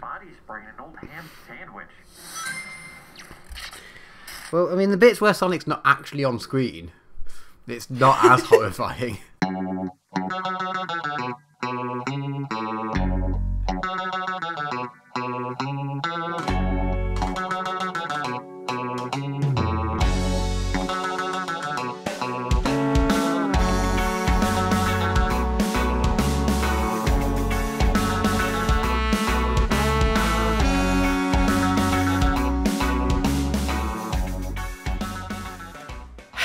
body spray and an old ham sandwich. Well, I mean, the bits where Sonic's not actually on screen, it's not as horrifying.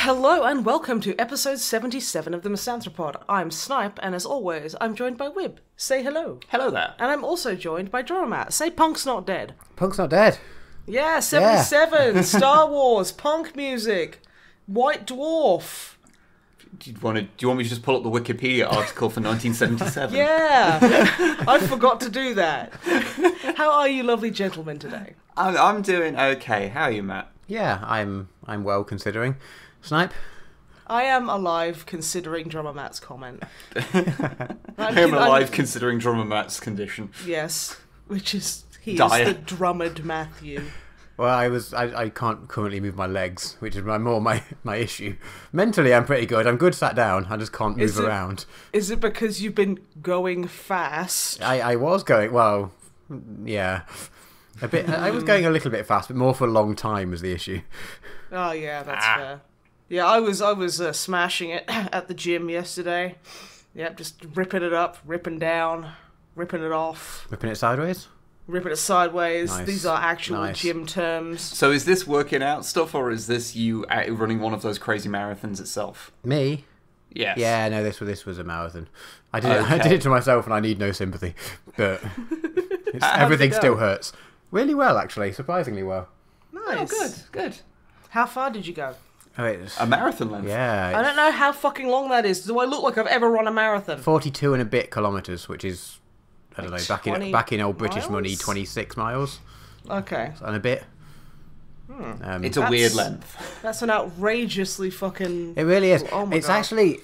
Hello and welcome to episode 77 of the MisanthroPod. I'm Snipe, and as always, I'm joined by Wib. Say hello. Hello there. And I'm also joined by Dromat. Say Punk's not dead. Punk's not dead. Yeah, 77, yeah. Star Wars, punk music, White Dwarf. Do you want me to just pull up the Wikipedia article for 1977? Yeah, I forgot to do that. How are you lovely gentlemen today? I'm doing okay. How are you, Matt? Yeah, I'm well considering. Snipe? I am alive considering Drummer Matt's comment. I am alive considering Drummer Matt's condition. Yes, which is, he Dire. is the drummered Matthew. Well, I can't currently move my legs, which is my issue. Mentally, I'm pretty good. I'm good sat down. I just can't move around. Is it because you've been going fast? I was going, well, yeah. A bit. I was going a little bit fast, but more for a long time was the issue. Oh, yeah, that's fair. Yeah, I was smashing it at the gym yesterday. Yep, just ripping it up, ripping down, ripping it off. Ripping it sideways? Ripping it sideways. Nice. These are actual gym terms. So is this working out stuff, or is this you running one of those crazy marathons itself? Me? Yes. Yeah, no, this was a marathon. I did it to myself, and I need no sympathy. But everything still hurts. Really well, actually. Surprisingly well. Nice. Oh, good. How far did you go? Oh, it's A marathon length? Yeah. I don't know how fucking long that is. Do I look like I've ever run a marathon? 42 and a bit kilometres, which is, I don't know, back in old British money, 26 miles. Okay. And a bit. It's a weird length. That's an outrageously fucking... It really is. Oh my it's God. actually,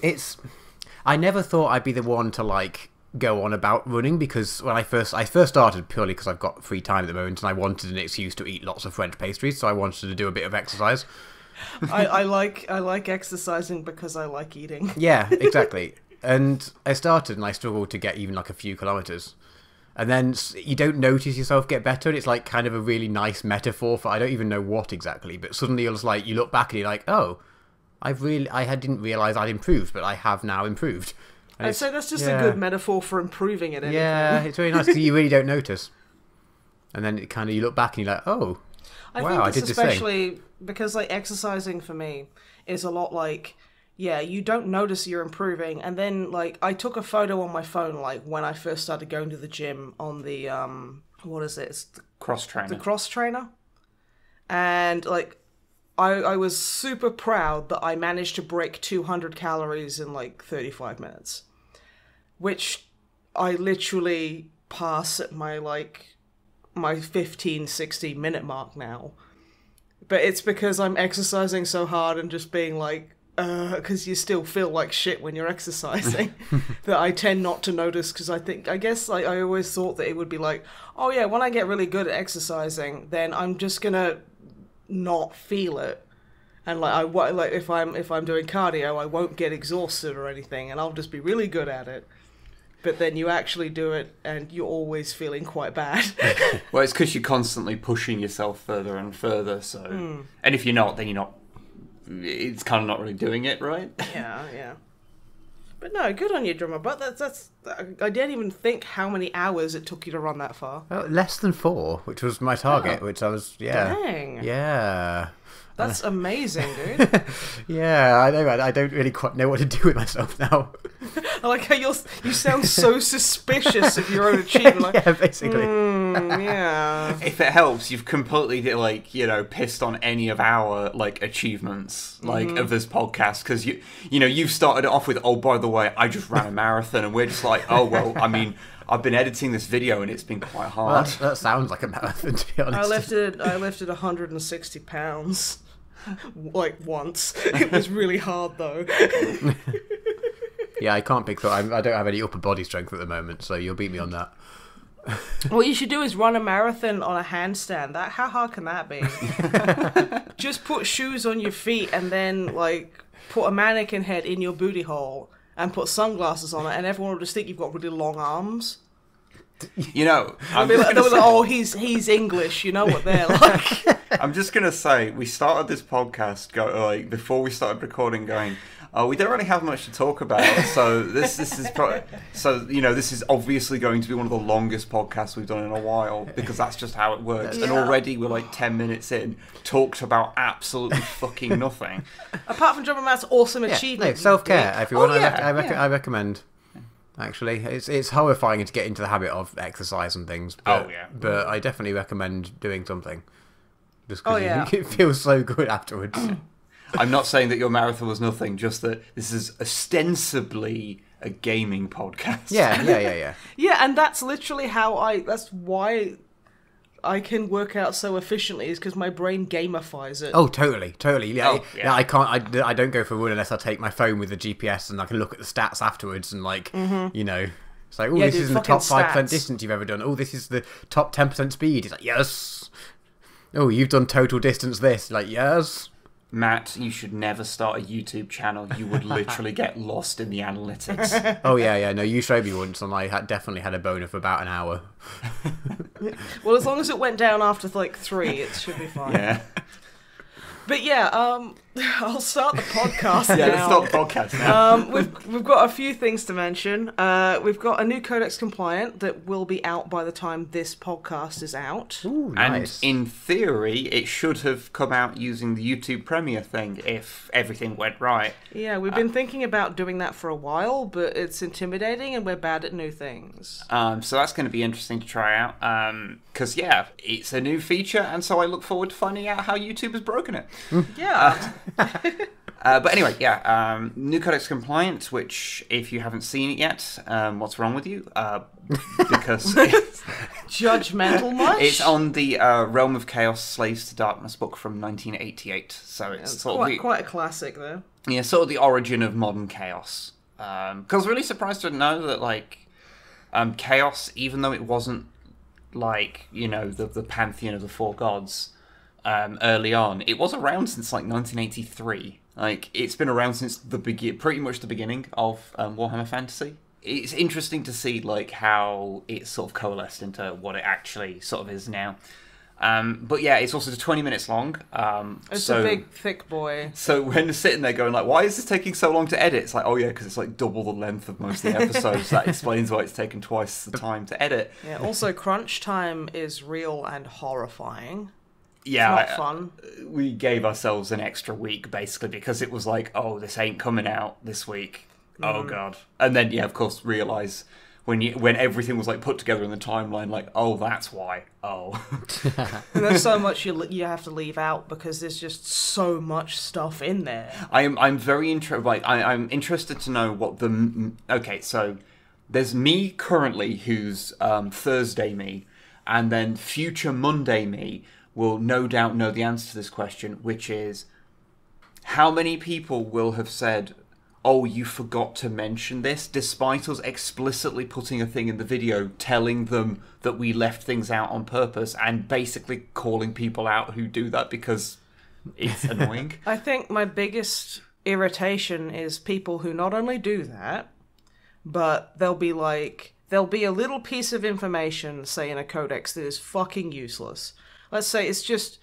I never thought I'd be the one to, like, go on about running, because when I first started purely because I've got free time at the moment and I wanted an excuse to eat lots of French pastries, so I wanted to do a bit of exercise. I like exercising because I like eating. Yeah, exactly. And I started and I struggled to get even like a few kilometres. And then you don't notice yourself get better, and it's like kind of a really nice metaphor for I don't even know what exactly, but suddenly you're just like, you look back and you're like, oh, I didn't realise I'd improved, but I have now improved. I'd say that's just a good metaphor for improving at anything. Yeah, it's really nice because you really don't notice. And then it kind of, you look back and you're like, oh, wow, I did this thing. Especially because like exercising for me is a lot like, yeah, you don't notice you're improving. And then like I took a photo on my phone like when I first started going to the gym on the, what is it? It's the Cross trainer. The cross trainer. And like, I was super proud that I managed to break 200 calories in like 35 minutes. Which I literally pass at my 15, 16 minute mark now. But it's because I'm exercising so hard and just being like, because you still feel like shit when you're exercising, that I tend not to notice, because I guess like I always thought that it would be like, oh yeah, when I get really good at exercising, then I'm just gonna not feel it. And like if I'm doing cardio, I won't get exhausted or anything, and I'll just be really good at it. But then you actually do it, and you're always feeling quite bad. Well, it's because you're constantly pushing yourself further and further. So, and if you're not, then you're not. It's kind of not really doing it, right? Yeah. But no, good on you, drummer. But that's. I didn't even think how many hours it took you to run that far. Well, less than 4, which was my target, which I was, Dang. Yeah. That's amazing, dude. Yeah, I know. I don't really quite know what to do with myself now. I like how you sound so suspicious of your own achievement. Like, yeah, basically. Yeah. If it helps, you've completely pissed on any of our achievements of this podcast, because you've started it off with, oh, by the way, I just ran a marathon, and we're just like, oh well, I mean, I've been editing this video and it's been quite hard. Well, that sounds like a marathon, to be honest. I lifted 160 pounds. Once. It was really hard though. Yeah, I can't pick that. I don't have any upper body strength at the moment, so you'll beat me on that. What you should do is run a marathon on a handstand. How hard can that be? Just put shoes on your feet and then, like, put a mannequin head in your booty hole and put sunglasses on it, and everyone will just think you've got really long arms. You know, he's English. You know what they're like. I'm just gonna say, we started this podcast before we started recording, going, "Oh, we don't really have much to talk about." So this is this is obviously going to be one of the longest podcasts we've done in a while, because that's just how it works. Yeah. And already we're like 10 minutes in, talked about absolutely fucking nothing. Apart from John Matt's awesome achievement, self-care, everyone. Oh, yeah, I recommend. Actually, it's horrifying to get into the habit of exercise and things. But, but I definitely recommend doing something. Just because it feels so good afterwards. I'm not saying that your marathon was nothing, just that this is ostensibly a gaming podcast. Yeah. Yeah, and that's literally that's why I can work out so efficiently, is because my brain gamifies it. Oh, totally. Yeah, yeah. I don't go for a run unless I take my phone with the GPS and I can look at the stats afterwards and it's like, this is the top 5% distance you've ever done. Oh, this is the top 10% speed. It's like, yes. Oh, you've done total distance this. Like, yes. Matt, you should never start a YouTube channel. You would literally get lost in the analytics. Oh, yeah. No, you showed me once, and I definitely had a boner for about an hour. Well, as long as it went down after, 3, it should be fine. Yeah. But yeah, I'll start the podcast now. Yeah, let's start the podcast now. We've got a few things to mention. We've got a new Codex Compliant that will be out by the time this podcast is out. Ooh, nice. And in theory, it should have come out using the YouTube Premiere thing if everything went right. Yeah, we've been thinking about doing that for a while, but it's intimidating and we're bad at new things. So that's going to be interesting to try out. Because, it's a new feature, and so I look forward to finding out how YouTube has broken it. Yeah. But anyway, new Codex Compliant, which, if you haven't seen it yet, what's wrong with you? Because Judgmental much? it's on the Realm of Chaos Slaves to Darkness book from 1988, so it's quite a classic, though. Yeah, sort of the origin of modern chaos. Because I was really surprised to know that, chaos, even though it wasn't, the pantheon of the 4 gods, early on, it was around since 1983. It's been around since pretty much the beginning of Warhammer Fantasy. It's interesting to see how it sort of coalesced into what it actually sort of is now. But yeah, it's also 20 minutes long. It's a big, thick boy. So when you're sitting there going why is this taking so long to edit? It's because it's double the length of most of the episodes. That explains why it's taken twice the time to edit. Yeah. Also, crunch time is real and horrifying. Yeah, it's not fun. We gave ourselves an extra week, basically, because it was this ain't coming out this week. Oh, God. And then, of course, realise when everything was, put together in the timeline, oh, that's why. Oh. And there's so much you have to leave out, because there's just so much stuff in there. I'm very interested, I'm interested to know what okay, so there's me currently, who's Thursday me, and then future Monday me will no doubt know the answer to this question, which is, how many people will have said, oh, you forgot to mention this, despite us explicitly putting a thing in the video telling them that we left things out on purpose, and basically calling people out who do that because it's annoying? I think my biggest irritation is people who not only do that, but they'll be a little piece of information, say in a codex, that is fucking useless. Let's say it's just,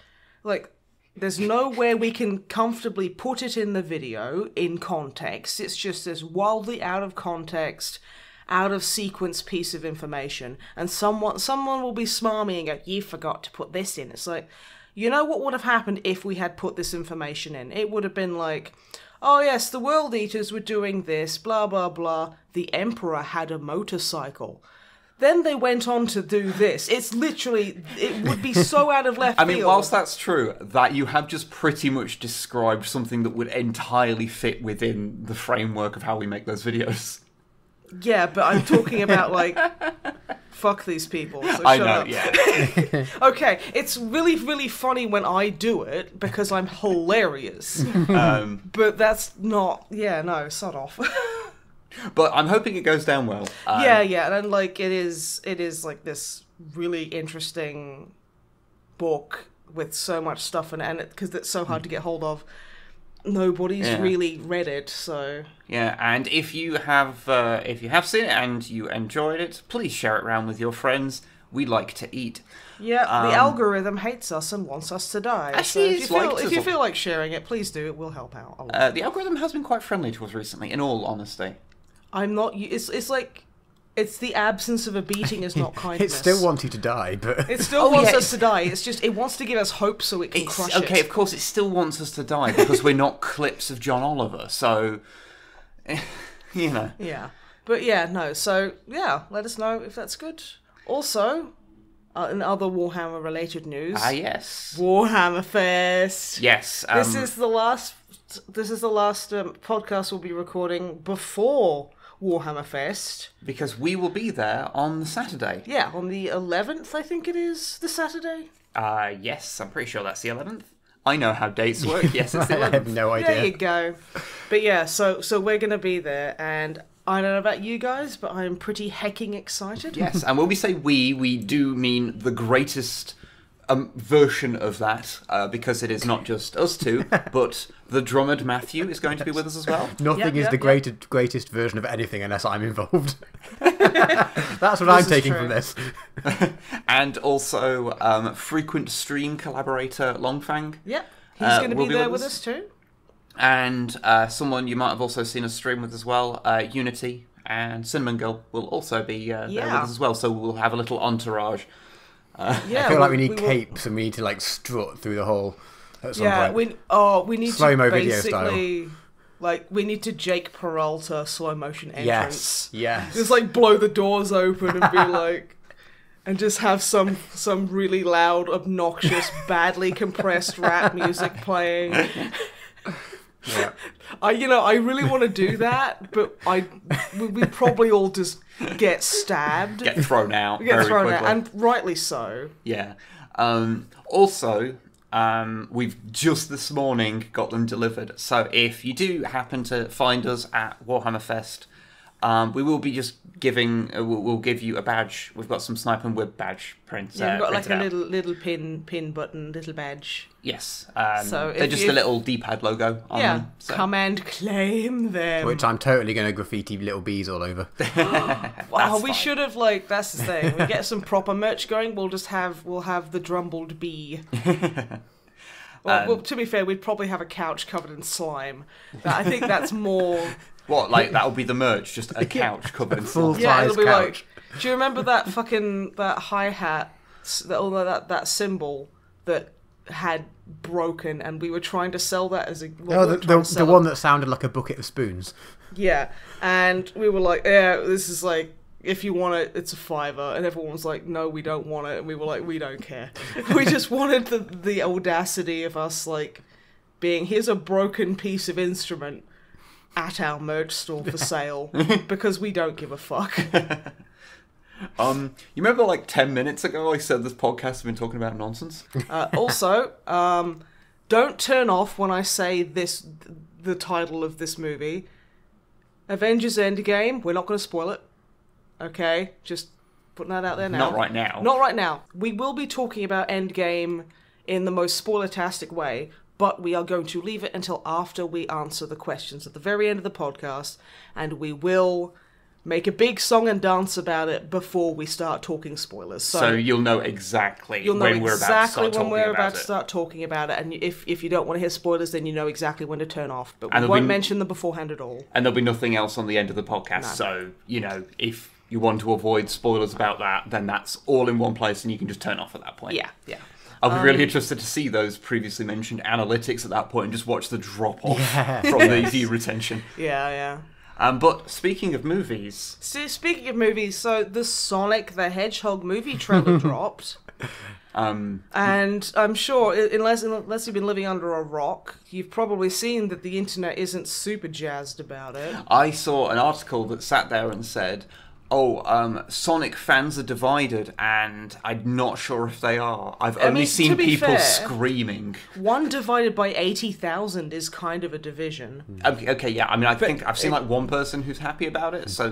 there's nowhere we can comfortably put it in the video in context. It's just this wildly out of context, out of sequence piece of information. And someone will be smarmy and go, you forgot to put this in. It's you know what would have happened if we had put this information in? It would have been oh yes, the World Eaters were doing this, blah, blah, blah. The Emperor had a motorcycle. Then they went on to do this. It's literally, it would be so out of left field. I mean, whilst that's true, that you have just pretty much described something that would entirely fit within the framework of how we make those videos. Yeah, but I'm talking about, fuck these people. So I shut know, up. yeah. Okay, it's really, really funny when I do it, because I'm hilarious. But that's not, sod off. But I'm hoping it goes down well. Yeah, and then, like, it is like this really interesting book with so much stuff in it, and because it's so hard to get hold of, nobody's really read it, so... Yeah, and if you have seen it and you enjoyed it, please share it around with your friends. We like to eat. Yeah, the algorithm hates us and wants us to die. Actually, so if you feel like sharing it, please do. It will help out a lot. The algorithm has been quite friendly to us recently, in all honesty. I'm not... It's like... It's the absence of a beating is not kindness. It still wants you to die, but... It still wants us to die. It's just, it wants to give us hope so it can crush it. Okay, of course it still wants us to die, because we're not clips of John Oliver, so... You know. Yeah. But yeah, no. So, yeah, let us know if that's good. Also... in other Warhammer-related news, yes, Warhammer Fest. Yes, this is the last podcast we'll be recording before Warhammer Fest because we will be there on the Saturday. Yeah, on the 11th, I think it is the Saturday. Yes, I'm pretty sure that's the 11th. I know how dates work. Yes, it's the 11th. I have no idea. There you go. But yeah, so we're gonna be there, and I don't know about you guys, but I'm pretty hecking excited. Yes, and when we say we do mean the greatest version of that, because it is not just us two, but the drummer Matthew is going to be with us as well. Nothing is the greatest version of anything unless I'm involved. That's what I'm taking from this. And also frequent stream collaborator Longfang. Yep, he's going to be there with us too. And someone you might have also seen us stream with as well, Unity and Cinnamon Girl will also be there with us as well. So we'll have a little entourage. I feel like we need capes and we need to like strut through the hall at some point. We need slow-mo to video basically, like, we need to Jake Peralta slow motion entrance. Yes. Just like blow the doors open and be like, and just have some really loud, obnoxious, badly compressed rap music playing. Yeah. I really want to do that, but we probably all just get stabbed. Get thrown out very quickly. And rightly so. Yeah. Also, we've just this morning got them delivered. So if you do happen to find us at Warhammer Fest, we will be just giving. We'll give you a badge. We've got some Snipe and Whip badge prints. Yeah, we've got like a out. little pin button, little badge. Yes. So they're just a little D-pad logo on them. So. Come and claim them. Which I'm totally going to graffiti little bees all over. Wow, we should have that's the thing. We get some proper merch going. We'll have the drumbled bee. Well, to be fair, we'd probably have a couch covered in slime. I think that's more. What, like that'll be the merch? Just a couch covered in slime? Yeah, it'll be couch. Like. Do you remember that hi-hat? That cymbal that had broken, and we were trying to sell that as a. The one that sounded like a bucket of spoons. Yeah, and we were like, yeah, this is like. If you want it, it's $5, and everyone was like, no, we don't want it, and we were like, we don't care. We just wanted the audacity of us, like, being, here's a broken piece of instrument at our merch store for sale, because we don't give a fuck. You remember, like, 10 minutes ago I said this podcast has been talking about nonsense? Also, don't turn off when I say the title of this movie. Avengers Endgame, we're not going to spoil it. Okay, just putting that out there now. Not right now. Not right now. We will be talking about Endgame in the most spoiler-tastic way, but we are going to leave it until after we answer the questions at the very end of the podcast, and we will make a big song and dance about it before we start talking spoilers. So you'll know exactly when we're about to start talking about it. And if you don't want to hear spoilers, then you know exactly when to turn off. But we won't mention them beforehand at all. And there'll be nothing else on the end of the podcast. No. So, if you want to avoid spoilers about that, then that's all in one place and you can just turn off at that point. Yeah. I'll be really interested to see those previously mentioned analytics at that point and just watch the drop-off from the view retention. Yeah. But speaking of movies... so the Sonic the Hedgehog movie trailer dropped. And I'm sure, unless you've been living under a rock, you've probably seen that the internet isn't super jazzed about it. I saw an article that sat there and said, Sonic fans are divided, and I'm not sure if they are. I've only mean, seen to be people fair, screaming. 1 divided by 80,000 is kind of a division. Okay, yeah. I mean, I think I've seen like one person who's happy about it, so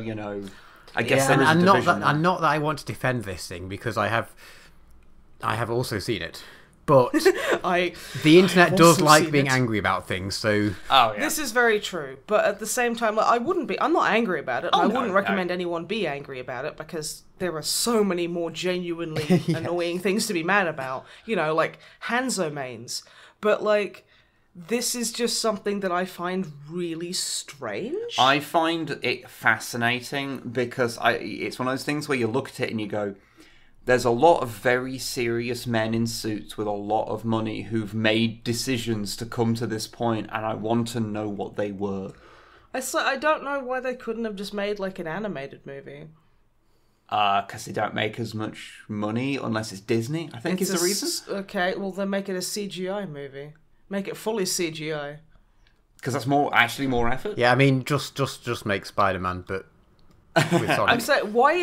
I guess there is a division. And not that I want to defend this thing because I have also seen it. But the internet does like being angry about things, so... Oh, yeah. This is very true, but at the same time, like, I'm not angry about it. I wouldn't recommend anyone be angry about it, because there are so many more genuinely annoying things to be mad about. Like, Hanzo mains. But, like, this is just something that I find really strange. I find it fascinating, because it's one of those things where you look at it and you go... There's a lot of very serious men in suits with a lot of money who've made decisions to come to this point, and I want to know what they were. I don't know why they couldn't have just made, like, an animated movie. Because they don't make as much money unless it's Disney, I think is the reason. Okay, well then make it a CGI movie. Make it fully CGI. Because that's actually more effort? Yeah, I mean, just make Spider-Man, but... with Sonic. I'm saying, why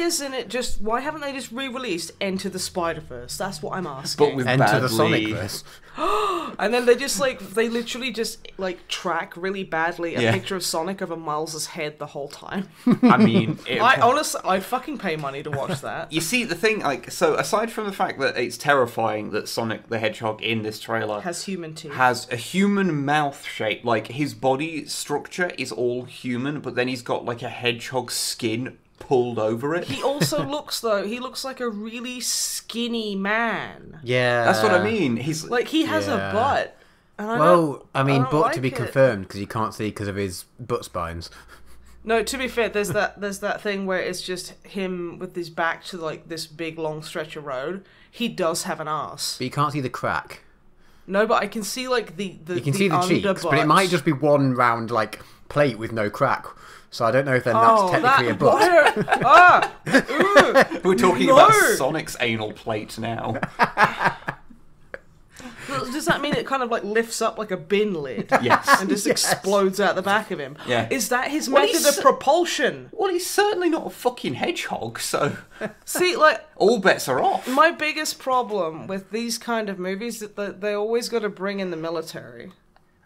haven't they just re-released Enter the Spider-Verse? That's what I'm asking. But with Enter the Sonic-verse. And then they literally just track really badly a picture of Sonic over Miles' head the whole time. I mean... I'd fucking pay money to watch that. You see, the thing, so aside from the fact that it's terrifying that Sonic the Hedgehog in this trailer... Has human teeth. Has a human mouth shape. Like, his body structure is all human, but then he's got, like, a hedgehog skin pulled over it. He also looks like a really skinny man. Yeah. That's what I mean. He's like, he has a butt. Butt to be confirmed, because you can't see because of his butt spines. No, to be fair, there's that thing where it's just him with his back to, like, this big long stretch of road. He does have an arse. But you can't see the crack. No, but I can see, like, you can see the cheeks, but it might just be one round, like, plate with no crack. So I don't know if then that's technically a butt. We're talking about Sonic's anal plate now. Does that mean it kind of, like, lifts up like a bin lid? Yes. And just explodes out the back of him? Yeah. Is that his method of propulsion? Well, he's certainly not a fucking hedgehog, so... See, like... all bets are off. My biggest problem with these kind of movies is that they always got to bring in the military.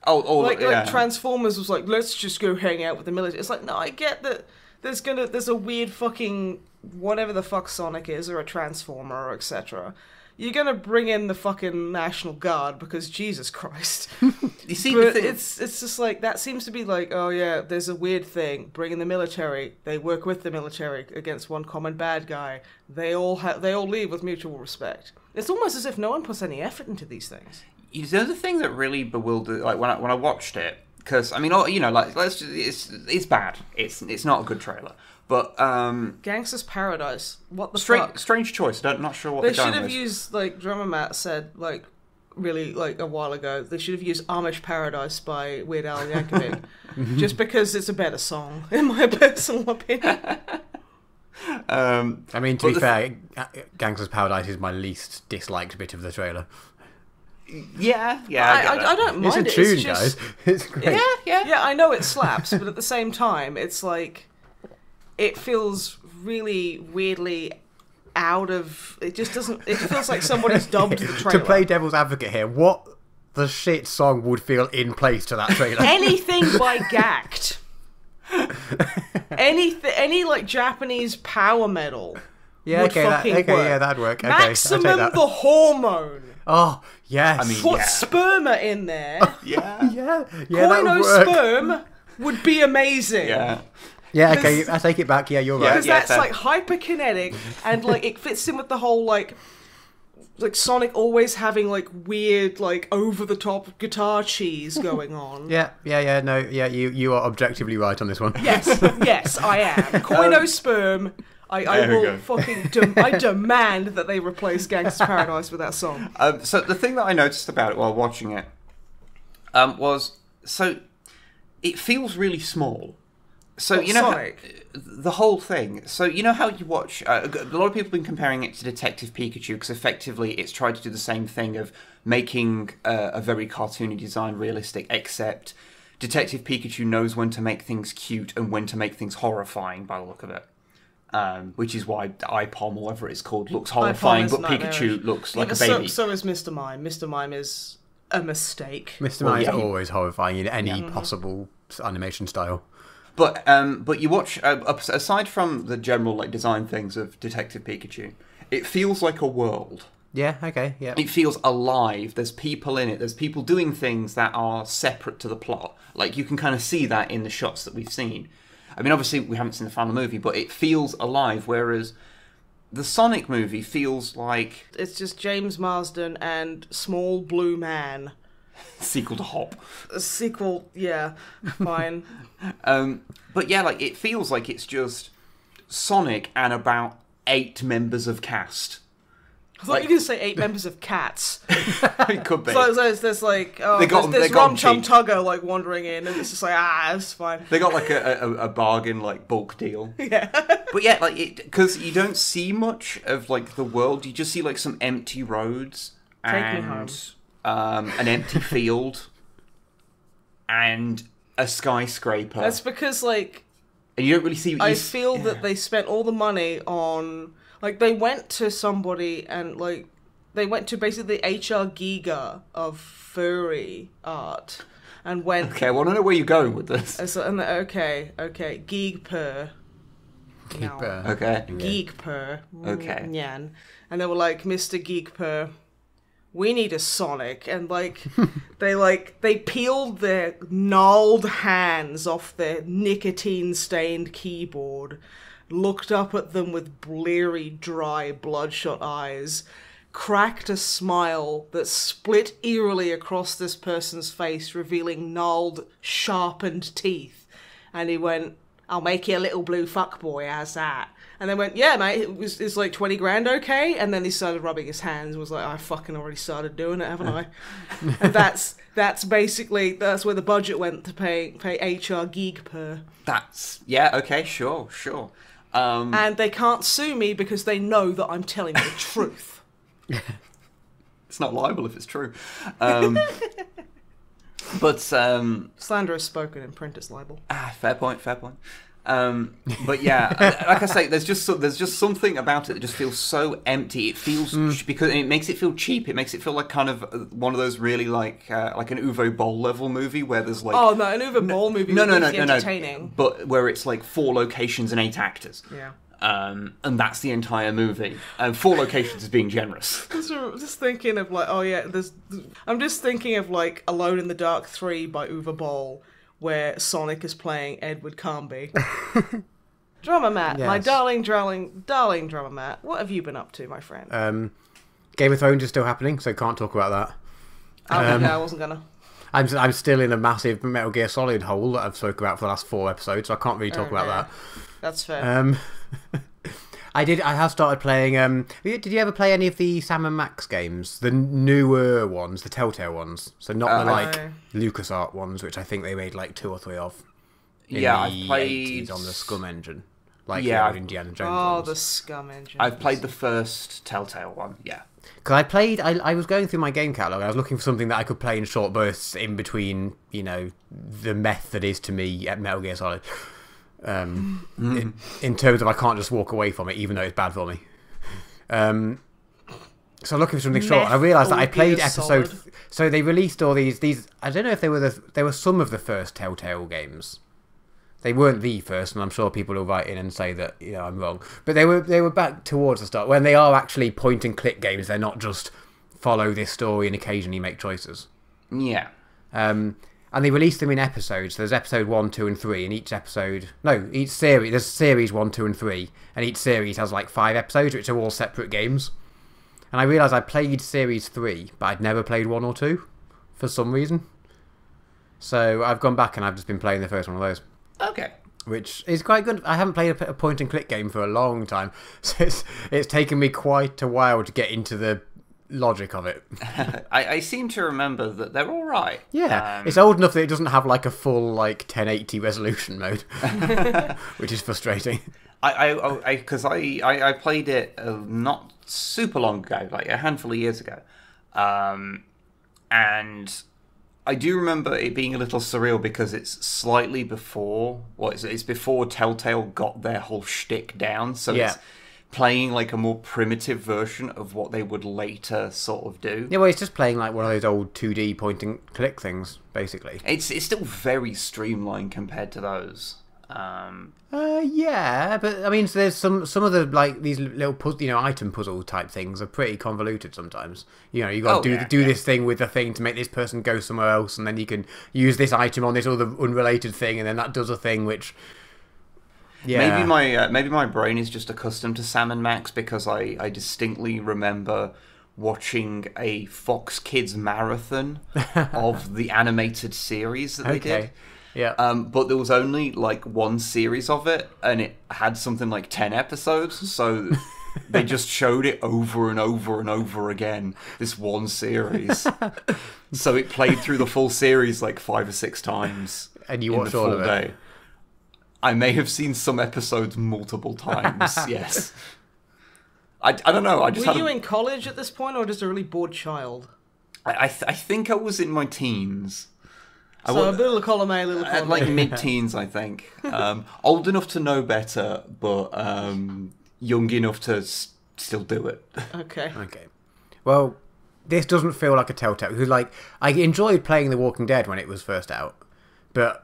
Like Transformers was like, let's just go hang out with the military. It's like, no, I get that there's a weird fucking whatever the fuck Sonic is, or a Transformer, or etc. You're gonna bring in the fucking National Guard because Jesus Christ. You see, but it's just like, that seems to be like, oh yeah, there's a weird thing. Bring in the military. They work with the military against one common bad guy. They all leave with mutual respect. It's almost as if no one puts any effort into these things. The other thing that really bewildered, like when I watched it, because I mean, like it's bad. It's not a good trailer. But Gangsta's Paradise. What the fuck? Strange choice. Not sure what they they're going should have with. used, like Drummer Matt said, like really like a while ago. They should have used Amish Paradise by Weird Al Yankovic, just because it's a better song, in my personal opinion. I mean, to be fair, Gangsta's Paradise is my least disliked bit of the trailer. Yeah. I don't mind it's it. A tune, guys. It's great. Yeah, I know it slaps, but at the same time, it's like, it feels really weirdly out of... It just doesn't... It feels like somebody's dubbed the trailer. To play devil's advocate here, what the shit song would feel in place to that trailer? Anything by Gact. Any like Japanese power metal. Yeah, would fucking work. yeah, that'd work. Okay, Maximum the Hormone. Oh, yes. I mean, Put Sperma in there. yeah, Koino Sperm would be amazing. Yeah, okay, I take it back. Yeah, you're right. Because that's like hyperkinetic, and like it fits in with the whole like Sonic always having like weird like over the top guitar cheese going on. Yeah, you are objectively right on this one. Yes, I am. Koino Sperm. I will fucking I demand that they replace Gangsta's Paradise with that song. So the thing that I noticed about it while watching it was, so it feels really small. So you know Sonic? The whole thing. So you know how you watch. A lot of people have been comparing it to Detective Pikachu because effectively it's tried to do the same thing of making a very cartoony design realistic, except Detective Pikachu knows when to make things cute and when to make things horrifying by the look of it. which is why iPom, or whatever it's called, looks horrifying, but Pikachu looks like a baby. So is Mr. Mime. Mr. Mime is a mistake. Mr. Mime is always horrifying in any possible animation style. But you watch, aside from the general like design things of Detective Pikachu, it feels like a world. Yeah, okay, yeah. It feels alive. There's people in it. There's people doing things that are separate to the plot. Like, you can kind of see that in the shots that we've seen. I mean, obviously, we haven't seen the final movie, but it feels alive, whereas the Sonic movie feels like... It's just James Marsden and Small Blue Man. Sequel to Hop. A sequel, yeah, fine. But yeah, like, it feels like it's just Sonic and about 8 members of cast. I thought you were going to say 8 members of Cats. It could be. So there's like, there's Rum Chum Tugger like wandering in, and it's just like, it's fine. They got like a bargain, like bulk deal. Yeah. But yeah, like, because you don't see much of like the world, you just see like some empty roads and an empty field and a skyscraper. That's because like, and you don't really see. I feel that they spent all the money on. Like, they went to somebody and, like, they went to basically the HR Giga of furry art and went... Okay, I want to know where you're going with this. Okay. Geek-per. Geek-per. Okay. Geek-per. Okay. Nyan. And they were like, Mr. Geek-per, we need a Sonic. And, like, they peeled their gnarled hands off their nicotine-stained keyboard, looked up at them with bleary, dry, bloodshot eyes, cracked a smile that split eerily across this person's face, revealing gnarled, sharpened teeth. And he went, I'll make you a little blue fuckboy, how's that? And they went, yeah, mate, it's like 20 grand, okay? And then he started rubbing his hands and was like, I fucking already started doing it, haven't I? And that's where the budget went to pay HR Geek-per. Yeah, okay, sure. And they can't sue me because they know that I'm telling the truth. It's not liable if it's true. But slander is spoken, in print it's libel. Fair point. But yeah, like I say, there's just something about it that just feels so empty. It feels because it makes it feel cheap. It makes it feel like kind of one of those really like an Uwe Boll level movie where there's like an Uwe Boll movie. No, entertaining. But where it's like 4 locations and 8 actors. Yeah. And that's the entire movie. 4 locations is being generous. Just thinking of like, I'm just thinking of like Alone in the Dark 3 by Uwe Boll, where Sonic is playing Edward Carnby. Drummer Matt, yes. My darling drummer Matt, what have you been up to, my friend? Game of Thrones is still happening, so can't talk about that. I wasn't gonna. I'm still in a massive Metal Gear Solid hole that I've spoken about for the last 4 episodes, so I can't really talk about that. That's fair. I have started playing. Did you ever play any of the Sam and Max games? The newer ones, the Telltale ones. So not the LucasArts ones, which I think they made like 2 or 3 of. I've played 80s on the Scum engine, the old Indiana Jones. ones. The Scum engine. I've played the first Telltale one. Yeah. Because I was going through my game catalogue. I was looking for something that I could play in short bursts in between, the meth that is to me at Metal Gear Solid. In terms of I can't just walk away from it, even though it's bad for me. So looking for something short, I realised that I played episode. So they released all these. I don't know if they were some of the first Telltale games. They weren't the first, and I'm sure people will write in and say that I'm wrong. But they were back towards the start when they are actually point and click games. They're not just follow this story and occasionally make choices. Yeah. And they released them in episodes. There's episode 1, 2, and 3, and each series. There's series 1, 2, and 3, and each series has like 5 episodes, which are all separate games. And I realised I played series 3, but I'd never played 1 or 2 for some reason. So I've gone back and I've just been playing the first one of those. Okay. Which is quite good. I haven't played a point and click game for a long time, so it's taken me quite a while to get into the logic of it. I seem to remember that they're all right. Yeah, it's old enough that it doesn't have like a full 1080 resolution mode, which is frustrating. Because I played it not super long ago, like a handful of years ago, and I do remember it being a little surreal because it's slightly before, it's before Telltale got their whole shtick down, so it's playing like a more primitive version of what they would later sort of do. Yeah, well, it's just playing like one of those old 2D point and click things, basically. It's still very streamlined compared to those. Yeah, but I mean, so there's some of the like these little item puzzle type things are pretty convoluted sometimes. You know, you got to do this thing with the thing to make this person go somewhere else, and then you can use this item on this other unrelated thing, and then that does a thing which. Yeah. Maybe my brain is just accustomed to Sam and Max because I distinctly remember watching a Fox Kids marathon of the animated series that they did. Yeah. But there was only like one series of it, and it had something like 10 episodes, so they just showed it over and over and over again, this one series. So it played through the full series like 5 or 6 times. And you watched all of it? Day. I may have seen some episodes multiple times, yes. I don't know. Were you in college at this point, or just a really bored child? I think I was in my teens. A little column A, little column like mid-teens, I think. Old enough to know better, but young enough to still do it. Okay. Well, this doesn't feel like a Telltale. Because, like, I enjoyed playing The Walking Dead when it was first out, but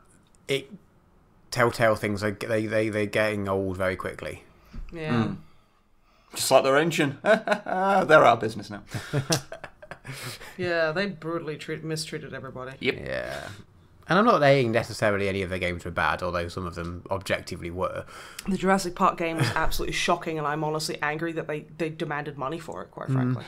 Telltale things they're getting old very quickly. Yeah. Just like their engine. They're out of business now. Yeah, they brutally mistreated everybody. Yep. Yeah. And I'm not saying necessarily any of their games were bad, although some of them objectively were. The Jurassic Park game was absolutely shocking, and I'm honestly angry that they demanded money for it, quite frankly.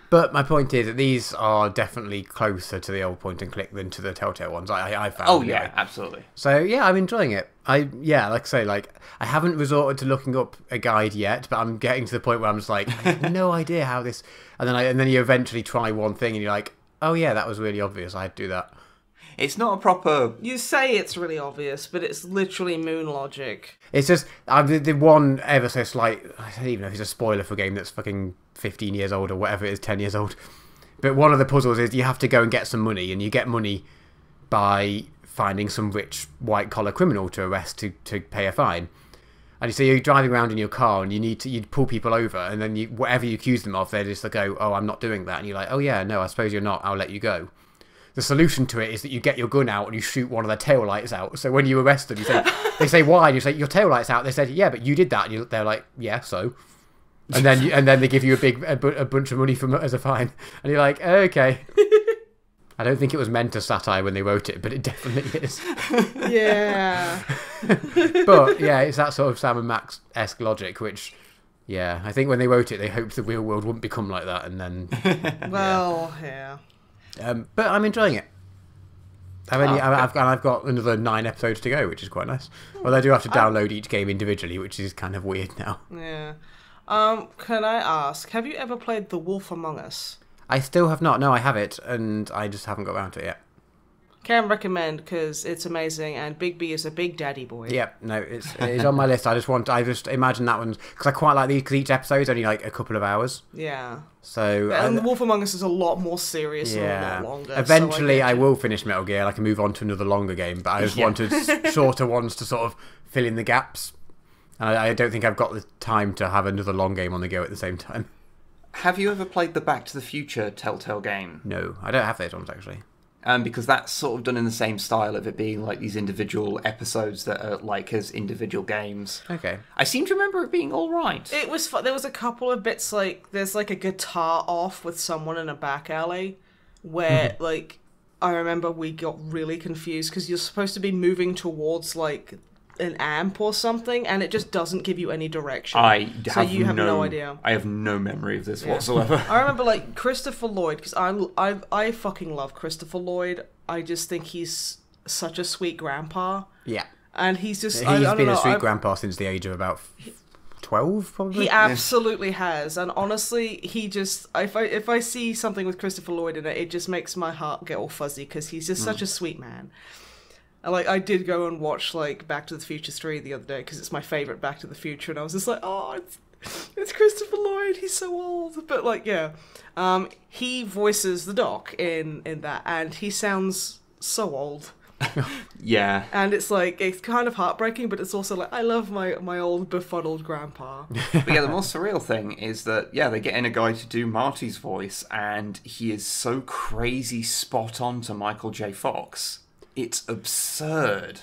But my point is that these are definitely closer to the old point and click than to the Telltale ones. I found. Oh yeah, absolutely. So yeah, I'm enjoying it. Like I say, I haven't resorted to looking up a guide yet, but I'm getting to the point where I'm just like, I have no idea how this. And then you eventually try one thing and you're like, oh yeah, that was really obvious. I'd do that. It's not a proper. You say it's really obvious, but it's literally moon logic. It's just the one ever so slight. I don't even know if it's a spoiler for a game that's fucking 15 years old or whatever it is, 10 years old. But one of the puzzles is you have to go and get some money, and you get money by finding some rich white collar criminal to arrest to pay a fine. And so you're driving around in your car, and you pull people over, and then whatever you accuse them of, they just go, oh, I'm not doing that, and you're like, oh yeah, no, I suppose you're not. I'll let you go. The solution to it is that you get your gun out and you shoot one of their taillights out. So when you arrest them, they say why? And you say your taillight's out. They said yeah, but you did that. And they're like yeah, so. And then they give you a bunch of money as a fine, and you're like okay. I don't think it was meant as satire when they wrote it, but it definitely is. Yeah. But yeah, it's that sort of Sam and Max-esque logic, which. Yeah, I think when they wrote it, they hoped the real world wouldn't become like that, and then. Well, yeah. But I'm enjoying it. I've got another 9 episodes to go, which is quite nice. Although I do have to download each game individually, which is kind of weird now. Yeah. Can I ask, have you ever played The Wolf Among Us? I still have not. No, I have it, and I just haven't got around to it yet. Can recommend because it's amazing, and Big B is a big daddy boy. Yep, no, it's on my list. I just imagine that one because I quite like these because each episode is only like a couple of hours. Yeah. So and The Wolf Among Us is a lot more serious and a lot longer. Eventually, so I will finish Metal Gear. I can move on to another longer game, but I just wanted shorter ones to sort of fill in the gaps. And I don't think I've got the time to have another long game on the go at the same time. Have you ever played the Back to the Future Telltale game? No, I don't have those ones actually. Because that's sort of done in the same style of it being like these individual episodes that are like as individual games. Okay. I seem to remember it being all right. It was fun. There was a couple of bits like there's like a guitar off with someone in a back alley where like I remember we got really confused because you're supposed to be moving towards like an amp or something, and it just doesn't give you any direction. You have no idea. I have no memory of this whatsoever. I remember like Christopher Lloyd because I fucking love Christopher Lloyd. I just think he's such a sweet grandpa. Yeah, and he's just he's been a sweet grandpa since the age of about 12, probably. He absolutely has, and honestly, he just if I see something with Christopher Lloyd in it, it just makes my heart get all fuzzy because he's just such a sweet man. Like, I did go and watch, like, Back to the Future 3 the other day, because it's my favourite Back to the Future, and I was just like, oh, It's Christopher Lloyd. He's so old, but like, yeah, he voices the Doc in that, and he sounds so old. Yeah. And it's like, it's kind of heartbreaking, but it's also like, I love my old befuddled grandpa. But yeah, the more surreal thing is that, yeah, they get in a guy to do Marty's voice, and he is so crazy spot on to Michael J. Fox. It's absurd.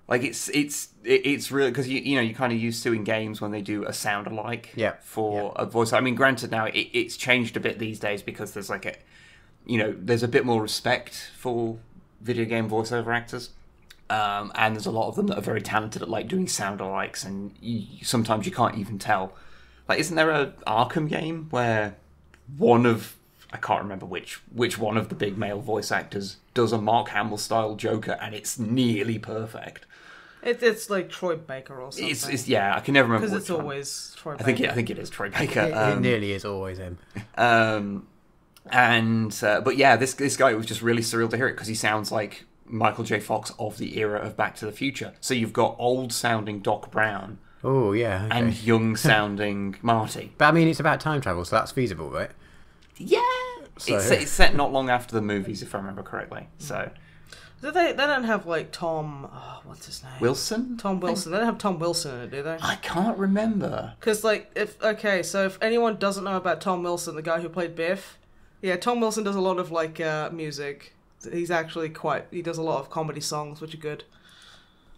Like, it's really, because, you kind of used to in games when they do a sound alike for a voice. I mean, granted, now it's changed a bit these days because there's like there's a bit more respect for video game voiceover actors, and there's a lot of them that are very talented at like doing sound alikes, and sometimes you can't even tell. Like, isn't there a Arkham game where I can't remember which one of the big male voice actors does a Mark Hamill style Joker, and it's nearly perfect. It's like Troy Baker or something. It's I can never remember because which it's one. Always Troy Baker. I think it is Troy Baker. It nearly is always him. But yeah, this guy, was just really surreal to hear it because he sounds like Michael J. Fox of the era of Back to the Future. So you've got old sounding Doc Brown. Oh yeah. Okay. And young sounding Marty. But I mean, it's about time travel, so that's feasible, right? Yeah. So... It's set not long after the movies, if I remember correctly. So. They don't have like Tom. Oh, what's his name? Wilson. Tom Wilson. They don't have Tom Wilson in it, do they? I can't remember. Because like if anyone doesn't know about Tom Wilson, the guy who played Biff. Yeah, Tom Wilson does a lot of, like, music. He's actually he does a lot of comedy songs, which are good.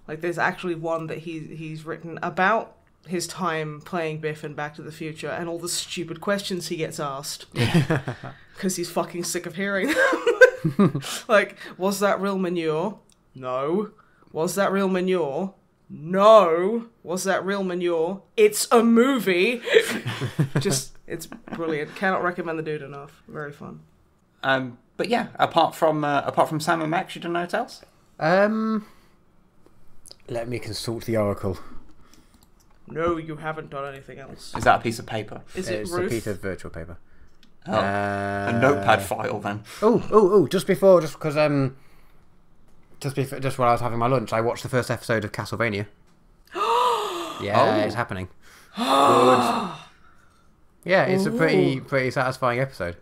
Like, there's actually one that he's written about his time playing Biff in Back to the Future and all the stupid questions he gets asked. Because he's fucking sick of hearing them. Like, was that real manure? No. Was that real manure? No. Was that real manure? It's a movie. It's brilliant. Cannot recommend the dude enough. Very fun. But yeah, apart from Sam and Max, you don't know what else? Let me consult the oracle. No, you haven't done anything else. Is that a piece of paper? Is it It's Ruth? a piece of virtual paper. Oh, a notepad file then. Just while I was having my lunch, I watched the first episode of Castlevania. It's happening. Good. Yeah, it's a pretty satisfying episode.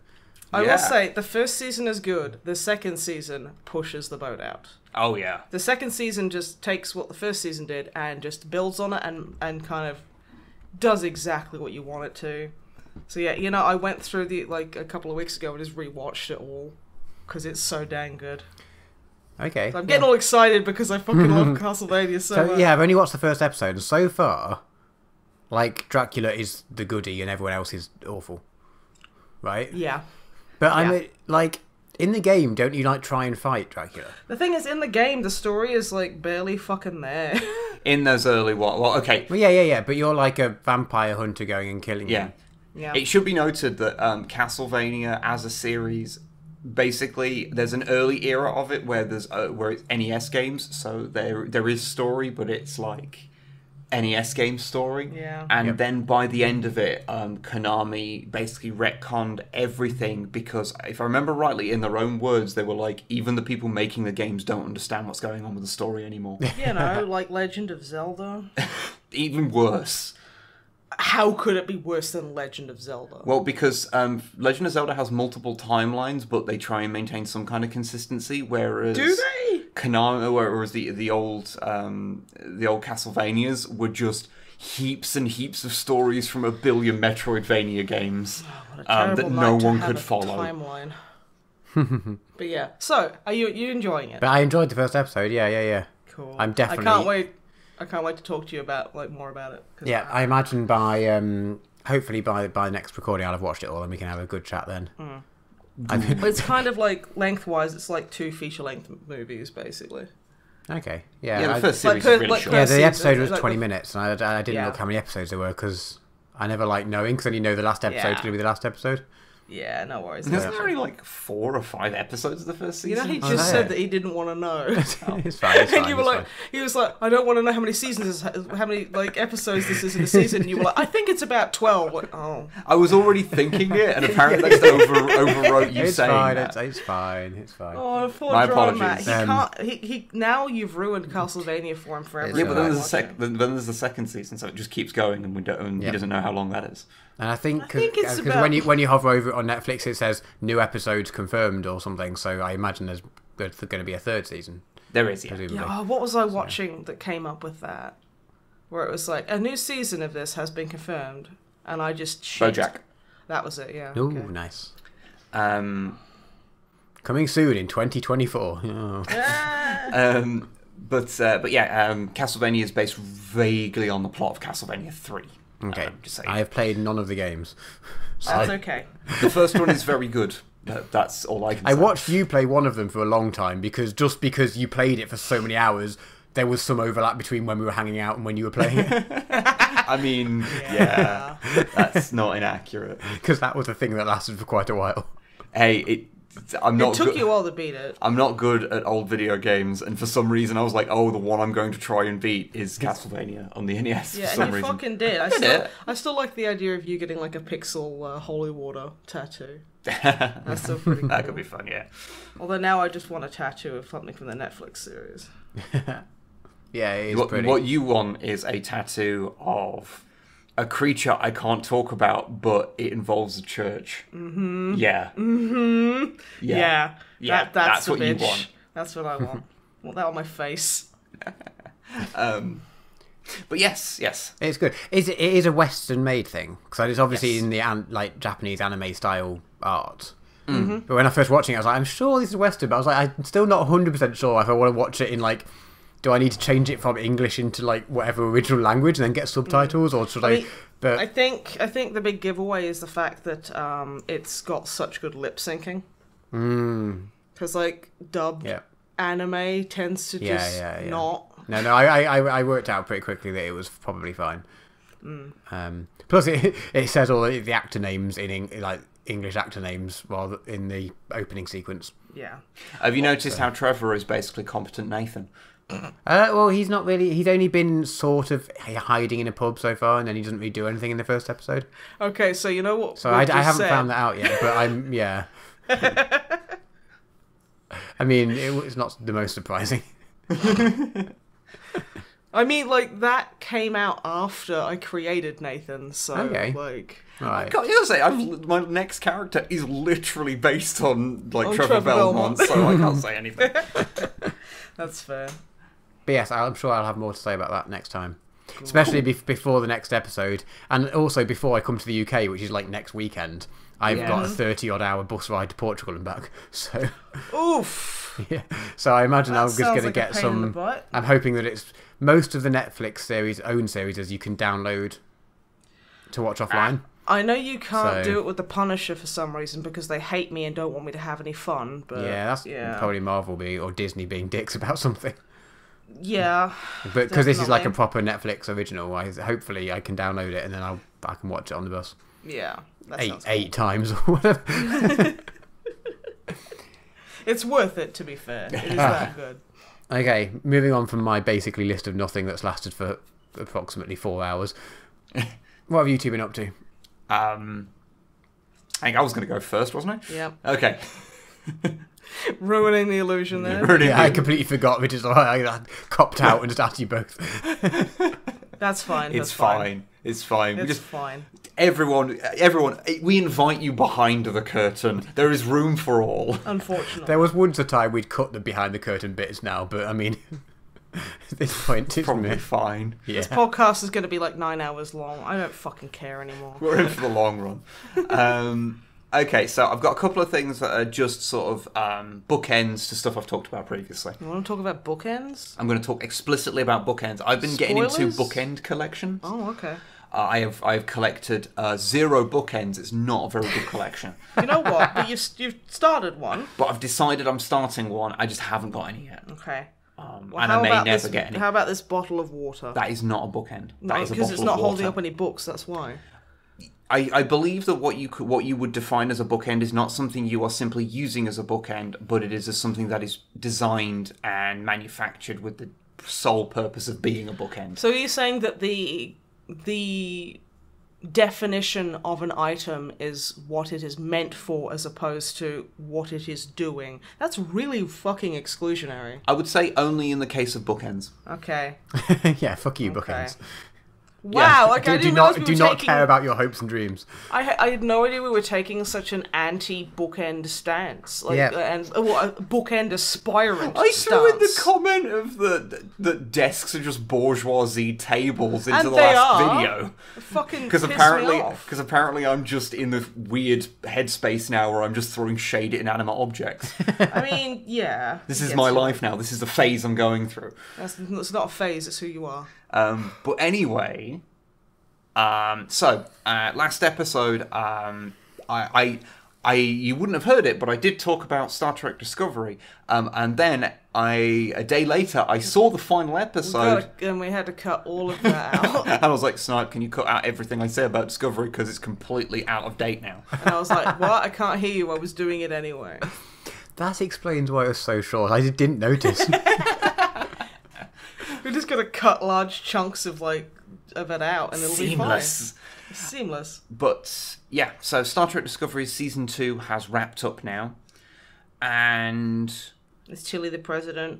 I will say, the first season is good. The second season pushes the boat out. Oh, yeah. The second season just takes what the first season did and just builds on it and kind of does exactly what you want it to. So yeah, I went through a couple of weeks ago and just rewatched it all because it's so dang good. Okay. So I'm getting all excited because I fucking love Castlevania so much. Yeah, I've only watched the first episode, and so far, like, Dracula is the goodie and everyone else is awful. Right? Yeah. But in the game, don't you, like, try and fight Dracula? The thing is, in the game, the story is, like, barely fucking there. In those early okay. Well, yeah, but you're like a vampire hunter going and killing him. Yeah. It should be noted that Castlevania as a series, basically, there's an early era of it where where it's NES games, so there is story, but it's like NES game story. Yeah. And then by the end of it, Konami basically retconned everything because, if I remember rightly, in their own words, they were like, even the people making the games don't understand what's going on with the story anymore. Like Legend of Zelda. Even worse. How could it be worse than Legend of Zelda? Well, because Legend of Zelda has multiple timelines, but they try and maintain some kind of consistency. Whereas do they? Whereas the old Castlevanias were just heaps and heaps of stories from a billion Metroidvania games that no one could follow. Timeline. But yeah, so are you enjoying it? But I enjoyed the first episode. Yeah. Cool. I'm definitely. I can't wait to talk to you about more about it. Yeah, I imagine hopefully by the next recording I'll have watched it all and we can have a good chat then. It's kind of like lengthwise, it's like 2 feature-length movies basically. Okay, yeah. Yeah, the first series is really short. Yeah, the episode season, was 20 minutes, and I didn't look how many episodes there were because I never like knowing because then you know the last episode is going to be the last episode. Yeah, no worries. There's only like 4 or 5 episodes of the first You know, season. he just said that he didn't want to know. It's fine. It's And fine. you were It's like, fine. he was like, I don't want to know how many seasons, how many like episodes this is in a season. And you were like, I think it's about 12. Like, oh, I was already thinking it, and apparently I just overwrote you It's saying fine. that. It's fine. It's fine. oh, poor My drama. apologies. He can't. He now you've ruined Castlevania for him forever. Yeah, but then It's there's the second season, so it just keeps going, and he doesn't know how long that is. And I think think it's because about- when you hover over it on Netflix, it says new episodes confirmed or something. So I imagine there's going to be a third season. There is, yeah. Presumably. Yeah, oh, what was I watching that came up with that? Where it was like, a new season of this has been confirmed. And I just shit. Bojack. That was it, yeah. Ooh, okay. nice. Coming soon in 2024. Oh. But yeah, Castlevania is based vaguely on the plot of Castlevania 3. Okay, Just saying. I have played none of the games. So That's okay. The first one is very good. That's all I can say. I watched you play one of them for a long time because you played it for so many hours, there was some overlap between when we were hanging out and when you were playing it. I mean, yeah, that's not inaccurate. Because that was a thing that lasted for quite a while. Hey, It took you a while to beat it. I'm not good at old video games, and for some reason I was like, oh, the one I'm going to try and beat is Castlevania on the NES Yeah, for some and you reason. fucking did. it. I still like the idea of you getting like a pixel holy water tattoo. That's still pretty cool. That could be fun, yeah. Although now I just want a tattoo of something from the Netflix series. Yeah, it is pretty. What you want is a tattoo of a creature I can't talk about, but it involves a church. Mm-hmm. Yeah. Mm-hmm. Yeah. Yeah, that's the what you bitch. want. That's what I want. I want that on my face. But yes. It's good. It is a Western-made thing, because it's obviously Yes. in the Japanese anime style art. Mm-hmm. But when I first watching it, I was like, I'm sure this is Western, but I was like, I'm still not 100% sure if I want to watch it in like, do I need to change it from English into like whatever original language and then get subtitles, or should I? But I think the big giveaway is the fact that it's got such good lip syncing. Because like dubbed anime tends to just not. No, I worked out pretty quickly that it was probably fine. Plus, it says all the actor names in like English actor names rather in the opening sequence. Yeah. Have you noticed how Trevor is basically competent Nathan? Well, he's not really. He's only been sort of hiding in a pub so far, and then he doesn't really do anything in the first episode. Okay, so you know what? So I haven't found that out yet, but I'm I mean, it's not the most surprising. I mean, like, that came out after I created Nathan, so, like... Right. I gotta say, my next character is literally based on like On Trevor Trevor Belmont, Belmont. so I can't say anything. That's fair. But yes, I'm sure I'll have more to say about that next time. Especially before the next episode, and also before I come to the UK, which is like next weekend. I've got a 30-odd hour bus ride to Portugal and back. So, Oof. yeah. So I imagine That I'm just sounds going to like a get pain in the some. butt. I'm hoping that it's most of the Netflix own series you can download to watch offline. I know you can't So- do it with The Punisher for some reason because they hate me and don't want me to have any fun, but... Yeah, that's probably Marvel or Disney being dicks about something. Yeah. But because this is like a Definitely. proper Netflix original, hopefully I can download it and then I can watch it on the bus Yeah. That sounds eight times or whatever. It's worth it, to be fair. It is that good. Okay, moving on from my basically list of nothing that's lasted for approximately 4 hours. What have you two been up to? I think I was going to go first, wasn't I? Yep. Okay. Ruining the illusion there. Yeah, I completely forgot, which is why I copped out and just asked you both. That's fine. It's That's fine. It's fine. It's fine. Everyone, we invite you behind the curtain. There is room for all. Unfortunately. There was once a time we'd cut the behind the curtain bits now, but I mean, at this point, it's Probably me. fine. Yeah. This podcast is going to be like 9 hours long. I don't fucking care anymore. We're in for the long run. Okay, so I've got a couple of things that are just sort of bookends to stuff I've talked about previously. You want to talk about bookends? I'm going to talk explicitly about bookends. I've been getting into Spoilers? bookend collections. Oh, okay. I've collected 0 bookends. It's not a very good collection. You know what? But you've started one. But I've decided I'm starting one. I just haven't got any yet. Okay. And how I may about never this, get any. How about this bottle of water? That is not a bookend. That is a because bottle it's not of holding water. up any books, that's why. I believe that what you would define as a bookend is not something you are simply using as a bookend, but it is as something that is designed and manufactured with the sole purpose of being a bookend. So you're saying that the definition of an item is what it is meant for as opposed to what it is doing. That's really fucking exclusionary. I would say only in the case of bookends. Okay. Yeah, fuck you, bookends. Wow, like I didn't realize we do were not taking... care about your hopes and dreams. I had no idea we were taking such an anti-bookend stance, like, and a bookend aspirant I stance. saw in the comment of the desks are just bourgeoisie tables into And the they last are. video. Fucking Because piss apparently, me off. I'm just in the weird headspace now where I'm just throwing shade at inanimate objects. I mean, yeah. This is my life now. This is the phase I'm going through. That's not a phase. It's who you are. But anyway, last episode, you wouldn't have heard it, but I did talk about Star Trek Discovery. And then a day later, I saw the final episode. And we had to cut all of that out. And I was like, Snipe, can you cut out everything I say about Discovery? Because it's completely out of date now. And I was like, what? I can't hear you. I was doing it anyway. That explains why it was so short. I didn't notice. We're just going to cut large chunks of it out and it'll be fine. Seamless. But, yeah, so Star Trek Discovery Season 2 has wrapped up now. And... Is Chile the president?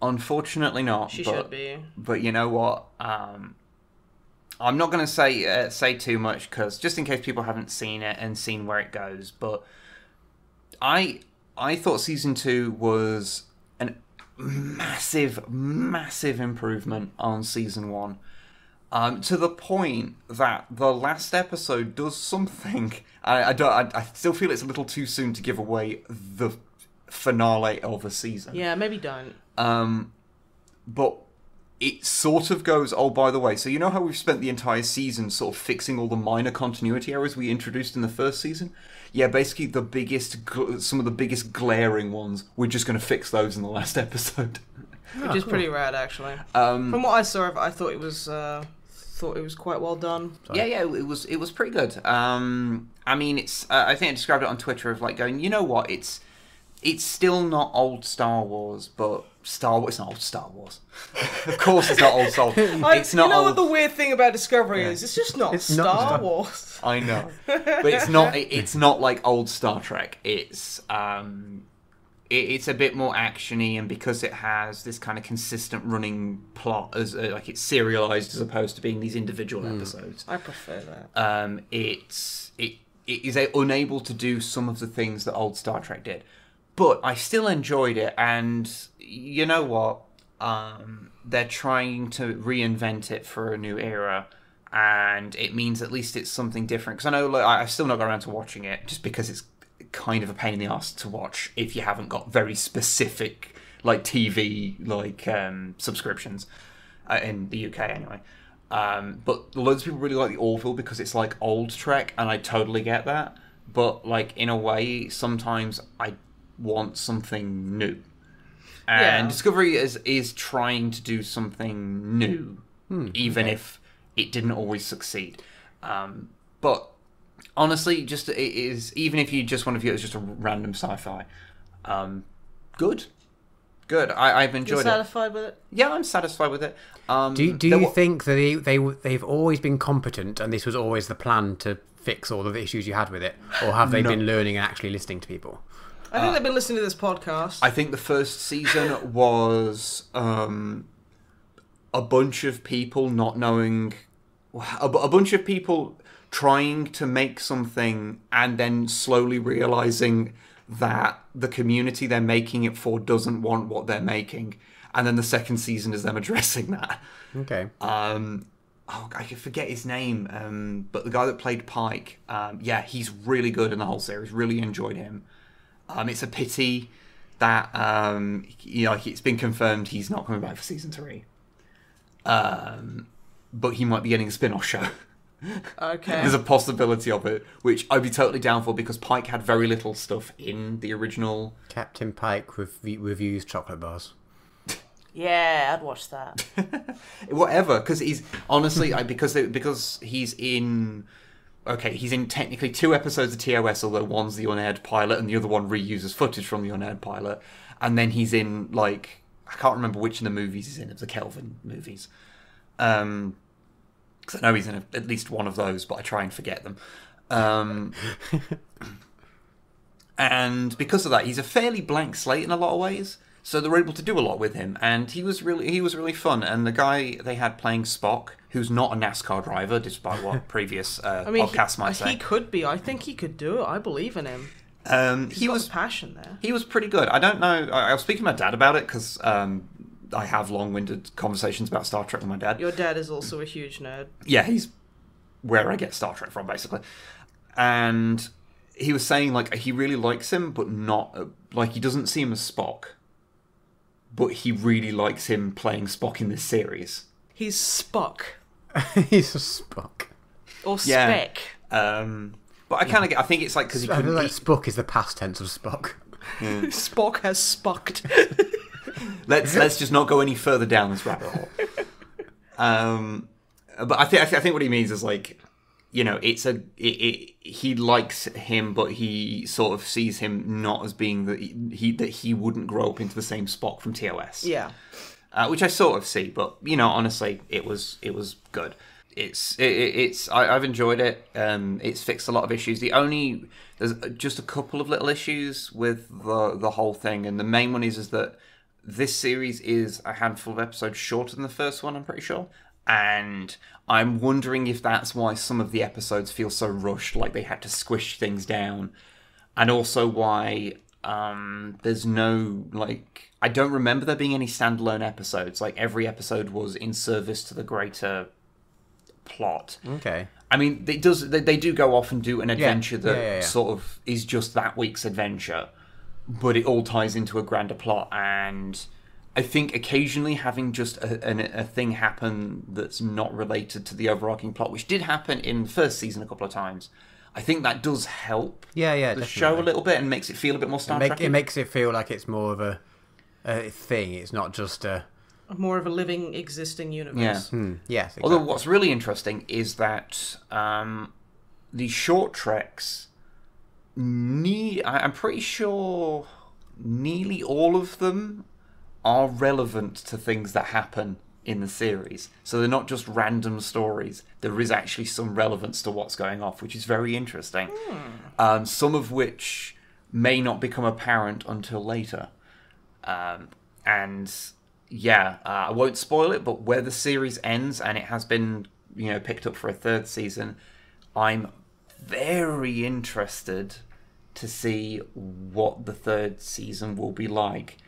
Unfortunately not. She should be. But you know what? I'm not going to say too much, because just in case people haven't seen it and seen where it goes, but I thought Season 2 was an massive improvement on Season 1. To the point that the last episode does something. I still feel it's a little too soon to give away the finale of a season. Yeah, maybe don't. But it sort of goes, oh, by the way, so you know how we've spent the entire season sort of fixing all the minor continuity errors we introduced in the first season? Yeah, basically some of the biggest glaring ones, we're just going to fix those in the last episode. Which is pretty rad, actually. From what I saw, I thought it was quite well done. Yeah, it was pretty good. I mean, it's I think I described it on Twitter of like going, you know what, it's still not old Star Wars, but it's not old Star Wars. Of course it's not old Star Wars. It's not what old... the weird thing about Discovery is? It's just not Star Wars. I know. But it's not like old Star Trek. It's a bit more actiony, and because it has this kind of consistent running plot, as like it's serialized as opposed to being these individual episodes. I prefer that. It is unable to do some of the things that old Star Trek did. But I still enjoyed it, and you know what? They're trying to reinvent it for a new era, and it means at least it's something different. Because I know I've still not got around to watching it, just because it's kind of a pain in the ass to watch if you haven't got very specific like TV subscriptions in the UK anyway. But loads of people really like the Orville because it's like old Trek, and I totally get that. But like in a way, sometimes I want something new, and Discovery is trying to do something new, even if it didn't always succeed. But honestly, just it is, even if you just want to view it as just a random sci-fi, good. I've enjoyed it. You're satisfied with it? Yeah, I'm satisfied with it. Do you think that they've always been competent, and this was always the plan to fix all of the issues you had with it, or have they been learning and actually listening to people? I think they've been listening to this podcast. I think the first season was a bunch of people not knowing, a bunch of people trying to make something and then slowly realizing that the community they're making it for doesn't want what they're making, and then the second season is them addressing that. Okay. I forget his name, but the guy that played Pike, he's really good in the whole series. Really enjoyed him. It's a pity that it's been confirmed he's not coming back for season 3. But he might be getting a spin-off show. Okay. There's a possibility of it, which I'd be totally down for, because Pike had very little stuff in the original. Captain Pike reviews chocolate bars. Yeah, I'd watch that. Whatever, because he's honestly because he's in okay, he's in technically 2 episodes of TOS, although one's the unaired pilot and the other one reuses footage from the unaired pilot. And then he's in, like, I can't remember which of the movies he's in, of the Kelvin movies. Because I know he's in at least one of those, but I try and forget them. And because of that, he's a fairly blank slate in a lot of ways. So they were able to do a lot with him, and he was really fun. And the guy they had playing Spock, who's not a NASCAR driver, despite what previous podcasts might say. He could be. I think he could do it. I believe in him. He was passion there. He was pretty good. I don't know. I was speaking to my dad about it because I have long-winded conversations about Star Trek with my dad. Your dad is also a huge nerd. Yeah, he's where I get Star Trek from, basically. And he was saying, like, he really likes him, but not like he doesn't see him as Spock. But he really likes him playing Spock in this series. He's Spock. He's a Spock. Or Spec. But I kind of get. I think it's like because he couldn't. Like Spock is the past tense of Spock. Yeah. Spock has spocked. Let's just not go any further down this rabbit hole. But I think what he means is like, you know, he likes him, but he sort of sees him not as being that he wouldn't grow up into the same Spock from TOS. Yeah. Which I sort of see, but you know, honestly, it was good. I've enjoyed it. It's fixed a lot of issues. There's just a couple of little issues with the whole thing, and the main one is that this series is a handful of episodes shorter than the first one, I'm pretty sure. And I'm wondering if that's why some of the episodes feel so rushed, like they had to squish things down. And also why there's no, like, I don't remember there being any standalone episodes. Like, every episode was in service to the greater plot. Okay. I mean, they do go off and do an adventure that sort of is just that week's adventure, but it all ties into a grander plot. And I think occasionally having just a thing happen that's not related to the overarching plot, which did happen in the first season a couple of times, I think that does help the show a little bit and makes it feel a bit more Star Trek. It makes it feel like it's more of a thing. It's not just more of a living, existing universe. Yeah. Yes. Exactly. Although what's really interesting is that the short treks, I'm pretty sure nearly all of them are relevant to things that happen in the series. So they're not just random stories. There is actually some relevance to what's going off, which is very interesting. Some of which may not become apparent until later. And yeah, I won't spoil it, but where the series ends, and it has been, you know, picked up for a 3rd season, I'm very interested to see what the 3rd season will be like,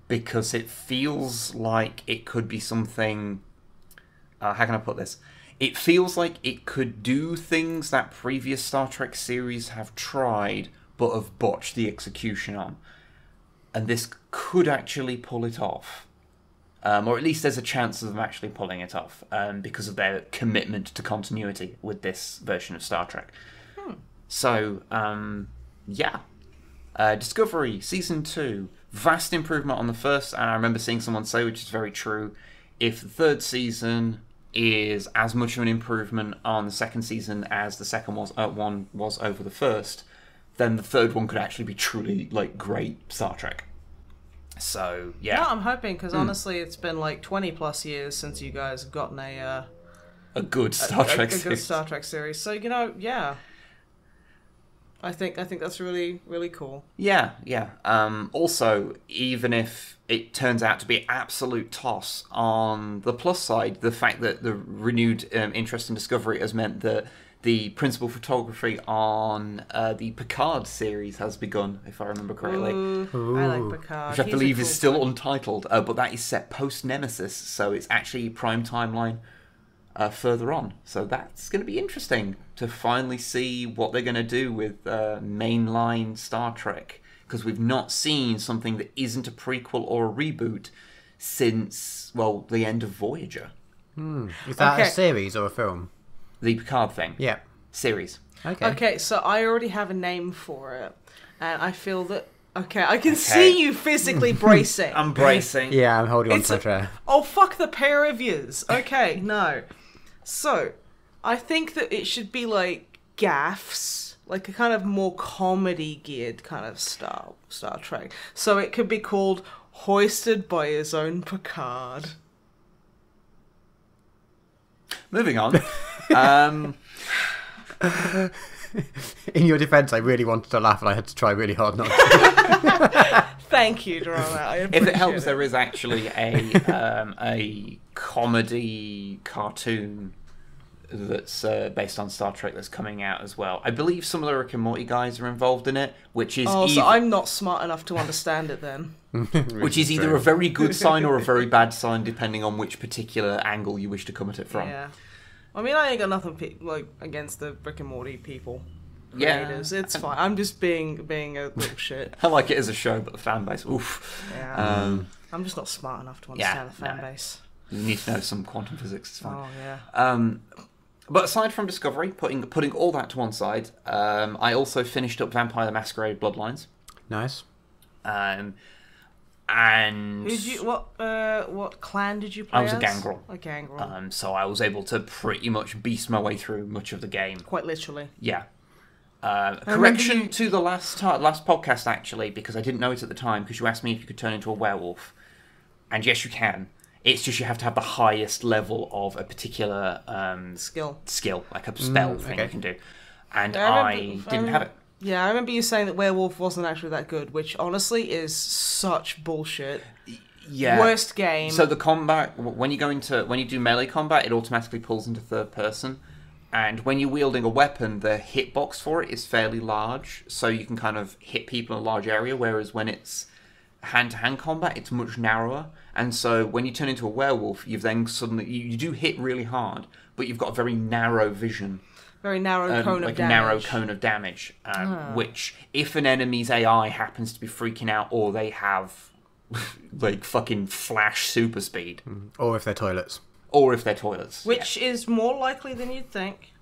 because it feels like it could be something. How can I put this? It feels like it could do things that previous Star Trek series have tried but have botched the execution on, and this could actually pull it off. Or at least there's a chance of them actually pulling it off because of their commitment to continuity with this version of Star Trek. So, yeah. Discovery, Season 2. Vast improvement on the first, and I remember seeing someone say, which is very true, if the 3rd season is as much of an improvement on the 2nd season as the second one was over the first, then the 3rd one could actually be truly, like, great Star Trek. So, yeah. No, I'm hoping, because honestly, it's been like 20 plus years since you guys have gotten a good Star Trek series. A good Star Trek series. So, you know, yeah. I think that's really, really cool. Yeah. Also, even if it turns out to be an absolute toss, on the plus side, the fact that the renewed interest in Discovery has meant that the principal photography on the Picard series has begun, if I remember correctly. Ooh. I like Picard. Which I believe is still untitled, but that is set post-Nemesis, so it's actually prime timeline further on. So that's going to be interesting to finally see what they're going to do with mainline Star Trek, because we've not seen something that isn't a prequel or a reboot since, well, the end of Voyager. Is that a series or a film? The Picard thing. Yeah. Series. Okay, so I already have a name for it, and I feel that... Okay, I can see you physically bracing. I'm bracing. Yeah, I'm holding on to my chair. Oh, fuck the pair of yous. Okay, no. So, I think that it should be like gaffs, like a kind of more comedy geared kind of Star Trek. So it could be called Hoisted by His Own Picard. Moving on. In your defense, I really wanted to laugh and I had to try really hard not to. Thank you, Drama. I appreciate If it helps, there is actually a comedy cartoon that's based on Star Trek that's coming out as well. I believe some of the Rick and Morty guys are involved in it, which is so I'm not smart enough to understand it then. which is either a very good sign or a very bad sign, depending on which particular angle you wish to come at it from. Yeah. I mean, I ain't got nothing against the Rick and Morty people. Yeah. Creators. It's fine. I'm just being a little shit. I like it as a show, but the fan base, oof. Yeah. I'm just not smart enough to understand the fan base. You need to know some quantum physics. It's fine. Oh yeah. But aside from Discovery, putting all that to one side, I also finished up Vampire the Masquerade Bloodlines. Nice. And what clan did you play I was as? a gangrel. A gangrel. So I was able to pretty much beast my way through much of the game. Quite literally. Yeah. Correction to the last podcast, actually, because I didn't know it at the time, because you asked me if you could turn into a werewolf. And yes, you can. It's just you have to have the highest level of a particular skill, like a spell thing you can do. And I didn't have it. Yeah, I remember you saying that werewolf wasn't actually that good, which honestly is such bullshit. Yeah. Worst game. So the combat, when you do melee combat, it automatically pulls into third person. And when you're wielding a weapon, the hitbox for it is fairly large, so you can kind of hit people in a large area, whereas when it's hand-to-hand combat, it's much narrower. And so when you turn into a werewolf, you've then suddenly... You do hit really hard, but you've got a very narrow vision. Very narrow cone of damage. Like a narrow cone of damage, which, if an enemy's AI happens to be freaking out, or they have, like, fucking flash super speed... Or if they're toilets. Which is more likely than you'd think.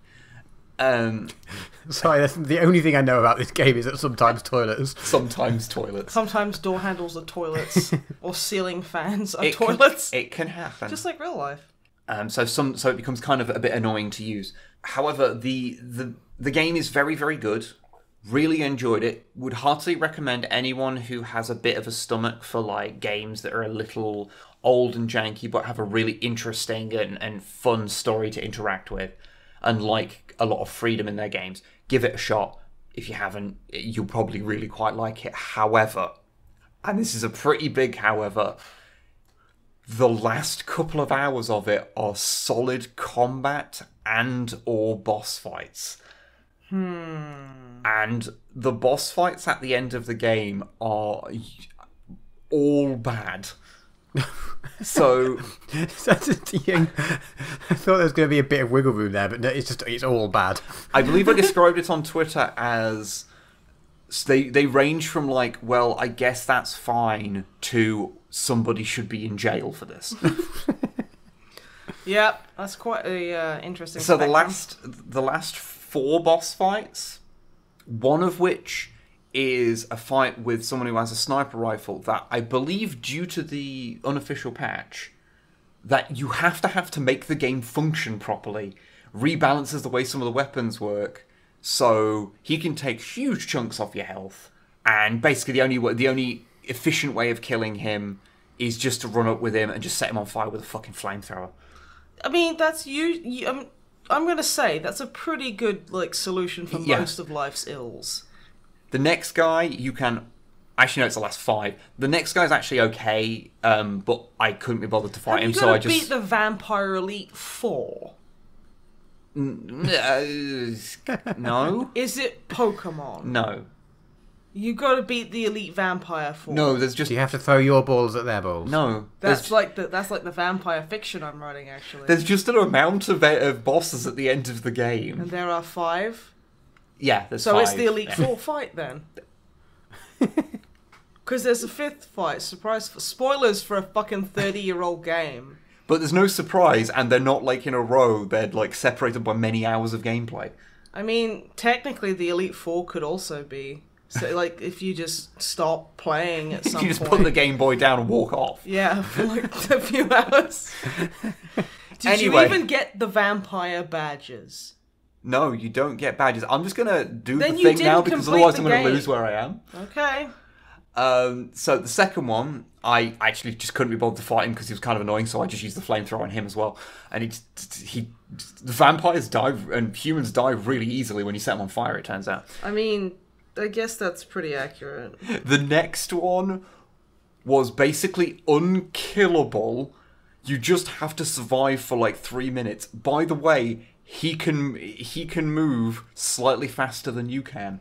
Sorry, that's the only thing I know about this game is that sometimes toilets. Sometimes door handles are toilets, or ceiling fans are toilets. It can happen. Just like real life. So it becomes kind of a bit annoying to use. However, the game is very, very good. Really enjoyed it. Would heartily recommend anyone who has a bit of a stomach for like games that are a little old and janky but have a really interesting and fun story to interact with, and like a lot of freedom in their games. Give it a shot. If you haven't, you'll probably really quite like it. However, and this is a pretty big however, the last couple of hours of it are solid combat and or boss fights. And the boss fights at the end of the game are all bad. So that's a thing. I thought there was going to be a bit of wiggle room there, but no, it's all bad. I believe I described it on Twitter as they range from like, well, I guess that's fine, to somebody should be in jail for this. Yep, that's quite a interesting. So spectrum. the last 4 boss fights, one of which is a fight with someone who has a sniper rifle that I believe, due to the unofficial patch, that you have to make the game function properly, rebalances the way some of the weapons work, so he can take huge chunks off your health, and basically the only efficient way of killing him is just to run up with him and just set him on fire with a fucking flamethrower. I mean, that's I'm going to say that's a pretty good like solution for most of life's ills. The next guy, you can... Actually, no, it's the last 5. The next guy's actually okay, but I couldn't be bothered to fight him, so I just... beat the Vampire Elite 4? No. Is it Pokemon? No. You got to beat the Elite Vampire 4. No, there's just... Do you have to throw your balls at their balls? No. That's like the vampire fiction I'm writing, actually. There's just an amount of bosses at the end of the game. And there are 5? Yeah, there's 5. So it's the Elite 4 fight, then? Because there's a 5th fight. Spoilers for a fucking 30-year-old game. But there's no surprise, and they're not, like, in a row. They're, like, separated by many hours of gameplay. I mean, technically, the Elite 4 could also be... So, like, if you just stop playing at some point... You just put the Game Boy down and walk off. Yeah, for, like, a few hours. Did you even get the vampire badges? No, you don't get badges. I'm just gonna do Then the you thing now didn't because complete otherwise the I'm gonna game. lose where I am. Okay. So the second one, I actually just couldn't be bothered to fight him because he was kind of annoying, so I just used the flamethrower on him as well. And the vampires die and humans die really easily when you set them on fire, it turns out. I mean, I guess that's pretty accurate. The next one was basically unkillable. You just have to survive for like 3 minutes. By the way, he can move slightly faster than you can.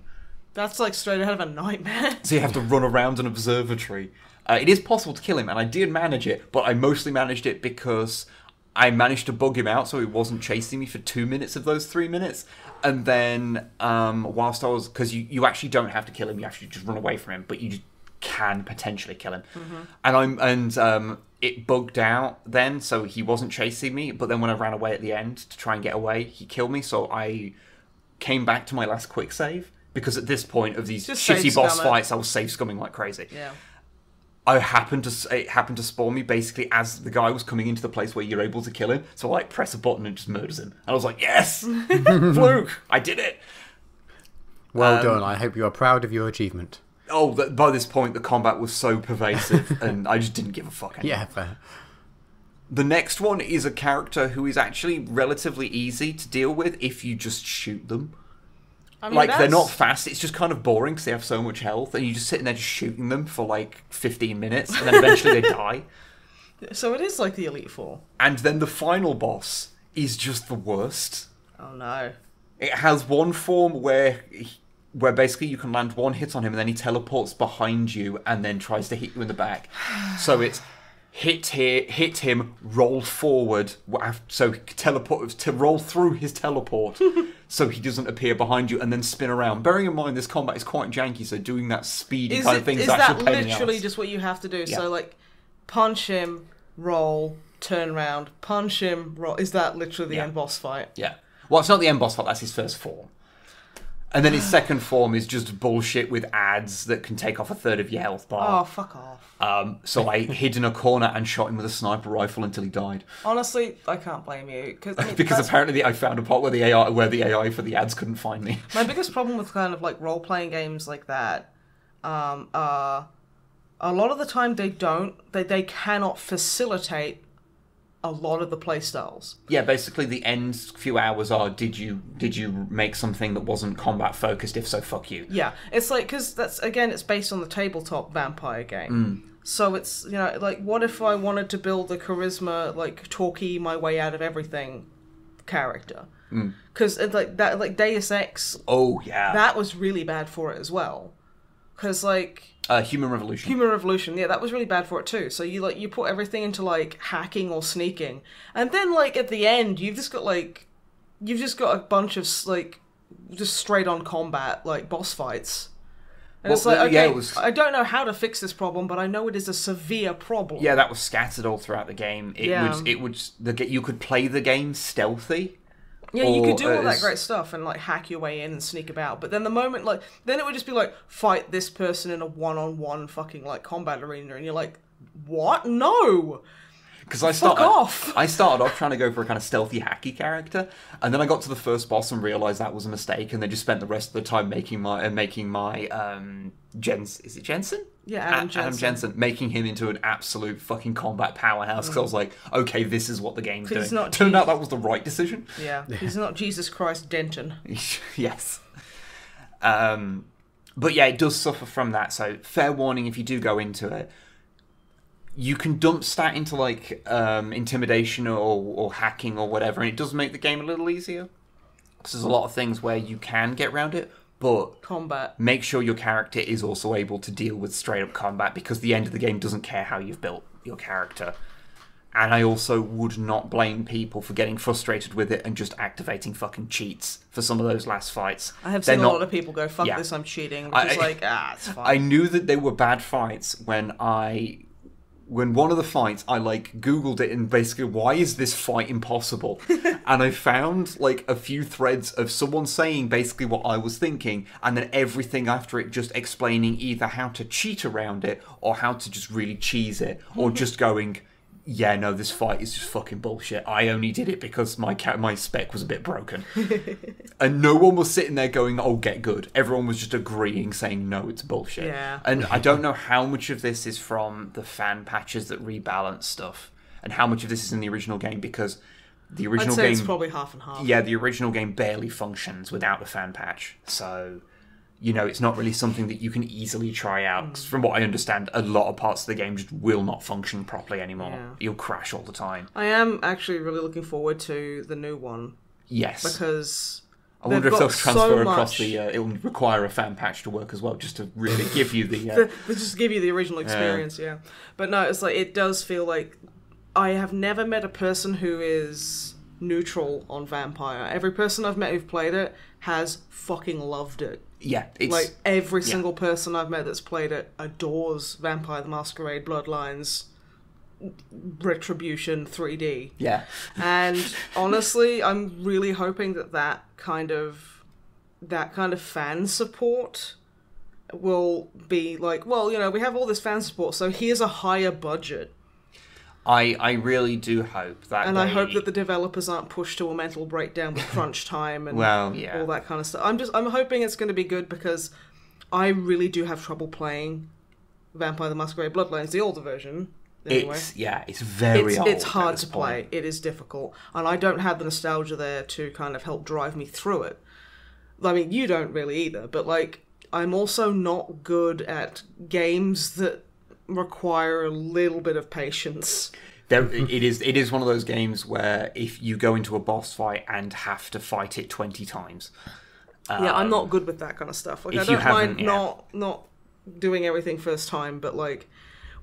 That's like straight ahead of a nightmare. So you have to run around an observatory. It is possible to kill him, and I did manage it, but I mostly managed it because I managed to bug him out so he wasn't chasing me for 2 minutes of those 3 minutes. And then, whilst I was... Because you actually don't have to kill him, you actually just run away from him, but you can potentially kill him. And it bugged out then, so he wasn't chasing me, but then when I ran away at the end to try and get away, he killed me, so I came back to my last quick save. Because at this point of these Just shitty save boss scum it. fights, I was save scumming like crazy. Yeah. It happened to spawn me basically as the guy was coming into the place where you're able to kill him. So I like press a button and just murders him. And I was like, yes, fluke, I did it. Well done. I hope you are proud of your achievement. By this point the combat was so pervasive, and I just didn't give a fuck anymore. Yeah, fair. The next one is a character who is actually relatively easy to deal with if you just shoot them. I mean, Like, they're not fast, it's just kind of boring because they have so much health, and you're just sitting there just shooting them for like 15 minutes, and then eventually they die. So it is like the Elite Four. And then the final boss is just the worst. Oh no. It has one form where basically you can land one hit on him, and then he teleports behind you, and then tries to hit you in the back. So it's hit him, roll forward, so teleport to roll through his teleport, so he doesn't appear behind you, and then spin around. Bearing in mind this combat is quite janky, so doing that speedy kind of thing is actually a pain in the literally ass. just what you have to do? Yeah. So like, punch him, roll, turn around, punch him, roll. Is that literally the end boss fight? Yeah. Well, it's not the end boss fight. That's his first form. And then his second form is just bullshit with ads that can take off a third of your health bar. Oh, fuck off. So I hid in a corner and shot him with a sniper rifle until he died. Honestly, I can't blame you. Because apparently I found a part where the AI for the ads couldn't find me. My biggest problem with kind of like role-playing games like that are a lot of the time they cannot facilitate a lot of the playstyles. Yeah, basically the end few hours are, did you make something that wasn't combat focused? If so, fuck you. Yeah, it's like, because it's based on the tabletop vampire game. So it's, like, what if I wanted to build a charisma, like, talkie my way out of everything character? Because like that, like Deus Ex. Oh yeah, that was really bad for it as well. Because like. Human Revolution. Human Revolution, yeah, that was really bad for it too. So you put everything into like hacking or sneaking, and then like at the end you've just got a bunch of like just straight on combat like boss fights. And it's like, okay, I don't know how to fix this problem, but I know it is a severe problem. Yeah, that was scattered all throughout the game. You could play the game stealthy. Yeah, you could do all that great stuff and like hack your way in and sneak about, but then the moment then it would just be like fight this person in a one-on-one fucking like combat arena, and you're like, what? No. Because I started off trying to go for a kind of stealthy, hacky character, and then I got to the first boss and realised that was a mistake, and then just spent the rest of the time making my is it Jensen? Yeah, Adam Jensen, making him into an absolute fucking combat powerhouse. Because I was like, okay, this is what the game's doing. Turned out that was the right decision. Yeah, he's not Jesus Christ Denton. Yes. But yeah, it does suffer from that. So fair warning if you do go into it. You can dump stat into like intimidation or hacking or whatever, and it does make the game a little easier. Because there's a lot of things where you can get around it, but combat. Make sure your character is also able to deal with straight up combat, because the end of the game doesn't care how you've built your character. And I also would not blame people for getting frustrated with it and just activating fucking cheats for some of those last fights. I have seen a lot of people go, fuck this, I'm cheating, which is like, it's fine. I knew that they were bad fights when one of the fights, I like Googled it and basically, why is this fight impossible? And I found like a few threads of someone saying basically what I was thinking, and then everything after it just explaining either how to cheat around it or how to just really cheese it, or just going, yeah, no, this fight is just fucking bullshit. I only did it because my spec was a bit broken. And no one was sitting there going, oh, get good. Everyone was just agreeing, saying, no, it's bullshit. Yeah. And I don't know how much of this is from the fan patches that rebalance stuff, and how much of this is in the original game, because the original I'd say game... it's probably half and half. Yeah, the original game barely functions without a fan patch. So... it's not really something that you can easily try out. 'Cause from what I understand, a lot of parts of the game just will not function properly anymore. Yeah. You'll crash all the time. I am actually really looking forward to the new one. Yes. Because I wonder if they'll transfer so across much... it'll require a fan patch to work as well, just to really give you the... They just give you the original experience, yeah. But no, it's like, it does feel like I have never met a person who is neutral on Vampire. Every person I've met who've played it has fucking loved it. Yeah, it's... Like, every single person I've met that's played it adores Vampire the Masquerade, Bloodlines, Retribution, 3D. Yeah. And honestly, I'm really hoping that kind of fan support will be like, well, we have all this fan support, so here's a higher budget. I really do hope that And I hope that the developers aren't pushed to a mental breakdown with crunch time and all that kind of stuff. I'm hoping it's going to be good, because I really do have trouble playing Vampire the Masquerade Bloodlines, the older version. Anyway. It's very old. It's hard to play. It is difficult. And I don't have the nostalgia there to kind of help drive me through it. I mean, you don't really either, but I'm also not good at games that require a little bit of patience. It is one of those games where if you go into a boss fight and have to fight it 20 times. Yeah, I'm not good with that kind of stuff. I don't mind not doing everything first time, but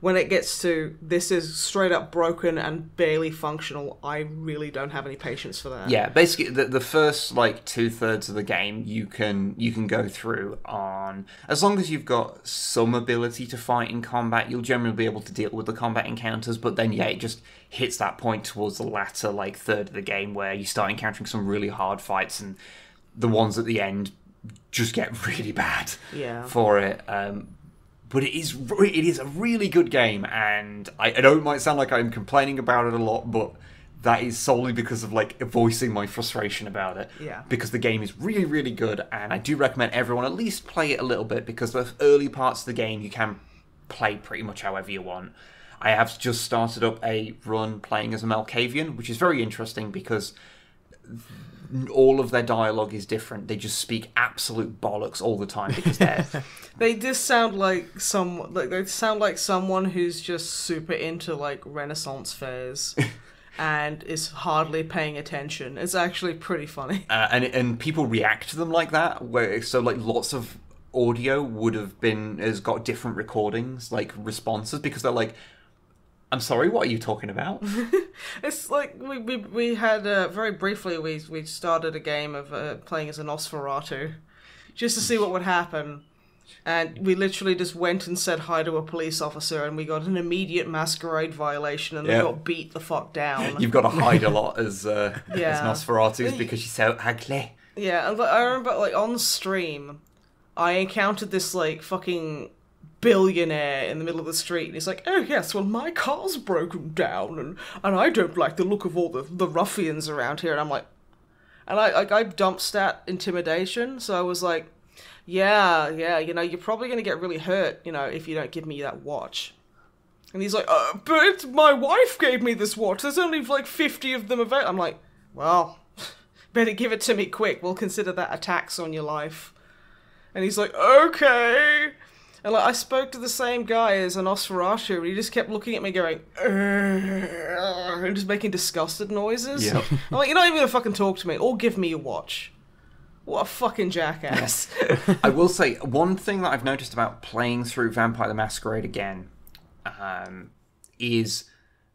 when it gets to this is straight up broken and barely functional, I really don't have any patience for that. Yeah, basically the first 2/3 of the game you can go through on, as long as you've got some ability to fight in combat, you'll generally be able to deal with the combat encounters. But then it just hits that point towards the latter third of the game where you start encountering some really hard fights, and the ones at the end just get really bad for it. But it is a really good game, and I know it might sound like I'm complaining about it a lot, but that is solely because of voicing my frustration about it. Yeah. Because the game is really, really good, and I do recommend everyone at least play it a little bit, because the early parts of the game you can play pretty much however you want. I have just started up a run playing as a Malkavian, which is very interesting because all of their dialogue is different. They just speak absolute bollocks all the time because they're... They just sound like someone who's just super into Renaissance fairs and is hardly paying attention. It's actually pretty funny. And people react to them like that. Lots of audio has got different recordings, responses, because they're like, I'm sorry, what are you talking about? It's like we had very briefly we started a game of playing as a Nosferatu just to see what would happen, and we literally just went and said hi to a police officer, and we got an immediate Masquerade violation, and they got beat the fuck down. You've got to hide a lot as Nosferatus because she's so ugly. Yeah, and I remember on stream, I encountered this fucking billionaire in the middle of the street, and he's like, oh yes, well my car's broken down, and I don't like the look of all the ruffians around here, and I'm like, and I dump stat intimidation, so I was like, yeah, you're probably gonna get really hurt, if you don't give me that watch. And he's like, but my wife gave me this watch, there's only 50 of them available. I'm like, well, better give it to me quick, we'll consider that a tax on your life. And he's like, okay. And I spoke to the same guy as an Nosferatu, and he just kept looking at me going, and just making disgusted noises. Yep. I'm like, you're not even gonna fucking talk to me, or give me your watch. What a fucking jackass. I will say, one thing that I've noticed about playing through Vampire the Masquerade again, is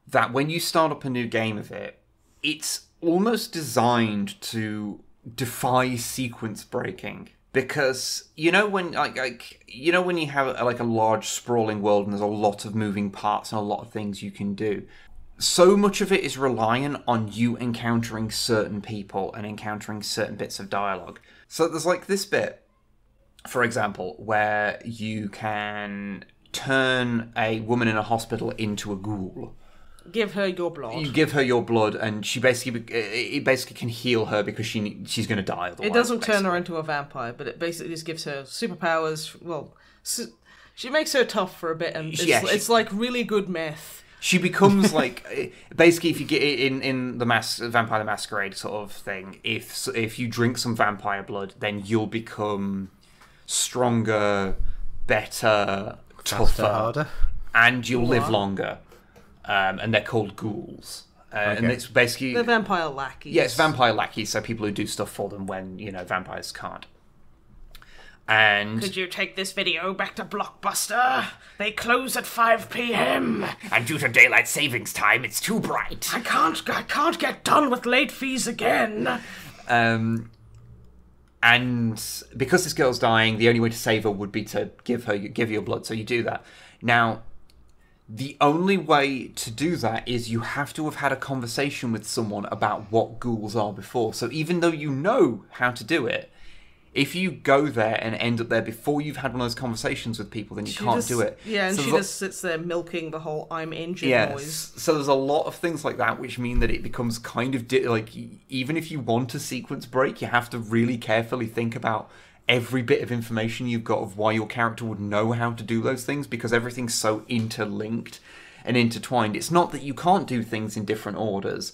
that when you start up a new game of it, it's almost designed to defy sequence breaking. Because when when you have a large sprawling world and there's a lot of moving parts and a lot of things you can do, so much of it is reliant on you encountering certain people and encountering certain bits of dialogue. So there's this bit, for example, where you can turn a woman in a hospital into a ghoul. give her your blood. You give her your blood, and she basically can heal her because she's going to die otherwise. It doesn't turn her into a vampire, but it basically just gives her superpowers. Well, she makes her tough for a bit, and it's like really good meth. She becomes like basically, if you get in the Vampire the Masquerade sort of thing, if you drink some vampire blood, then you'll become stronger, better, tougher, harder, and you'll live longer. And they're called ghouls. And it's basically... They're vampire lackeys. Yeah, it's vampire lackeys, so people who do stuff for them when, vampires can't. And... Could you take this video back to Blockbuster? They close at 5 p.m. And due to daylight savings time, it's too bright. I can't get done with late fees again. And because this girl's dying, the only way to save her would be to give your blood, so you do that. Now... The only way to do that is you have to have had a conversation with someone about what ghouls are before. So even though you know how to do it, if you go there and end up there before you've had one of those conversations with people, then you can't do it. Yeah, and so she just sits there milking the whole "I'm injured" noise. So there's a lot of things like that which mean that it becomes kind of even if you want a sequence break, you have to really carefully think about every bit of information you've got of why your character would know how to do those things, because everything's so interlinked and intertwined. It's not that you can't do things in different orders,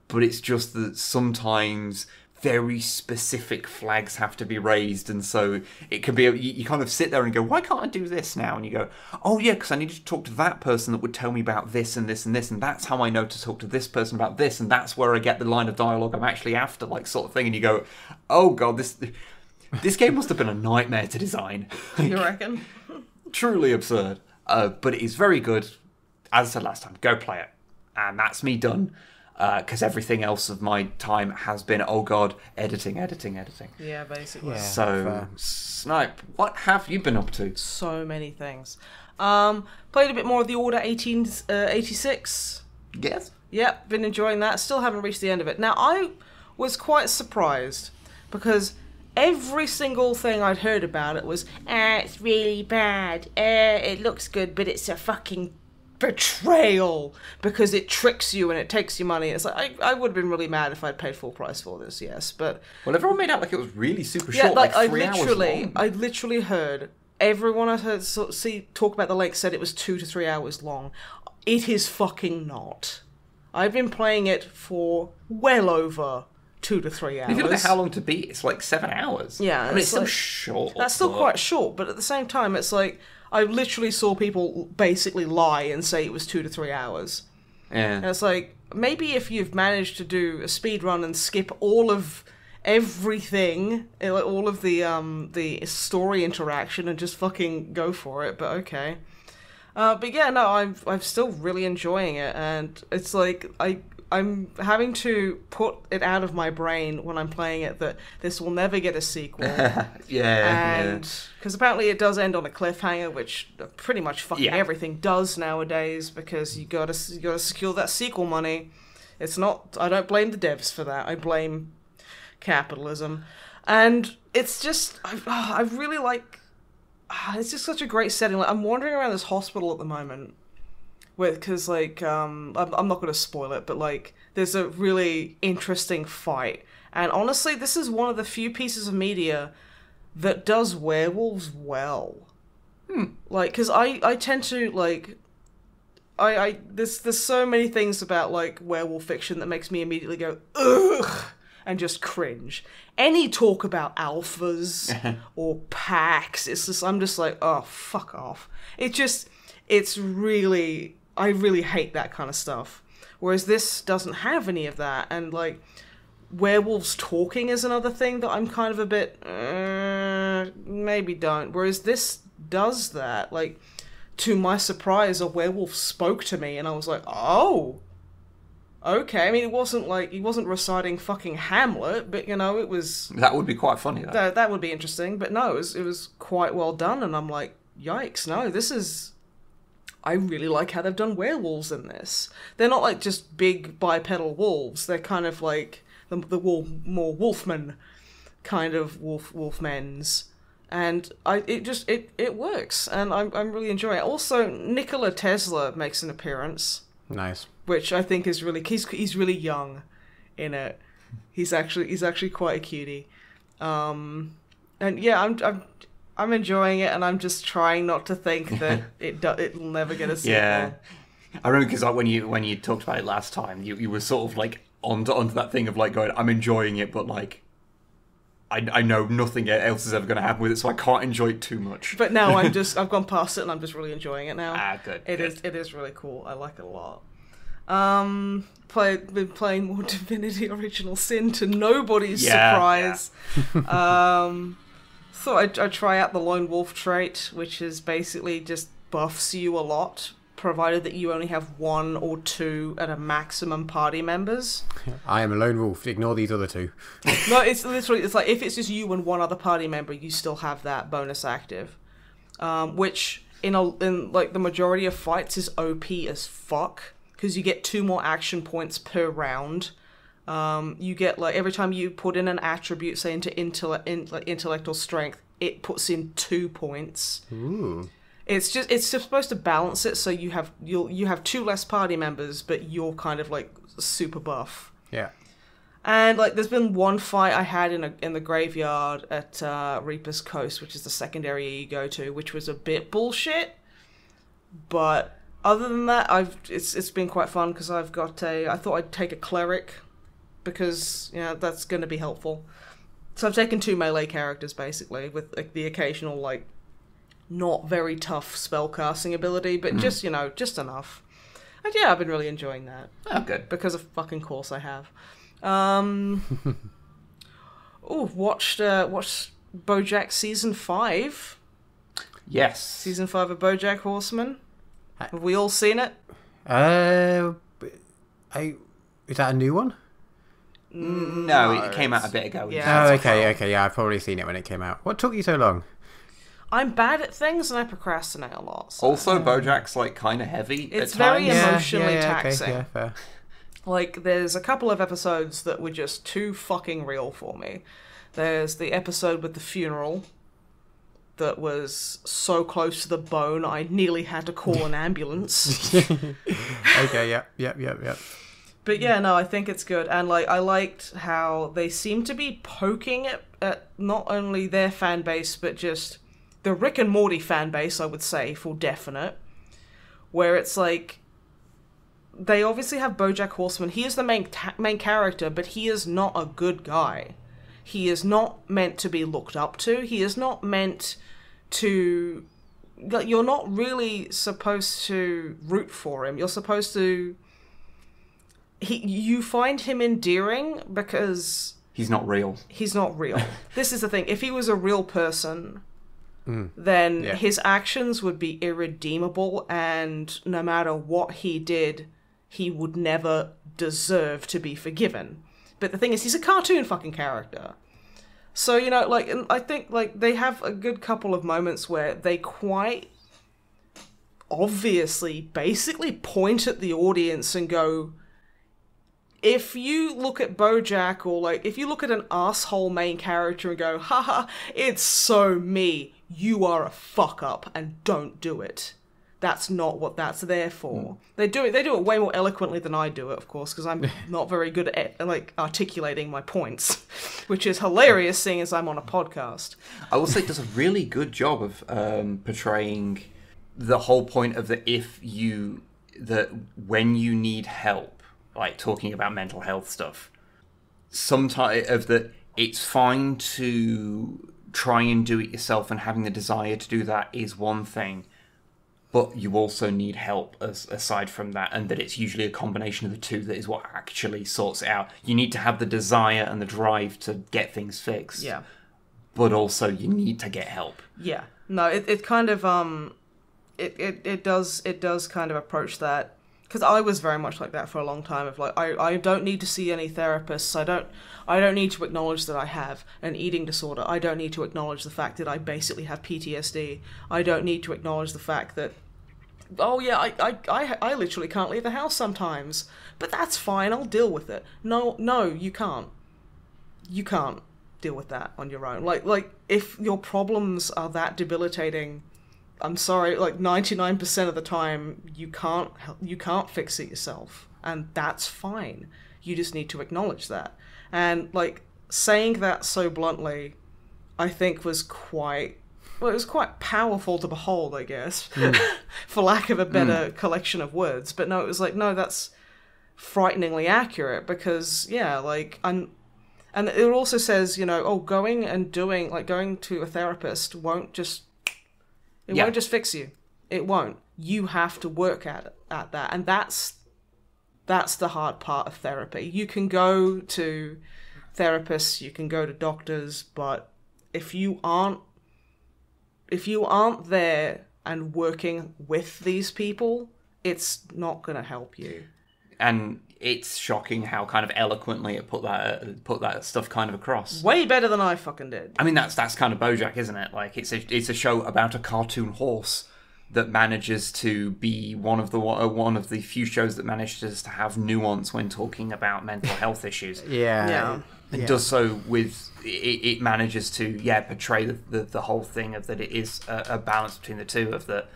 but it's just that sometimes very specific flags have to be raised, and so it can be you kind of sit there and go, why can't I do this now? And you go, oh yeah, because I need to talk to that person that would tell me about this and this and this, and that's how I know to talk to this person about this, and that's where I get the line of dialogue I'm actually after, like, sort of thing. And you go, oh god, this game must have been a nightmare to design. You reckon? Truly absurd. But it is very good. As I said last time, go play it. And that's me done. Because everything else of my time has been, oh god, editing. Yeah, basically. Yeah, so, Snipe, what have you been up to? So many things. Played a bit more of the Order 1886. Yes? Yep, been enjoying that. Still haven't reached the end of it. Now, I was quite surprised, because... every single thing I'd heard about it was, it's really bad, it looks good, but it's a fucking betrayal, because it tricks you and it takes your money. It's like, I would have been really mad if I'd paid full price for this, yes, but... Well, everyone made out like it was really super short, like 3 hours long. I literally heard, everyone I heard talk about the lake said it was 2 to 3 hours long. It is fucking not. I've been playing it for well over 2 to 3 hours. If you look at how long to beat, it's like 7 hours. Yeah. I mean, it's still short. That's still quite short, but at the same time, it's like, I literally saw people basically lie and say it was 2 to 3 hours. Yeah. And it's like, maybe if you've managed to do a speed run and skip all of everything, all of the story interaction, and just fucking go for it, but okay. But yeah, no, I'm still really enjoying it, and it's like, I'm having to put it out of my brain when I'm playing it that this will never get a sequel. And because apparently it does end on a cliffhanger, which pretty much fucking everything does nowadays, because you gotta secure that sequel money. It's not. I don't blame the devs for that. I blame capitalism, and it's just I really like. It's just such a great setting. Like, I'm wandering around this hospital at the moment. Because, like, I'm not going to spoil it, but, like, there's a really interesting fight. And honestly, this is one of the few pieces of media that does werewolves well. Like, because I tend to, like, there's so many things about, like, werewolf fiction that makes me immediately go, ugh, and just cringe. Any talk about alphas or packs, I'm just like, oh, fuck off. It's really... I really hate that kind of stuff. Whereas this doesn't have any of that. And, like, werewolves talking is another thing that I'm kind of a bit, maybe don't. Whereas this does that. Like, to my surprise, a werewolf spoke to me, and I was like, oh, okay. I mean, it wasn't like, he wasn't reciting fucking Hamlet, but, it was... That would be quite funny, though. That would be interesting. But no, it was quite well done, and I'm like, yikes, no, this is... I really like how they've done werewolves in this. They're not like just big bipedal wolves. They're kind of like the more wolfman kind of wolfmen's, and it works, and I'm really enjoying it. Also, Nikola Tesla makes an appearance. Nice. which I think is really he's really young in it. He's actually quite a cutie. And yeah, I'm enjoying it, and I'm just trying not to think that it'll never get a sequel. Yeah, I remember because like when you talked about it last time, you were sort of like onto that thing of like going, I'm enjoying it, but like I know nothing else is ever going to happen with it, so I can't enjoy it too much. But now I've gone past it, and I'm just really enjoying it now. Good. It is really cool. I like it a lot. Been playing more Divinity Original Sin to nobody's surprise. Yeah. Thought I'd try out the Lone Wolf trait, which is basically just buffs you a lot, provided that you only have 1 or 2 at a maximum party members. I am a lone wolf. Ignore these other 2. No, it's literally, it's like if it's just you and 1 other party member, you still have that bonus active, which in like the majority of fights is OP as fuck, because you get 2 more action points per round. You get, like, every time you put in an attribute, say into intellect or strength, it puts in 2 points. Ooh. It's just supposed to balance it, so you have 2 less party members, but you're kind of like super buff. Yeah. And like, there's been one fight I had in the graveyard at Reaper's Coast, which is the secondary you go to, which was a bit bullshit. But other than that, it's been quite fun, because I thought I'd take a cleric, because that's going to be helpful. So I've taken 2 melee characters basically, with like the occasional like not very tough spellcasting ability, but just enough. And yeah, I've been really enjoying that. Oh, good. Because of fucking course I have. Watched BoJack season 5. Yes. Season 5 of BoJack Horseman. Have we all seen it? Is that a new one? No, it came out a bit ago. Yeah. Oh, okay, yeah, I've probably seen it when it came out. What took you so long? I'm bad at things and I procrastinate a lot. So. Also, BoJack's like kind of heavy. It's at very times. emotionally taxing. Okay, yeah, fair. Like, there's a couple of episodes that were just too fucking real for me. There's the episode with the funeral that was so close to the bone I nearly had to call an ambulance. Okay, yep. But yeah, no, I think it's good. And like, I liked how they seem to be poking at not only their fan base, but just the Rick and Morty fan base, I would say, for definite. Where it's like, they obviously have Bojack Horseman. He is the main character, but he is not a good guy. He is not meant to be looked up to. He is not meant to... Like, you're not really supposed to root for him. You're supposed to... You find him endearing because... He's not real. He's not real. This is the thing. If he was a real person, then his actions would be irredeemable, and no matter what he did, he would never deserve to be forgiven. But the thing is, he's a cartoon fucking character. So, like, and I think, like, they have a good couple of moments where they quite obviously basically point at the audience and go... If you look at BoJack, or like, if you look at an asshole main character and go, haha, it's so me, you are a fuck up and don't do it. That's not what that's there for. They do it way more eloquently than I do it, of course, because I'm not very good at like articulating my points, which is hilarious seeing as I'm on a podcast. I will say it does a really good job of portraying the whole point of when you need help, like talking about mental health stuff, sometimes it's fine to try and do it yourself, and having the desire to do that is one thing, but you also need help aside from that, and that it's usually a combination of the two that is what actually sorts it out. You need to have the desire and the drive to get things fixed, but also you need to get help. Yeah, no, it kind of it does kind of approach that. Because I was very much like that for a long time, of like, I don't need to see any therapists, I don't need to acknowledge that I have an eating disorder, I don't need to acknowledge the fact that I basically have PTSD, I don't need to acknowledge the fact that, oh yeah, I literally can't leave the house sometimes, but that's fine, I'll deal with it. No, you can't. You can't deal with that on your own. Like if your problems are that debilitating, I'm sorry, like 99% of the time you can't fix it yourself, and that's fine. You just need to acknowledge that. And like saying that so bluntly, I think was quite powerful to behold, I guess, for lack of a better collection of words. But no, it was like, no, that's frighteningly accurate, because and it also says, going to a therapist won't just fix you. It won't. You have to work at that, and that's the hard part of therapy. You can go to therapists, you can go to doctors, but if you aren't there and working with these people, it's not going to help you. And it's shocking how kind of eloquently it put that stuff kind of across. Way better than I fucking did. I mean, that's kind of Bojack, isn't it? Like, it's a show about a cartoon horse that manages to be one of the few shows that manages to have nuance when talking about mental health issues. Yeah. It does so with it manages to portray the whole thing of that it is a balance between the two, of that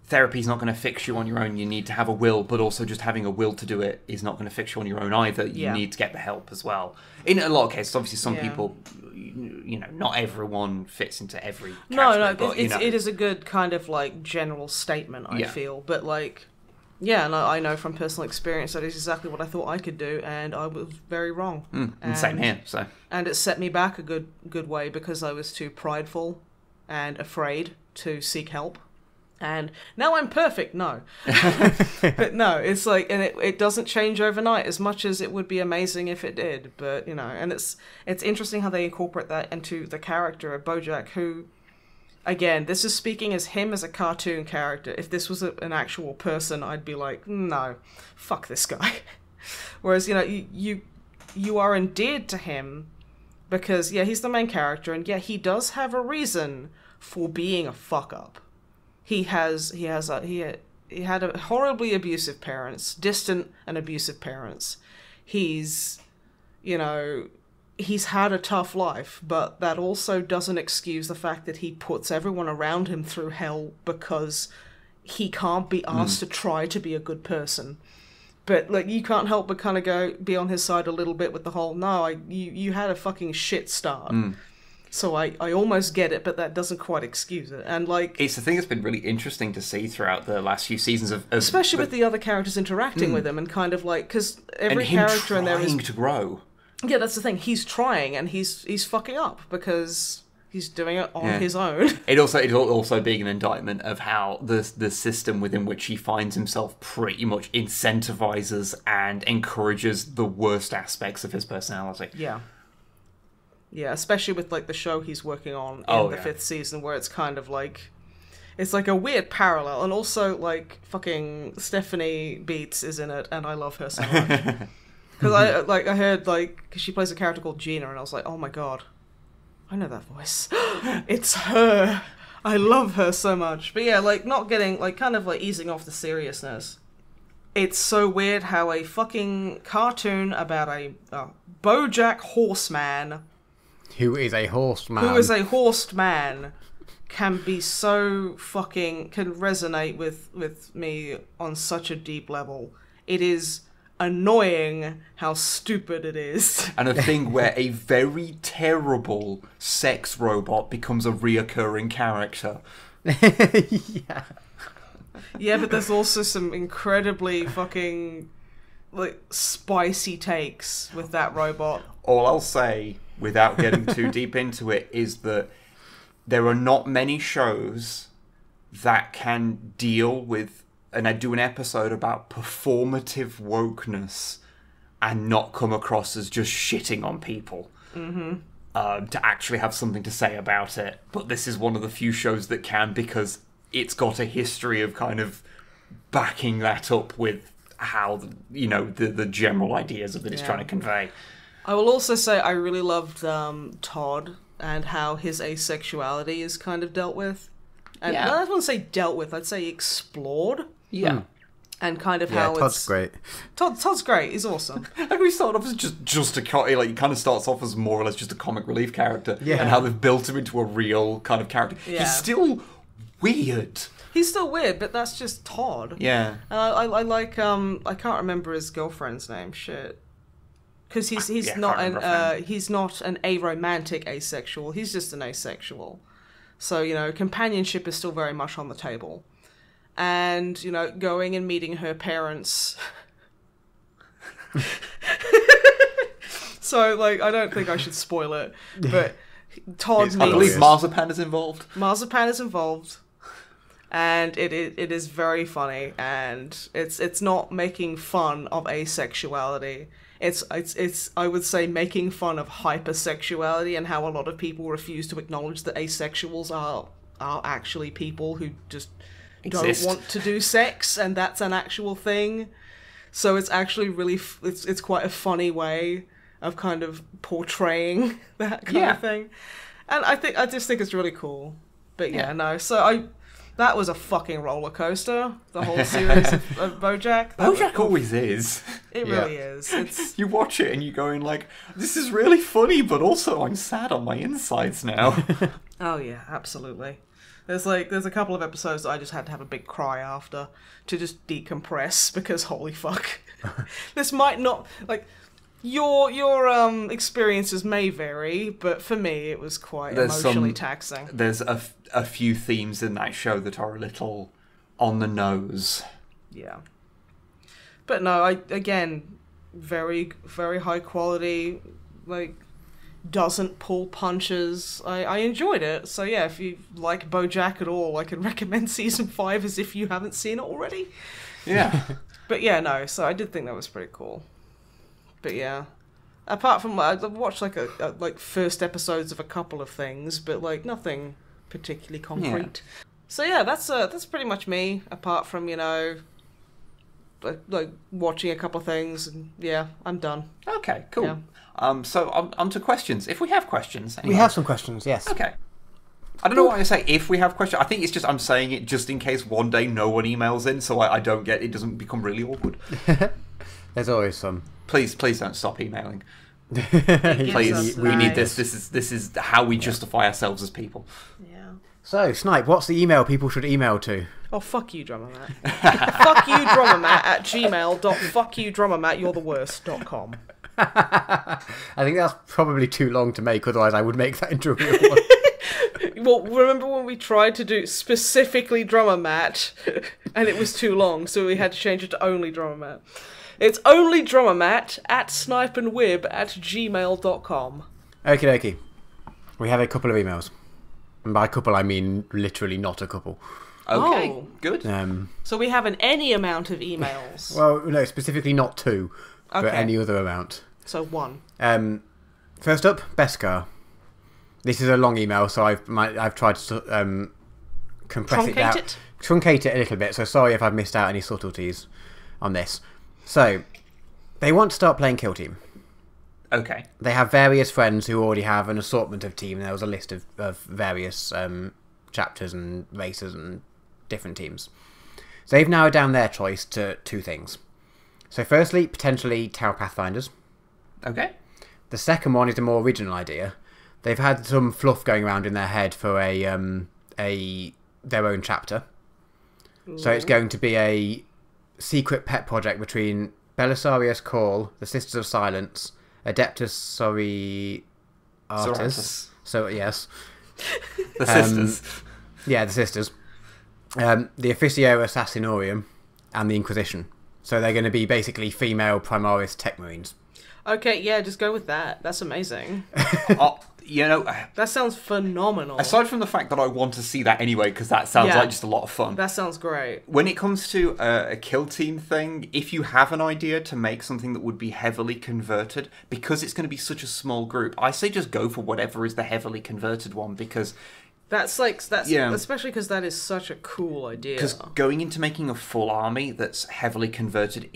therapy's not going to fix you on your own. You need to have a will, but also just having a will to do it is not going to fix you on your own either. You need to get the help as well. In a lot of cases, obviously, some people, not everyone fits into every category. It is a good kind of like general statement, I feel. But like, I know from personal experience that is exactly what I thought I could do, and I was very wrong. And same here. So, and it set me back a good way, because I was too prideful and afraid to seek help. And now I'm perfect, no. But no, it's like, and it doesn't change overnight, as much as it would be amazing if it did. But, and it's interesting how they incorporate that into the character of Bojack, who, again, this is speaking as him as a cartoon character. If this was an actual person, I'd be like, no, fuck this guy. Whereas, you are endeared to him because, he's the main character, and he does have a reason for being a fuck up. He had a horribly abusive parents, distant and abusive parents. He's had a tough life, but that also doesn't excuse the fact that he puts everyone around him through hell because he can't be asked to try to be a good person. But like, you can't help but kind of be on his side a little bit with the whole, you had a fucking shit start. So I almost get it, but that doesn't quite excuse it. And like, it's the thing that's been really interesting to see throughout the last few seasons of especially with the other characters interacting with him, and kind of like, because every character in there is trying to grow. Yeah, that's the thing. He's trying, and he's fucking up because he's doing it on his own. It also being an indictment of how the system within which he finds himself pretty much incentivizes and encourages the worst aspects of his personality. Yeah, especially with like the show he's working on in the 5th season, where it's kind of like, it's like a weird parallel, and also like fucking Stephanie Beats is in it, and I love her so much. Because I heard because she plays a character called Gina, and I was like, oh my god, I know that voice. It's her. I love her so much. But yeah, like not getting kind of easing off the seriousness. It's so weird how a fucking cartoon about a Bojack Horseman. Who is a horsed man can be so fucking, can resonate with me on such a deep level. It is annoying how stupid it is. And a thing where a very terrible sex robot becomes a reoccurring character. Yeah, but there's also some incredibly fucking spicy takes with that robot. All I'll say, without getting too deep into it, is that there are not many shows that can deal with and I do an episode about performative wokeness and not come across as just shitting on people. To actually have something to say about it. But this is one of the few shows that can, because it's got a history of kind of backing that up with how, the general ideas of it is trying to convey. I will also say I really loved Todd and how his asexuality is kind of dealt with. And I don't want to say dealt with, I'd say explored. Yeah. And kind of how Todd's great. Todd's great. He's awesome. Like, we start off as just a he kind of starts off as more or less just a comic relief character. Yeah. And how they've built him into a real kind of character. Yeah. He's still weird. He's still weird, but that's just Todd. Yeah. And I like I can't remember his girlfriend's name. Shit. Because he's not an aromantic asexual. He's just an asexual. So, you know, companionship is still very much on the table. And, you know, going and meeting her parents. So, like, I don't think I should spoil it, but Todd I believe Marzipan is involved. Marzipan is involved. And it is very funny, and it's not making fun of asexuality. It's I would say making fun of hypersexuality and how a lot of people refuse to acknowledge that asexuals are actually people who just don't want to do sex, and that's an actual thing. So it's actually really it's quite a funny way of kind of portraying that kind of thing, and I just think it's really cool. But that was a fucking roller coaster, the whole series of Bojack. Bojack always is. It really is. It's... You watch it and you're going like, this is really funny, but also I'm sad on my insides now. Oh yeah, absolutely. There's a couple of episodes that I just had to have a big cry after to just decompress, because holy fuck. This might not, like, your experiences may vary, but for me it was quite emotionally taxing. There's a few themes in that show that are a little on the nose. Yeah. But no, again, very, very high quality, like, doesn't pull punches. I enjoyed it. So yeah, if you like BoJack at all, I can recommend season 5 as if you haven't seen it already. Yeah. But yeah, no, so I did think that was pretty cool. But yeah, apart from I've watched like first episodes of a couple of things, but like nothing particularly concrete. Yeah. So yeah, that's pretty much me. Apart from, you know, like watching a couple of things, and yeah, I'm done. Okay, cool. Yeah. So on to questions. If we have questions, anyway. We have some questions. Yes. Okay. I don't know why I say if we have questions. I think it's just I'm saying it just in case one day no one emails in, so it doesn't become really awkward. There's always some. Please don't stop emailing. Please, we need this. This is how we justify ourselves as people. Yeah. So, Snipe, what's the email people should email to? Oh, fuck you, Drummer Matt. Fuck you, Drummer Matt at gmail.fuckyoudrummermatt.you'retheworst.com. I think that's probably too long to make, otherwise I would make that into a real one. Well, remember when we tried to do specifically Drummer Matt, and it was too long, so we had to change it to only Drummer Matt. It's only Drummer Matt at snipeandwib@gmail.com. Okie dokie. We have a couple of emails. And by couple, I mean literally not a couple. Okay, good. So we have any amount of emails. Well, no, specifically not 2, but any other amount. So 1. First up, Beskar. This is a long email, so I've tried to compress it down. Truncate it a little bit, so sorry if I've missed out any subtleties on this. So, they want to start playing Kill Team. Okay. They have various friends who already have an assortment of team. There was a list of various chapters and races and different teams. So they've narrowed down their choice to 2 things. So firstly, potentially Tau Pathfinders. Okay. The second one is a more original idea. They've had some fluff going around in their head for their own chapter. Ooh. So it's going to be a secret pet project between Belisarius Call, the Sisters of Silence, Adeptus Sororitas. So yes, the sisters. Yeah, the sisters. The Officio Assassinorium and the Inquisition. So they're going to be basically female Primaris tech marines. Okay, yeah, just go with that. That's amazing. You know, that sounds phenomenal. Aside from the fact that I want to see that anyway, because that sounds like just a lot of fun. That sounds great. When it comes to a kill team thing, if you have an idea to make something that would be heavily converted, because it's going to be such a small group, I say just go for whatever is the heavily converted one, because... especially because that is such a cool idea. Because going into making a full army that's heavily converted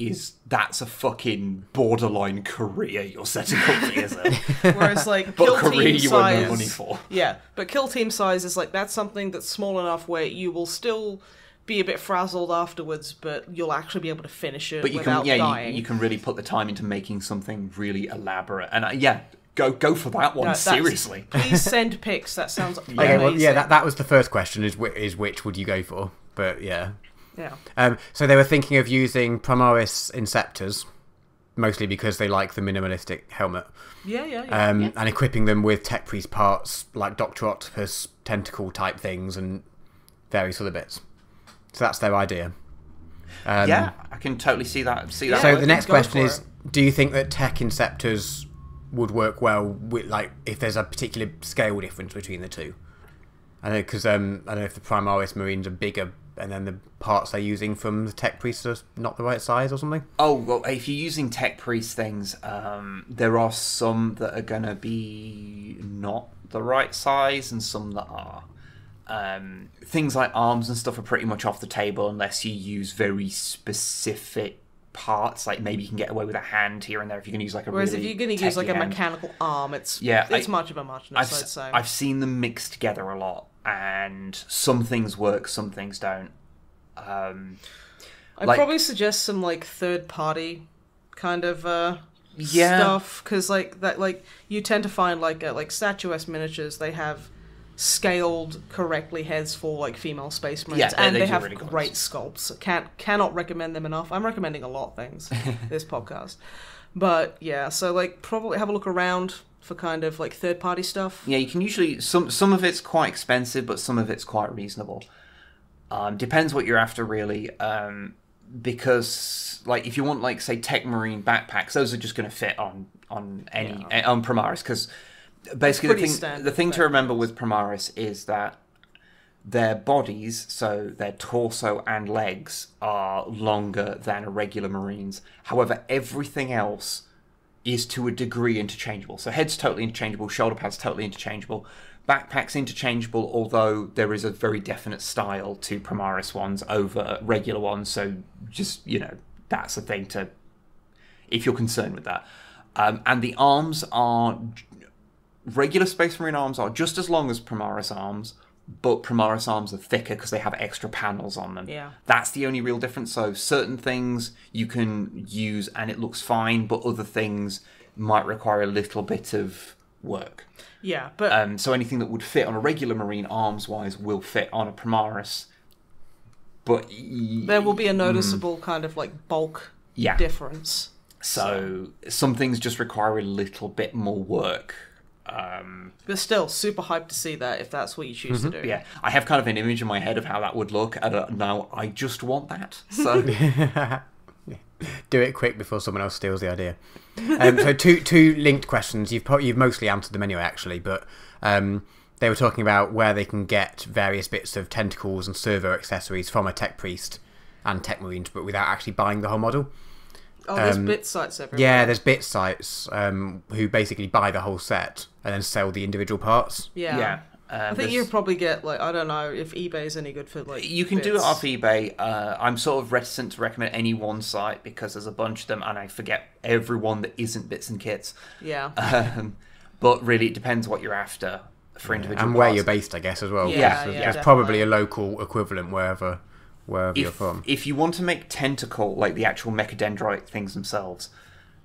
that's a fucking borderline career you're setting up for yourself. Whereas like but kill career team you size, won't have money for. Yeah, but kill team size is like that's something that's small enough where you will still be a bit frazzled afterwards, but you'll actually be able to finish it without dying. You can really put the time into making something really elaborate. And go for that one. No, Seriously. Please send pics. That sounds amazing. Okay, well, yeah, that was the first question, is which would you go for? But yeah. Yeah. So they were thinking of using Primaris Inceptors, mostly because they like the minimalistic helmet. Yeah. And equipping them with tech priest parts like Doctor Octopus tentacle type things and various other bits. So that's their idea. Yeah, I can totally see that. Yeah, So the next go question for is: it. do you think that tech Inceptors would work well with, like, if there's a particular scale difference between the two? I know, because I don't know if the Primaris Marines are bigger, and then the parts they're using from the tech priests are not the right size or something. Oh, well, if you're using tech priest things, there are some that are going to be not the right size and some that are. Things like arms and stuff are pretty much off the table unless you use very specific parts. Like maybe you can get away with a hand here and there if you're going to use like a Whereas really if you're going to use like a techie hand. mechanical arm, it's much of a muchness, I'd say. I've seen them mixed together a lot, and some things work, some things don't. I'd probably suggest some like third-party kind of stuff, because you tend to find like Statuesque Miniatures, they have scaled correctly heads for like female space marines, and they have really great sculpts. Cannot recommend them enough. I'm recommending a lot of things this podcast, but yeah, so like probably have a look around for kind of like third-party stuff. Yeah, you can usually some of it's quite expensive, but some of it's quite reasonable. Depends what you're after, really. Because like if you want like say Tech Marine backpacks, those are just going to fit on any on Primaris, because basically the thing to remember with Primaris is that their bodies, so their torso and legs, are longer than a regular Marine's. However, everything else is to a degree interchangeable. So head's totally interchangeable, shoulder pads totally interchangeable, backpack's interchangeable, although there is a very definite style to Primaris ones over regular ones, so just, that's a thing to, if you're concerned with that. And the arms are, regular Space Marine arms are just as long as Primaris arms, but Primaris arms are thicker because they have extra panels on them. Yeah. That's the only real difference. So certain things you can use and it looks fine, but other things might require a little bit of work. Yeah, but so anything that would fit on a regular Marine arms-wise will fit on a Primaris, but there will be a noticeable kind of like bulk difference. So some things just require a little bit more work. But still, super hyped to see that if that's what you choose to do. Yeah, I have kind of an image in my head of how that would look. I don't know. I just want that. So do it quick before someone else steals the idea. So two linked questions. You've mostly answered them anyway, actually. But they were talking about where they can get various bits of tentacles and servo accessories from a tech priest and tech marines, but without actually buying the whole model. Oh, there's bit sites everywhere. Yeah, there's bit sites who basically buy the whole set and then sell the individual parts. Yeah. I think you'd probably get, like, I don't know if eBay's any good for, like, you can do it off eBay. I'm sort of reticent to recommend any one site because there's a bunch of them and I forget everyone that isn't Bits and Kits. Yeah. But really, it depends what you're after for individual and parts. where you're based, I guess, as well. Yeah, there's probably a local equivalent wherever you're from. If you want to make tentacle, like the actual mechadendrite things themselves,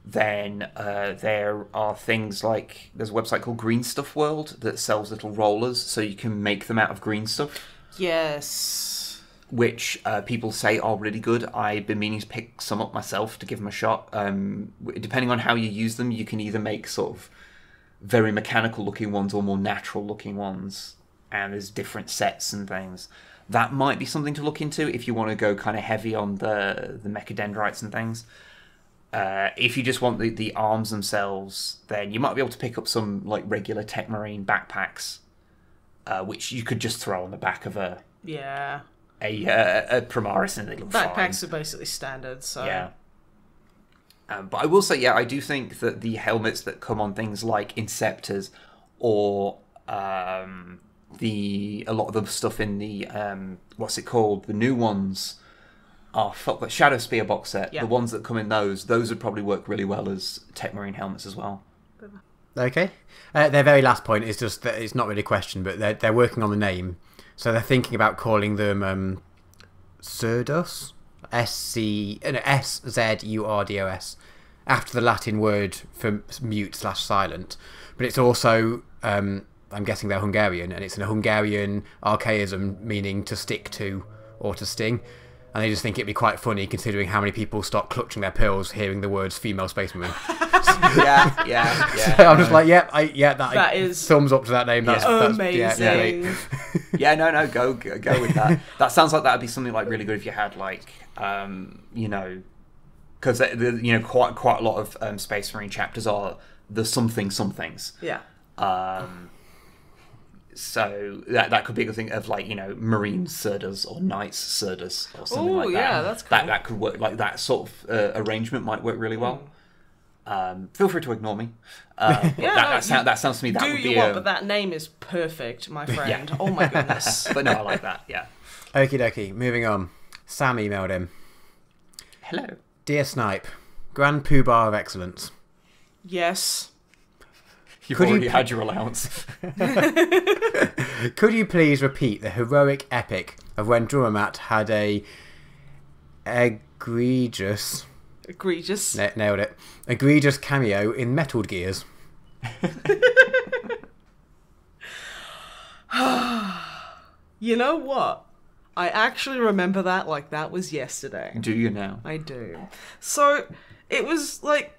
then there are things like, there's a website called Green Stuff World that sells little rollers, so you can make them out of green stuff. Yes. Which people say are really good. I've been meaning to pick some up myself to give them a shot. Depending on how you use them, you can either make sort of very mechanical looking ones or more natural looking ones, and there's different sets and things. That might be something to look into if you want to go kind of heavy on the mechadendrites and things. If you just want the arms themselves, then you might be able to pick up some like regular Tech Marine backpacks, which you could just throw on the back of a Primaris and they look fine. Backpacks are basically standard, so... Yeah. But I will say, I do think that the helmets that come on things like Inceptors or a lot of the stuff in the what's it called? The new ones are the Shadow Spear box set. Yeah. The ones that come in those would probably work really well as Tech Marine helmets as well. Okay. Their very last point is just that it's not really a question, but they're working on the name, so they're thinking about calling them Szurdos, SZURDOS, after the Latin word for mute/silent, but it's also I'm guessing they're Hungarian, and it's a Hungarian archaism meaning to stick to or to sting. And they just think it'd be quite funny considering how many people start clutching their pearls hearing the words female spacewoman. yeah. So I'm just like, that is thumbs up to that name. That's amazing. great. Yeah, no, go with that. That sounds like that'd be something like really good if you had like, because quite a lot of Space Marine chapters are the somethings. Yeah. So that could be a thing of like Marine Surdas or Knights Surdas or something like that. Yeah, that's cool. That could work. Like that sort of arrangement might work really well. Feel free to ignore me. That sounds to me that would be. But that name is perfect, my friend. Oh my goodness. But no, I like that. Yeah. Okie dokie. Moving on. Sam emailed him. Hello. Dear Snipe, Grand Poobah of Excellence. Yes. Could You've already you had your allowance. Could you please repeat the heroic epic of when Drummer Matt had a egregious nailed it, egregious cameo in Metal Gears? You know what? I actually remember that like that was yesterday. Do you now? I do. So it was like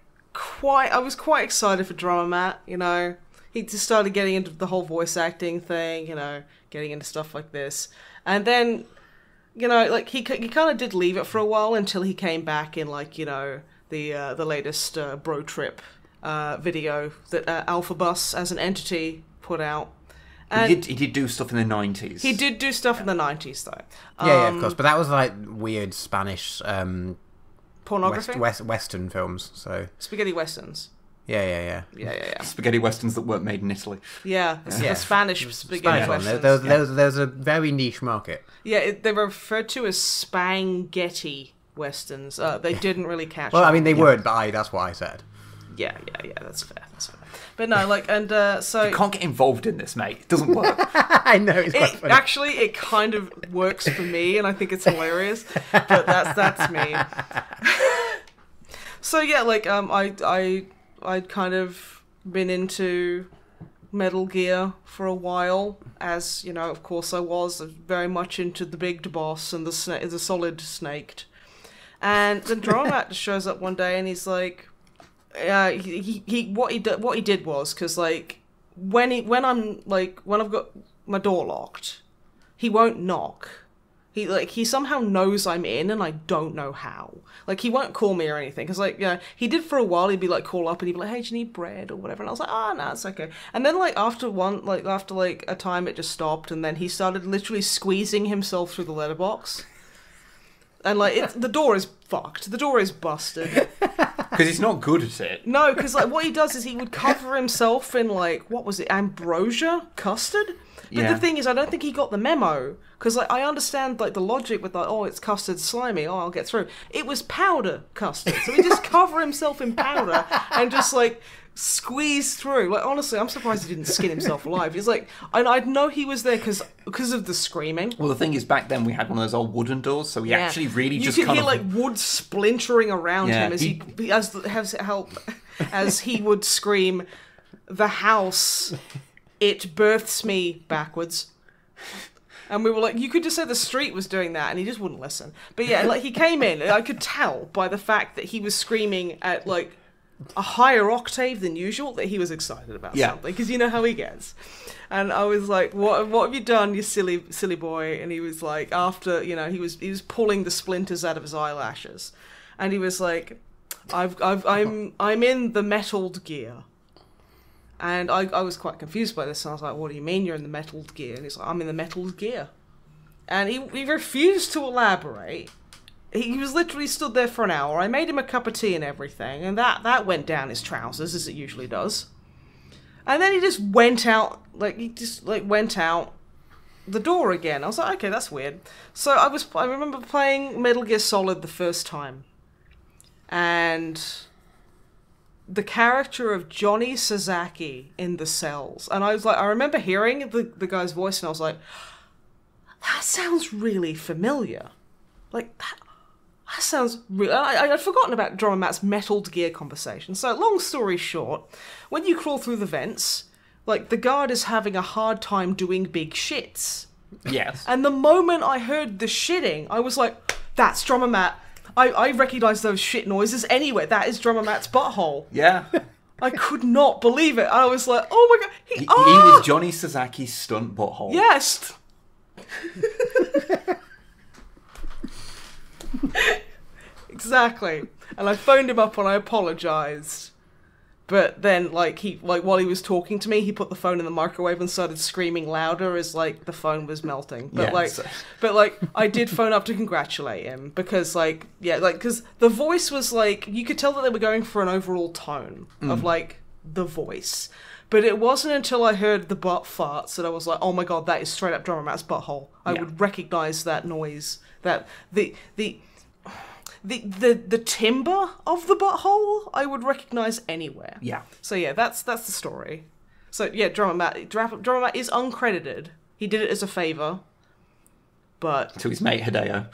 I was quite excited for Drummer Matt, He just started getting into the whole voice acting thing, getting into stuff like this. And then, he kind of did leave it for a while until he came back in, the latest Bro Trip video that Alpha Bus as an entity put out. And he did do stuff in the 90s. He did do stuff in the 90s, though. Yeah, of course. But that was like weird Spanish... pornography? Western films, so... Spaghetti Westerns. Yeah. Spaghetti Westerns that weren't made in Italy. Yeah, the Spanish spaghetti Westerns. There's a very niche market. Yeah, they were referred to as Spanghetti Westerns. They didn't really catch Well, on. I mean, they weren't, but that's what I said. Yeah, that's fair. But no, so... You can't get involved in this, mate. It doesn't work. I know, it's quite funny. Actually, it kind of works for me, and I think it's hilarious. But that's me. So yeah, I'd kind of been into Metal Gear for a while, as of course I was very much into the big boss and the Solid Snaked. And then Drummer Matt just shows up one day, and he's like, what he did was, because when I've got my door locked, he won't knock. He somehow knows I'm in, and I don't know how. He won't call me or anything, because he did for a while. He'd be call up, and he'd be like, "Hey, do you need bread or whatever?" And I was like, "Oh, no, it's okay." And then after a time, it just stopped, and then he started literally squeezing himself through the letterbox. And the door is fucked. The door is busted. Because he's not good at it. No, because what he does is he would cover himself in what was it, ambrosia custard? But the thing is, I don't think he got the memo, because I understand the logic with it's custard slimy, I'll get through. It was powder custard, so he just cover himself in powder and just squeeze through. Honestly, I'm surprised he didn't skin himself alive. He's I'd know he was there because of the screaming. Well, the thing is, back then we had one of those old wooden doors, so we actually really you just could kind hear of wood splintering around him as he would scream, "The house, it births me," backwards. And we were you could just say the street was doing that, and he just wouldn't listen. But yeah, he came in, and I could tell by the fact that he was screaming at a higher octave than usual that he was excited about something, because you know how he gets. And I was like, what have you done, you silly boy? And he was after he was pulling the splinters out of his eyelashes, and he was like, I'm in the metalled gear. And I was quite confused by this, and I was like, "What do you mean you're in the metalled gear?" And he's like, "I'm in the metalled gear." And he refused to elaborate. He was literally stood there for an hour. I made him a cup of tea and everything, and that went down his trousers, as it usually does. And then he just went out, went out the door again. I was like, okay, that's weird. So I remember playing Metal Gear Solid the first time. And the character of Johnny Sasaki in the cells. And I remember hearing the guy's voice, and I was like, that sounds really familiar. That sounds real. I'd forgotten about Drummer Matt's metalled gear conversation. So, long story short, when you crawl through the vents, like, the guard is having a hard time doing big shits. Yes. And the moment I heard the shitting, I was like, that's Drummer Matt. I recognise those shit noises anywhere. That is Drummer Matt's butthole. Yeah. I could not believe it. I was like, oh my god. He was Johnny Sazaki's stunt butthole. Yes. Exactly. And I phoned him up and I apologised. But then, like, while he was talking to me, he put the phone in the microwave and started screaming louder as, like, the phone was melting. But, I did phone up to congratulate him because, because the voice was, like, you could tell that they were going for an overall tone of, like, the voice. But it wasn't until I heard the butt farts that I was like, oh my god, that is straight up Drummer Matt's butthole. I would recognise that noise. That, the timbre of the butthole I would recognise anywhere. Yeah. So yeah, that's the story. So yeah, Drummer Matt is uncredited. He did it as a favour, but To his mate Hideo.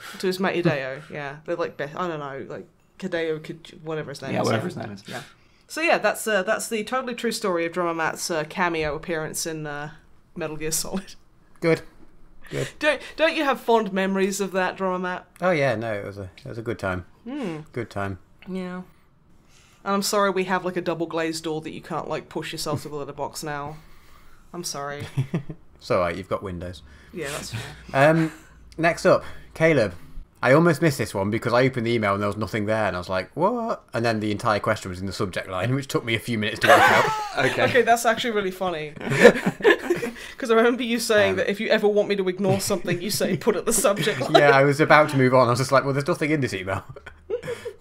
Yeah, they're like I don't know, like Hideo, whatever his name is. Yeah, whatever his name is. Yeah. So yeah, that's the totally true story of Drummer Matt's cameo appearance in Metal Gear Solid. Good. Don't you have fond memories of that, Drummer Matt? Oh yeah, no, it was a good time. Good time. Yeah. And I'm sorry we have like a double glazed door that you can't like push yourself to the letterbox now. I'm sorry. It's alright, you've got windows. Yeah, that's fair. Next up, Caleb. I almost missed this one because I opened the email and there was nothing there and I was like, what? And then the entire question was in the subject line, which took me a few minutes to work out. Okay, that's actually really funny. Because I remember you saying that if you ever want me to ignore something, you say put at the subject line. Yeah, I was about to move on. I was just like, well, there's nothing in this email.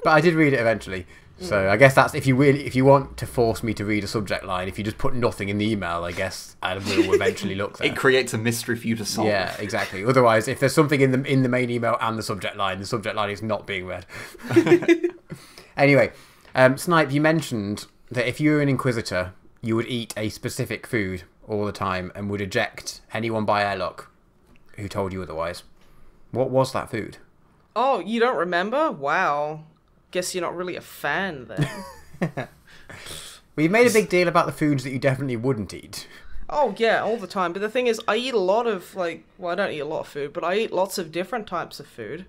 But I did read it eventually. So I guess that's if you want to force me to read a subject line, if you just put nothing in the email, I guess I will eventually look there. It creates a mystery for you to solve. Yeah, exactly. Otherwise, if there's something in the main email and the subject line is not being read. Anyway, Snipe, you mentioned that if you were an Inquisitor, you would eat a specific food all the time and would eject anyone by airlock who told you otherwise. What was that food? Oh, you don't remember? Wow. Guess you're not really a fan then. Well, you made a big deal about the foods that you definitely wouldn't eat. Oh, yeah, all the time. But the thing is, I eat a lot of, I don't eat a lot of food, but I eat lots of different types of food.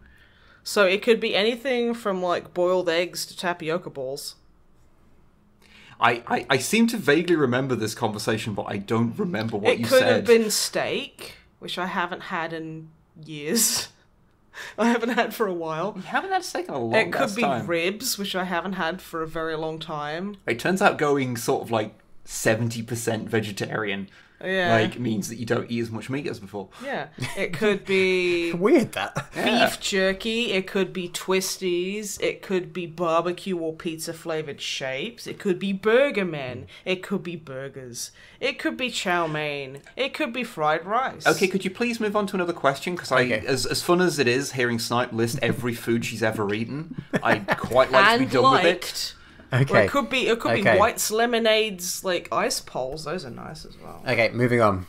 So it could be anything from, boiled eggs to tapioca balls. I seem to vaguely remember this conversation, but I don't remember what you said. It could have been steak, which I haven't had in years. I haven't had for a while. You haven't had steak in a long time. It could be ribs, which I haven't had for a very long time. It turns out going sort of 70% vegetarian means that you don't eat as much meat as before. Yeah. It could be Weird that. beef jerky, it could be twisties, it could be barbecue or pizza flavoured shapes, it could be burger men, it could be burgers, it could be chow mein, it could be fried rice. Okay, could you please move on to another question? Because as fun as it is hearing Snipe list every food she's ever eaten, I'd quite like to be done with it. Okay. Or it could be White's Lemonade's ice poles. Those are nice as well. Okay, moving on.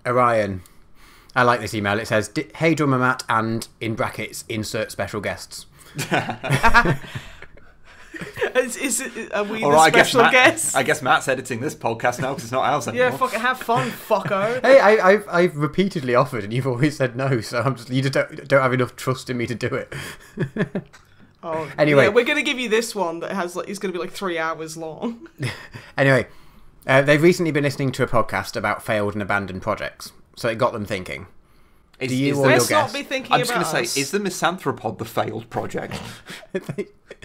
Orion. I like this email. It says, "Hey Drummer Matt," and in brackets, insert special guests. Are we the special guests? I guess Matt's editing this podcast now because it's not ours anymore. Yeah, fucking have fun, fucko. Hey, I've repeatedly offered and you've always said no, so you just don't have enough trust in me to do it. Oh, anyway, yeah, we're going to give you this one that has it's going to be 3 hours long. Anyway, they've recently been listening to a podcast about failed and abandoned projects, so it got them thinking. Let's not be thinking I'm just about going to say, is the MisanthroPod the failed project?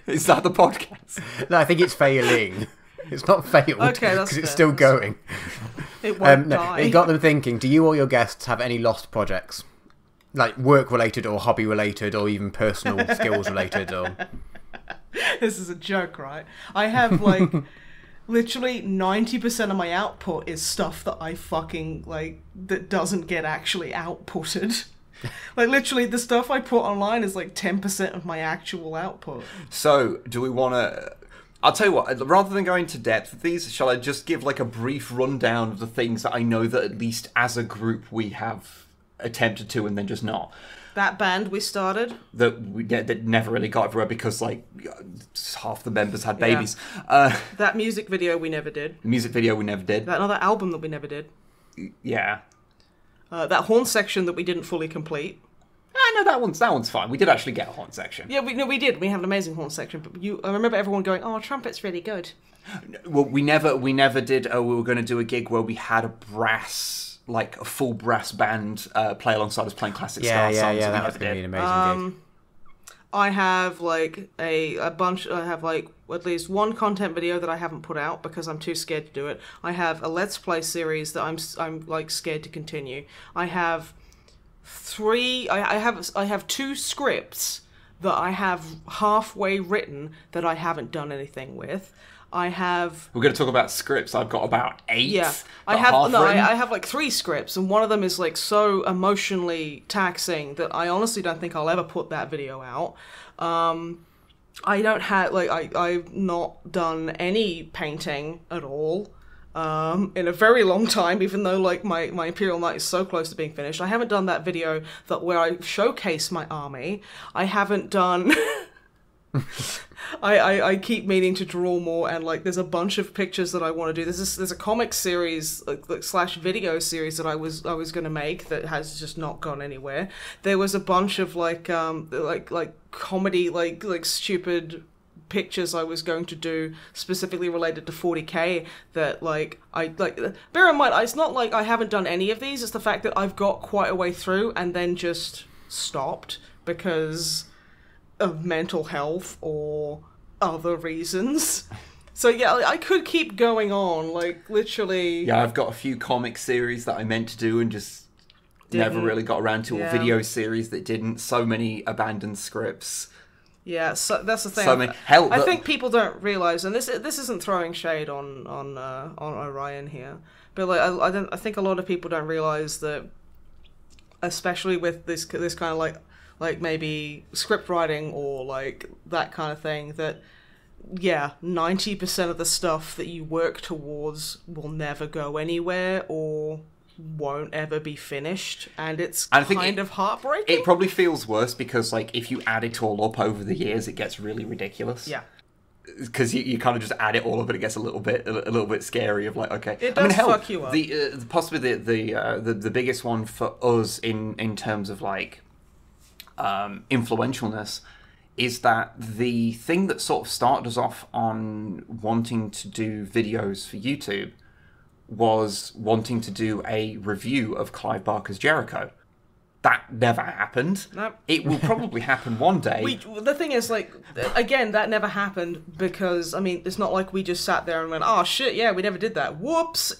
Is that the podcast? No, I think it's failing. It's not failed because it's still going. It won't die. It got them thinking, do you or your guests have any lost projects? Like work-related or hobby-related or even personal skills-related or... This is a joke, right? I have, literally 90% of my output is stuff that I fucking, that doesn't get actually outputted. Literally, the stuff I put online is, 10% of my actual output. So, do we want to... I'll tell you what, rather than going into depth with these, shall I just give, a brief rundown of the things that I know that at least as a group we have... attempted to and then just not. That band we started. That never really got everywhere because, like, half the members had babies. That music video we never did. The music video we never did. That other album that we never did. Yeah. That horn section that we didn't fully complete. No, that one's fine. We did actually get a horn section. Yeah, we did. We have an amazing horn section. But I remember everyone going, "Oh, trumpet's really good." Well, we never did. We were going to do a gig where we had a brass, like a full brass band, play alongside us playing classic style songs. Yeah, that was going to be an amazing gig. I have like a bunch. I have like at least one content video that I haven't put out because I'm too scared to do it. I have a Let's Play series that I'm like scared to continue. I have three. I have 2 scripts that I have halfway written that I haven't done anything with. I have. We're going to talk about scripts. I've got about 8. Yeah, I have like 3 scripts, and one of them is like so emotionally taxing that I honestly don't think I'll ever put that video out. I don't have I've not done any painting at all in a very long time, even though like my Imperial Knight is so close to being finished. I haven't done that video where I showcase my army. I haven't done. I keep meaning to draw more, and like there's a bunch of pictures that I want to do. There's a comic series / video series that I was going to make that has just not gone anywhere. There was a bunch of like comedy like stupid pictures I was going to do specifically related to 40k that bear in mind, it's not like I haven't done any of these, it's the fact that I've got quite a way through and then just stopped because of mental health or other reasons. So yeah, I could keep going on, like literally. Yeah, I've got a few comic series that I meant to do and just never really got around to, or video series that didn't. So many abandoned scripts. Yeah, so that's the thing. So many. Hell, I think people don't realize, and this isn't throwing shade on Orion here, but like I think a lot of people don't realize that, especially with this kind of like maybe script writing or like that kind of thing, that 90% of the stuff that you work towards will never go anywhere or won't ever be finished, and it's kind of heartbreaking. It probably feels worse because like if you add it all up over the years, it gets really ridiculous. Yeah. Because you kind of just add it all up and it gets a little bit scary of like, okay. It does fuck you up. Possibly the biggest one for us in terms of like influentialness is that the thing that sort of started us off on wanting to do videos for YouTube was wanting to do a review of Clive Barker's Jericho. That never happened. Nope. It will probably happen one day. The thing is, like, again, that never happened because, I mean, it's not like we just sat there and went, oh shit, yeah, we never did that. Whoops!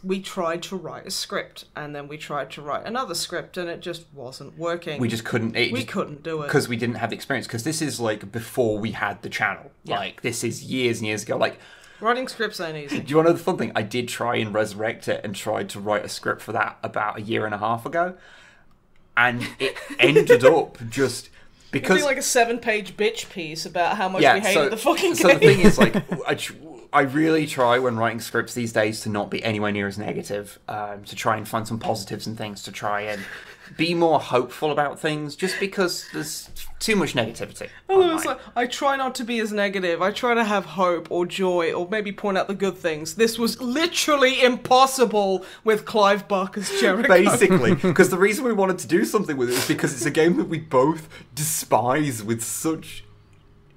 We tried to write a script, and then we tried to write another script, and it just wasn't working. We just couldn't. We couldn't do it. Because we didn't have the experience, because this is, like, before we had the channel. Yeah. Like, this is years and years ago. Like, writing scripts ain't easy. Do you want to know the fun thing? I did try and resurrect it and tried to write a script for that about 1.5 years ago. And it ended up just because... It'd be like a 7-page bitch piece about how much we hated the fucking game. So the thing is, like, I really try when writing scripts these days to not be anywhere near as negative, to try and find some positives and things, to try and be more hopeful about things, just because there's too much negativity. I try not to be as negative. I try to have hope or joy or maybe point out the good things. This was literally impossible with Clive Barker's Jericho. Basically, because the reason we wanted to do something with it is because it's a game that we both despise with such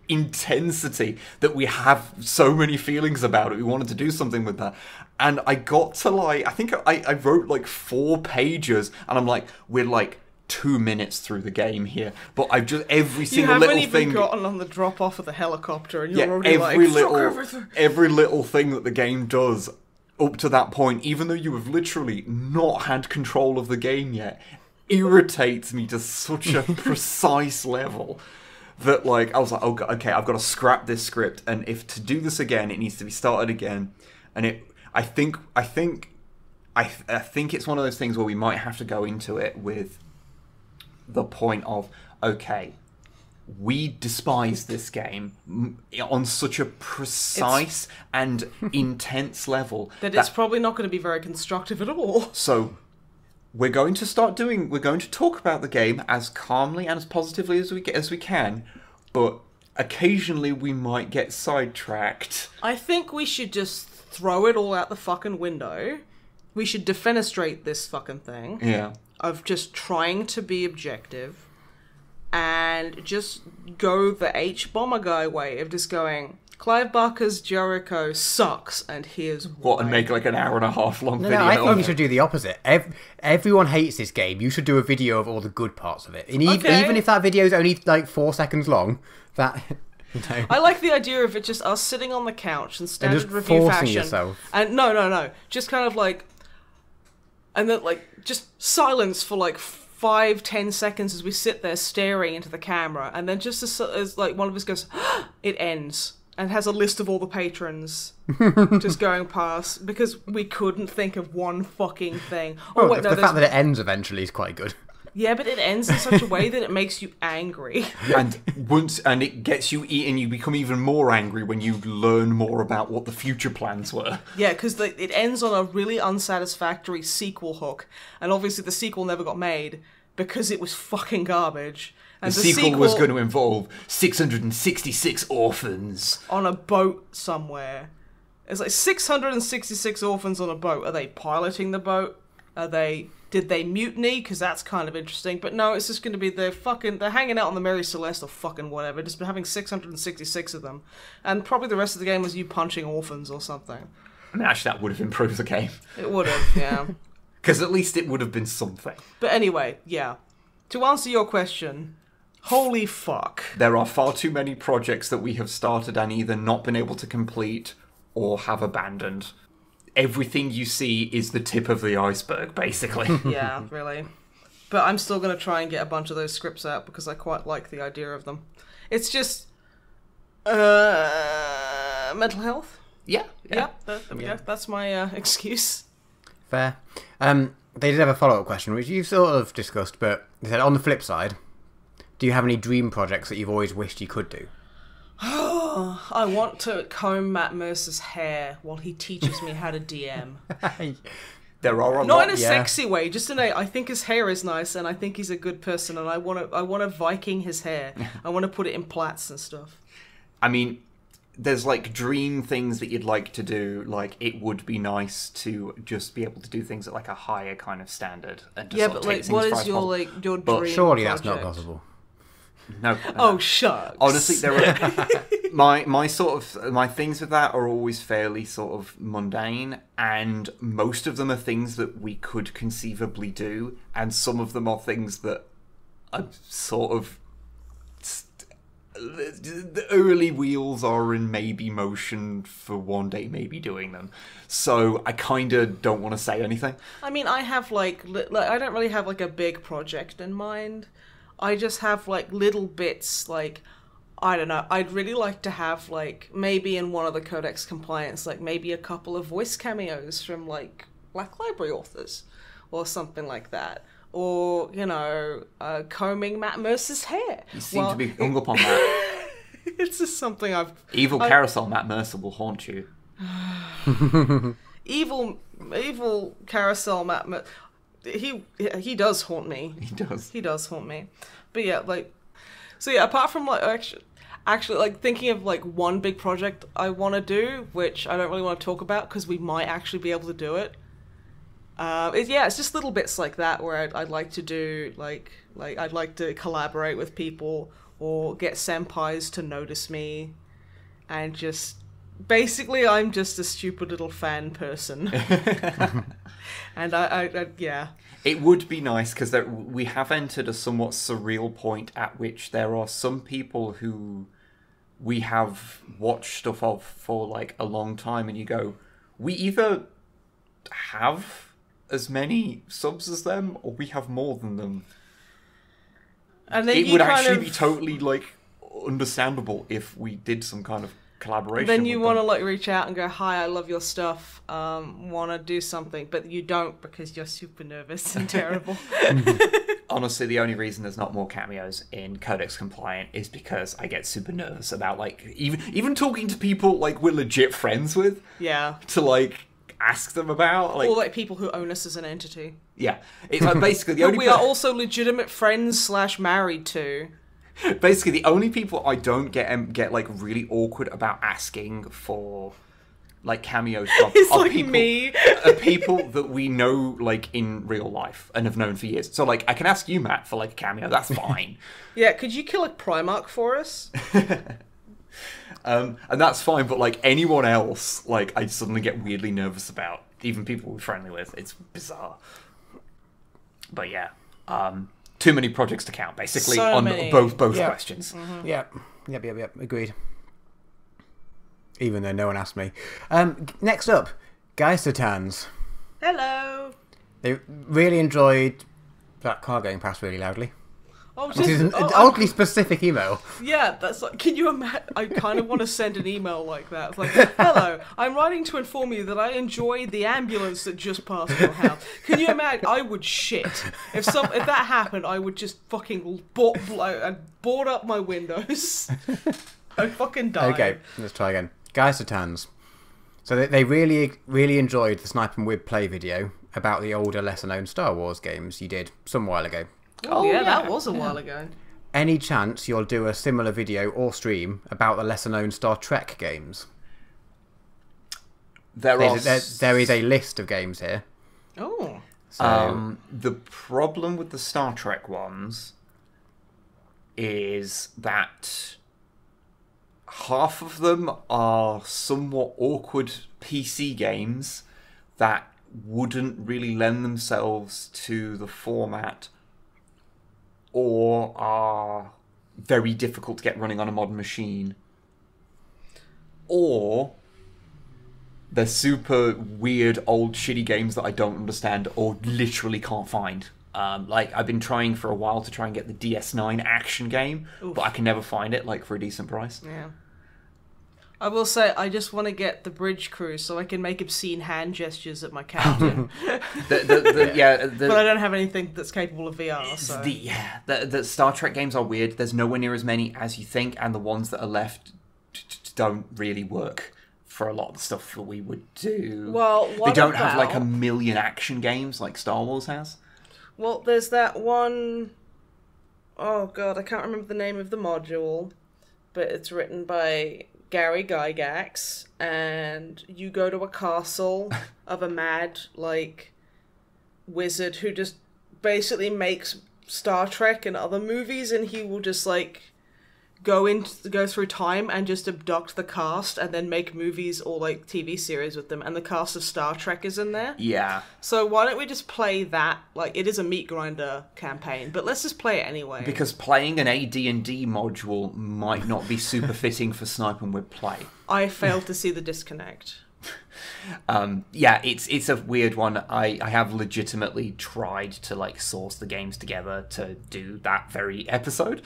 intensity that we have so many feelings about it. We wanted to do something with that. And I got to like, I think I wrote like 4 pages and I'm like, we're like 2 minutes through the game here, but I've just every single little thing. You haven't even gotten on the drop off of the helicopter, and you're already like, every little thing that the game does up to that point, even though you have literally not had control of the game yet, irritates me to such a precise level that like I was like, oh God, okay, I've got to scrap this script, and if to do this again, it needs to be started again, and I think it's one of those things where we might have to go into it with the point of, okay, we despise this game on such a precise and intense level that it's probably not going to be very constructive at all. So we're going to talk about the game as calmly and as positively as we can, but occasionally we might get sidetracked. I think we should just throw it all out the fucking window. We should defenestrate this fucking thing. Yeah. Of just trying to be objective and just go the H-Bomber guy way of just going, Clive Barker's Jericho sucks, and here's why. What, and make like an hour and a half long video? No, I think you should do the opposite. Everyone hates this game. You should do a video of all the good parts of it. And even if that video is only like 4 seconds long, that... No. I like the idea of it just us sitting on the couch in standard just review forcing fashion. yourself. And no. Just kind of like... And then like, just silence for like 5-10 seconds as we sit there staring into the camera. And then just as like one of us goes, it ends. And has a list of all the patrons just going past because we couldn't think of one fucking thing. Oh, wait, the fact that it ends eventually is quite good. Yeah, but it ends in such a way that it makes you angry. And it gets you and you become even more angry when you learn more about what the future plans were. Yeah, because it ends on a really unsatisfactory sequel hook, and obviously the sequel never got made because it was fucking garbage. And the sequel was going to involve 666 orphans on a boat somewhere. It's like 666 orphans on a boat. Are they piloting the boat? Did they mutiny? Because that's kind of interesting. But no, it's just going to be they're hanging out on the Mary Celeste or fucking whatever. Just been having 666 of them. And probably the rest of the game was you punching orphans or something. I mean, actually, that would have improved the game. It would have, yeah. Because at least it would have been something. But anyway, yeah. To answer your question, holy fuck. There are far too many projects that we have started and either not been able to complete or have abandoned. Everything you see is the tip of the iceberg, basically. Yeah, really. But I'm still going to try and get a bunch of those scripts out because I quite like the idea of them. It's just... mental health? Yeah. That's my excuse. Fair. They did have a follow-up question, which you've sort of discussed, but they said, on the flip side, do you have any dream projects that you've always wished you could do? I want to comb Matt Mercer's hair while he teaches me how to DM. There are not in a sexy way, just in a. I think his hair is nice, and I think he's a good person, and I want to Viking his hair. I want to put it in plaits and stuff. I mean, there's like dream things that you'd like to do. Like it would be nice to just be able to do things at like a higher kind of standard. And just but like, what is your dream? But surely project? That's not possible. No. Oh, shucks. Honestly, there are my things with that are always fairly sort of mundane, and most of them are things that we could conceivably do, and some of them are things that are sort of the early wheels are in maybe motion for one day maybe doing them. So I kind of don't want to say anything. I mean, I have like I don't really have like a big project in mind. I just have, like, little bits, like, I don't know, I'd really like to have, like, maybe in one of the Codex Compliance, like, maybe a couple of voice cameos from, like, Black Library authors, or something like that. Or, you know, combing Matt Mercer's hair. You seem to be hung up on that. It's just something Evil Carousel Matt Mercer will haunt you. Evil Carousel Matt Mercer... He does haunt me. He does haunt me. But yeah, like, so yeah, apart from like actually like thinking of like one big project I want to do, which I don't really want to talk about because we might actually be able to do it. It's just little bits like that where I'd like to do like I'd like to collaborate with people or get senpais to notice me, and just basically I'm just a stupid little fan person. And I yeah. It would be nice because we have entered a somewhat surreal point at which there are some people who we have watched stuff of for like a long time, and you go, we either have as many subs as them or we have more than them. And then it would actually be totally like understandable if we did some kind of collaboration. Then you want to like reach out and go, hi, I love your stuff, want to do something, but you don't because you're super nervous and terrible. Honestly, the only reason there's not more cameos in Codex Compliant is because I get super nervous about like even talking to people like we're legit friends with. Yeah. To like ask them about. Like, Or like people who own us as an entity. yeah, it's like basically the Who only we are also legitimate friends / married to. basically the only people I don't get like really awkward about asking for like cameos from It's are like people, me. are people that we know like in real life and have known for years. So like I can ask you, Matt, for like a cameo. That's fine. Yeah, could you kill a Primarch for us? And that's fine. But like anyone else, like I suddenly get weirdly nervous about. Even people we're friendly with. It's bizarre. But yeah, too many projects to count. Basically So on many. both Yeah. questions. Yep. Agreed. Even though no one asked me. Next up, Geistertans. Hello. They really enjoyed that car going past really loudly. Oh, Which is an oddly specific email. yeah, that's like. Can you imagine? I kind of want to send an email like that. It's like, hello, I'm writing to inform you that I enjoyed the ambulance that just passed your house. Can you imagine? I would shit if that happened. I would just fucking board up my windows. I'd fucking die. Okay, let's try again. Geistertans. So they really enjoyed the Snipe and Wib play video about the older, lesser-known Star Wars games you did some while ago. Oh yeah, that was a while ago. Any chance you'll do a similar video or stream about the lesser-known Star Trek games? There is a list of games here. Oh. So, The problem with the Star Trek ones is that half of them are somewhat awkward PC games that wouldn't really lend themselves to the format or are very difficult to get running on a modern machine, or they're super weird old shitty games that I don't understand or literally can't find. Like I've been trying for a while to try and get the DS9 action game, but I can never find it like for a decent price. Yeah. I will say, I just want to get the bridge crew so I can make obscene hand gestures at my captain. But But I don't have anything that's capable of VR, so... The Star Trek games are weird. There's nowhere near as many as you think, and the ones that are left don't really work for a lot of the stuff that we would do. Well, they don't have like a million action games like Star Wars has. Well, there's that one... Oh god, I can't remember the name of the module, but it's written by Gary Gygax, and you go to a castle of a mad, like, wizard who just basically makes Star Trek and other movies, and he will just, like, go through time and just abduct the cast and then make movies or, like, TV series with them, and the cast of Star Trek is in there. Yeah. So why don't we just play that? Like, it is a meat grinder campaign, but let's just play it anyway. Because playing an AD&D module might not be super fitting for Snipe and Wib play. I failed to see the disconnect. Yeah, it's a weird one. I have legitimately tried to like source the games together to do that very episode,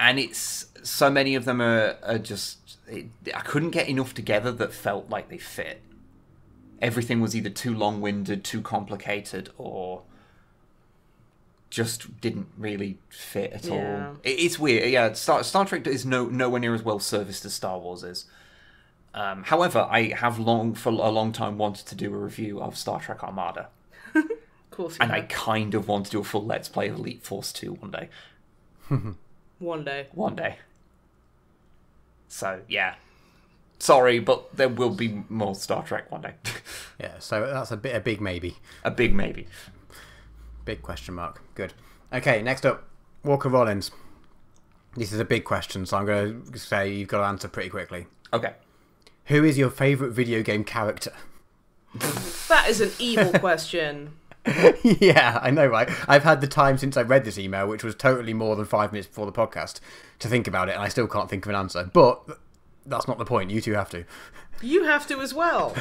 and it's so many of them are just I couldn't get enough together that felt like they fit. Everything was either too long-winded, too complicated, or just didn't really fit at all. It's weird. Yeah, Star Trek is nowhere near as well serviced as Star Wars is. However, I have for a long time wanted to do a review of Star Trek Armada. Of course you And I have. kind of want to do a full Let's Play of Elite Force 2 one day. One day. One day. So, yeah. Sorry, but there will be more Star Trek one day. yeah, so that's a big maybe. A big maybe. Big question mark. Good. Okay, next up, Walker Rollins. This is a big question, so I'm going to say you've got to answer pretty quickly. Okay. Who is your favourite video game character? That is an evil question. Yeah, I know, right? I've had the time since I read this email, which was totally more than 5 minutes before the podcast, to think about it, and I still can't think of an answer. But that's not the point. You two have to. You have to as well.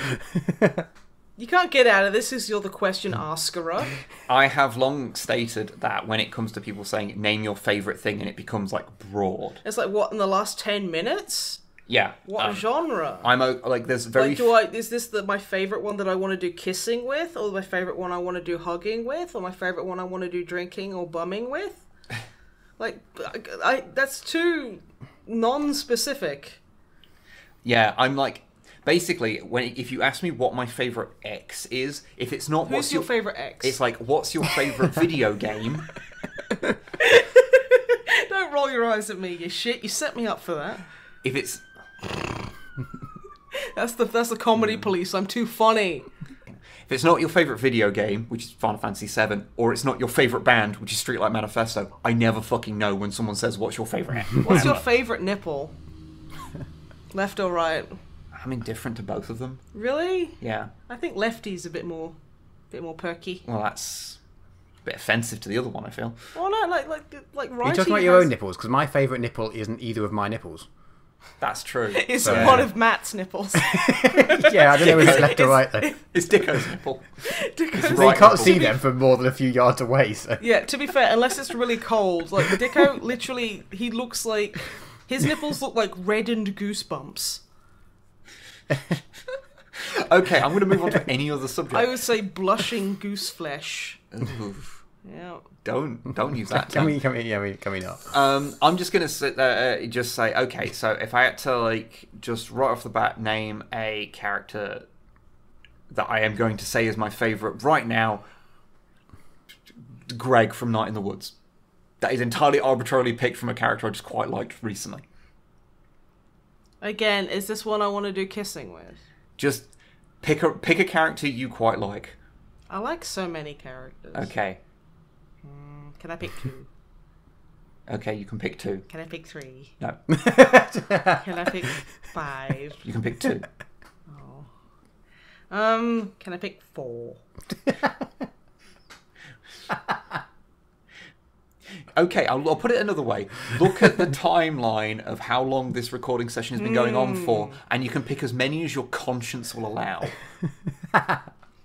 You can't get out of this as you're the question asker. I have long stated that when it comes to people saying, name your favourite thing, and it becomes, like, broad. It's like, what, in the last 10 minutes? Yeah. What genre? I'm like, there's very... Is this my favourite one that I want to do kissing with? Or my favourite one I want to do hugging with? Or my favourite one I want to do drinking or bumming with? Like, that's too non-specific. Yeah, I'm like... Basically, if you ask me what my favorite X is, if it's not Who's your favorite X? it's like, what's your favorite video game? Don't roll your eyes at me, you shit. You set me up for that. If it's That's the comedy police. I'm too funny. If it's not your favourite video game, which is Final Fantasy VII, or it's not your favourite band, which is Streetlight Manifesto, I never fucking know when someone says, what's your favourite? What's your favourite nipple? Left or right? I'm indifferent to both of them. Really? Yeah. I think lefty's a bit more perky. Well, that's a bit offensive to the other one, I feel. Oh no, like righty. Are you talking about your own nipples? Because my favourite nipple isn't either of my nipples. That's true. It's one of Matt's nipples. Yeah, I don't know if it's left or right though. It's Dicko's nipple. Dicko's You can't see them from more than a few yards away. So. Yeah, to be fair, unless it's really cold, like Dicko, literally, he looks like his nipples look like reddened goosebumps. Okay, I'm going to move on to any other subject. I would say blushing goose flesh. Oof. Yeah. Don't use that. Can we not? I'm just gonna just say, okay, so if I had to like just right off the bat name a character that I am going to say is my favourite right now, Greg from Night in the Woods. That is entirely arbitrarily picked from a character I just quite liked recently. Again, is this one I want to do kissing with? Just pick a character you quite like. I like so many characters. Okay. Can I pick 2? Okay, you can pick 2. Can I pick 3? No. Can I pick 5? You can pick 2. Oh. Can I pick 4? Okay, I'll put it another way. Look at the timeline of how long this recording session has been going on for, and you can pick as many as your conscience will allow.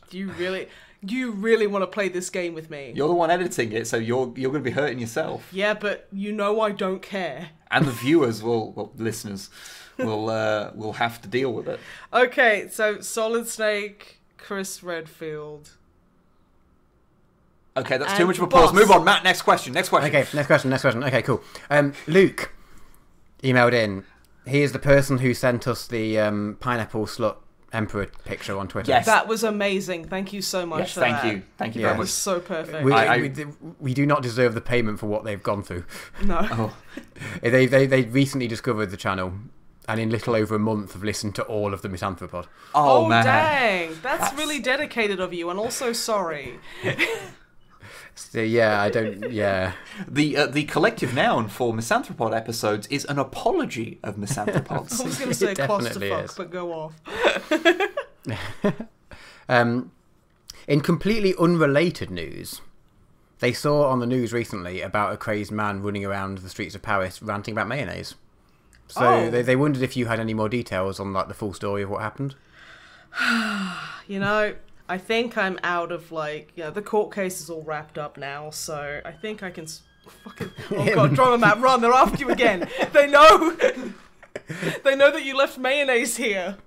Do you really want to play this game with me? You're the one editing it, so you're going to be hurting yourself. Yeah, but you know I don't care. And the viewers listeners will have to deal with it. Okay, so Solid Snake, Chris Redfield. Okay, that's And too much of a pause. Boss. Move on, Matt. Next question. Okay, next question. Okay, cool. Luke emailed in. He is the person who sent us the pineapple slut emperor picture on Twitter. Yes. That was amazing. Thank you so much Yes, for thank that. you. Thank you Yeah. very That much. was so perfect. We do not deserve the payment for what they've gone through. No. Oh, They recently discovered the channel, and in little over a month have listened to all of the MisanthroPod. oh man. Dang. That's really dedicated of you, and also sorry. So, yeah, I don't. Yeah. The collective noun for MisanthroPod episodes is an apology of misanthropods. I was going to say It definitely clusterfuck, is. but go off. In completely unrelated news, they saw on the news recently about a crazed man running around the streets of Paris ranting about mayonnaise. So Oh. they wondered if you had any more details on like the full story of what happened. You know, I think I'm out of the court case is all wrapped up now, so I think I can fucking. Oh god, Drama Matt, run! They're after you again. They know. They know that you left mayonnaise here.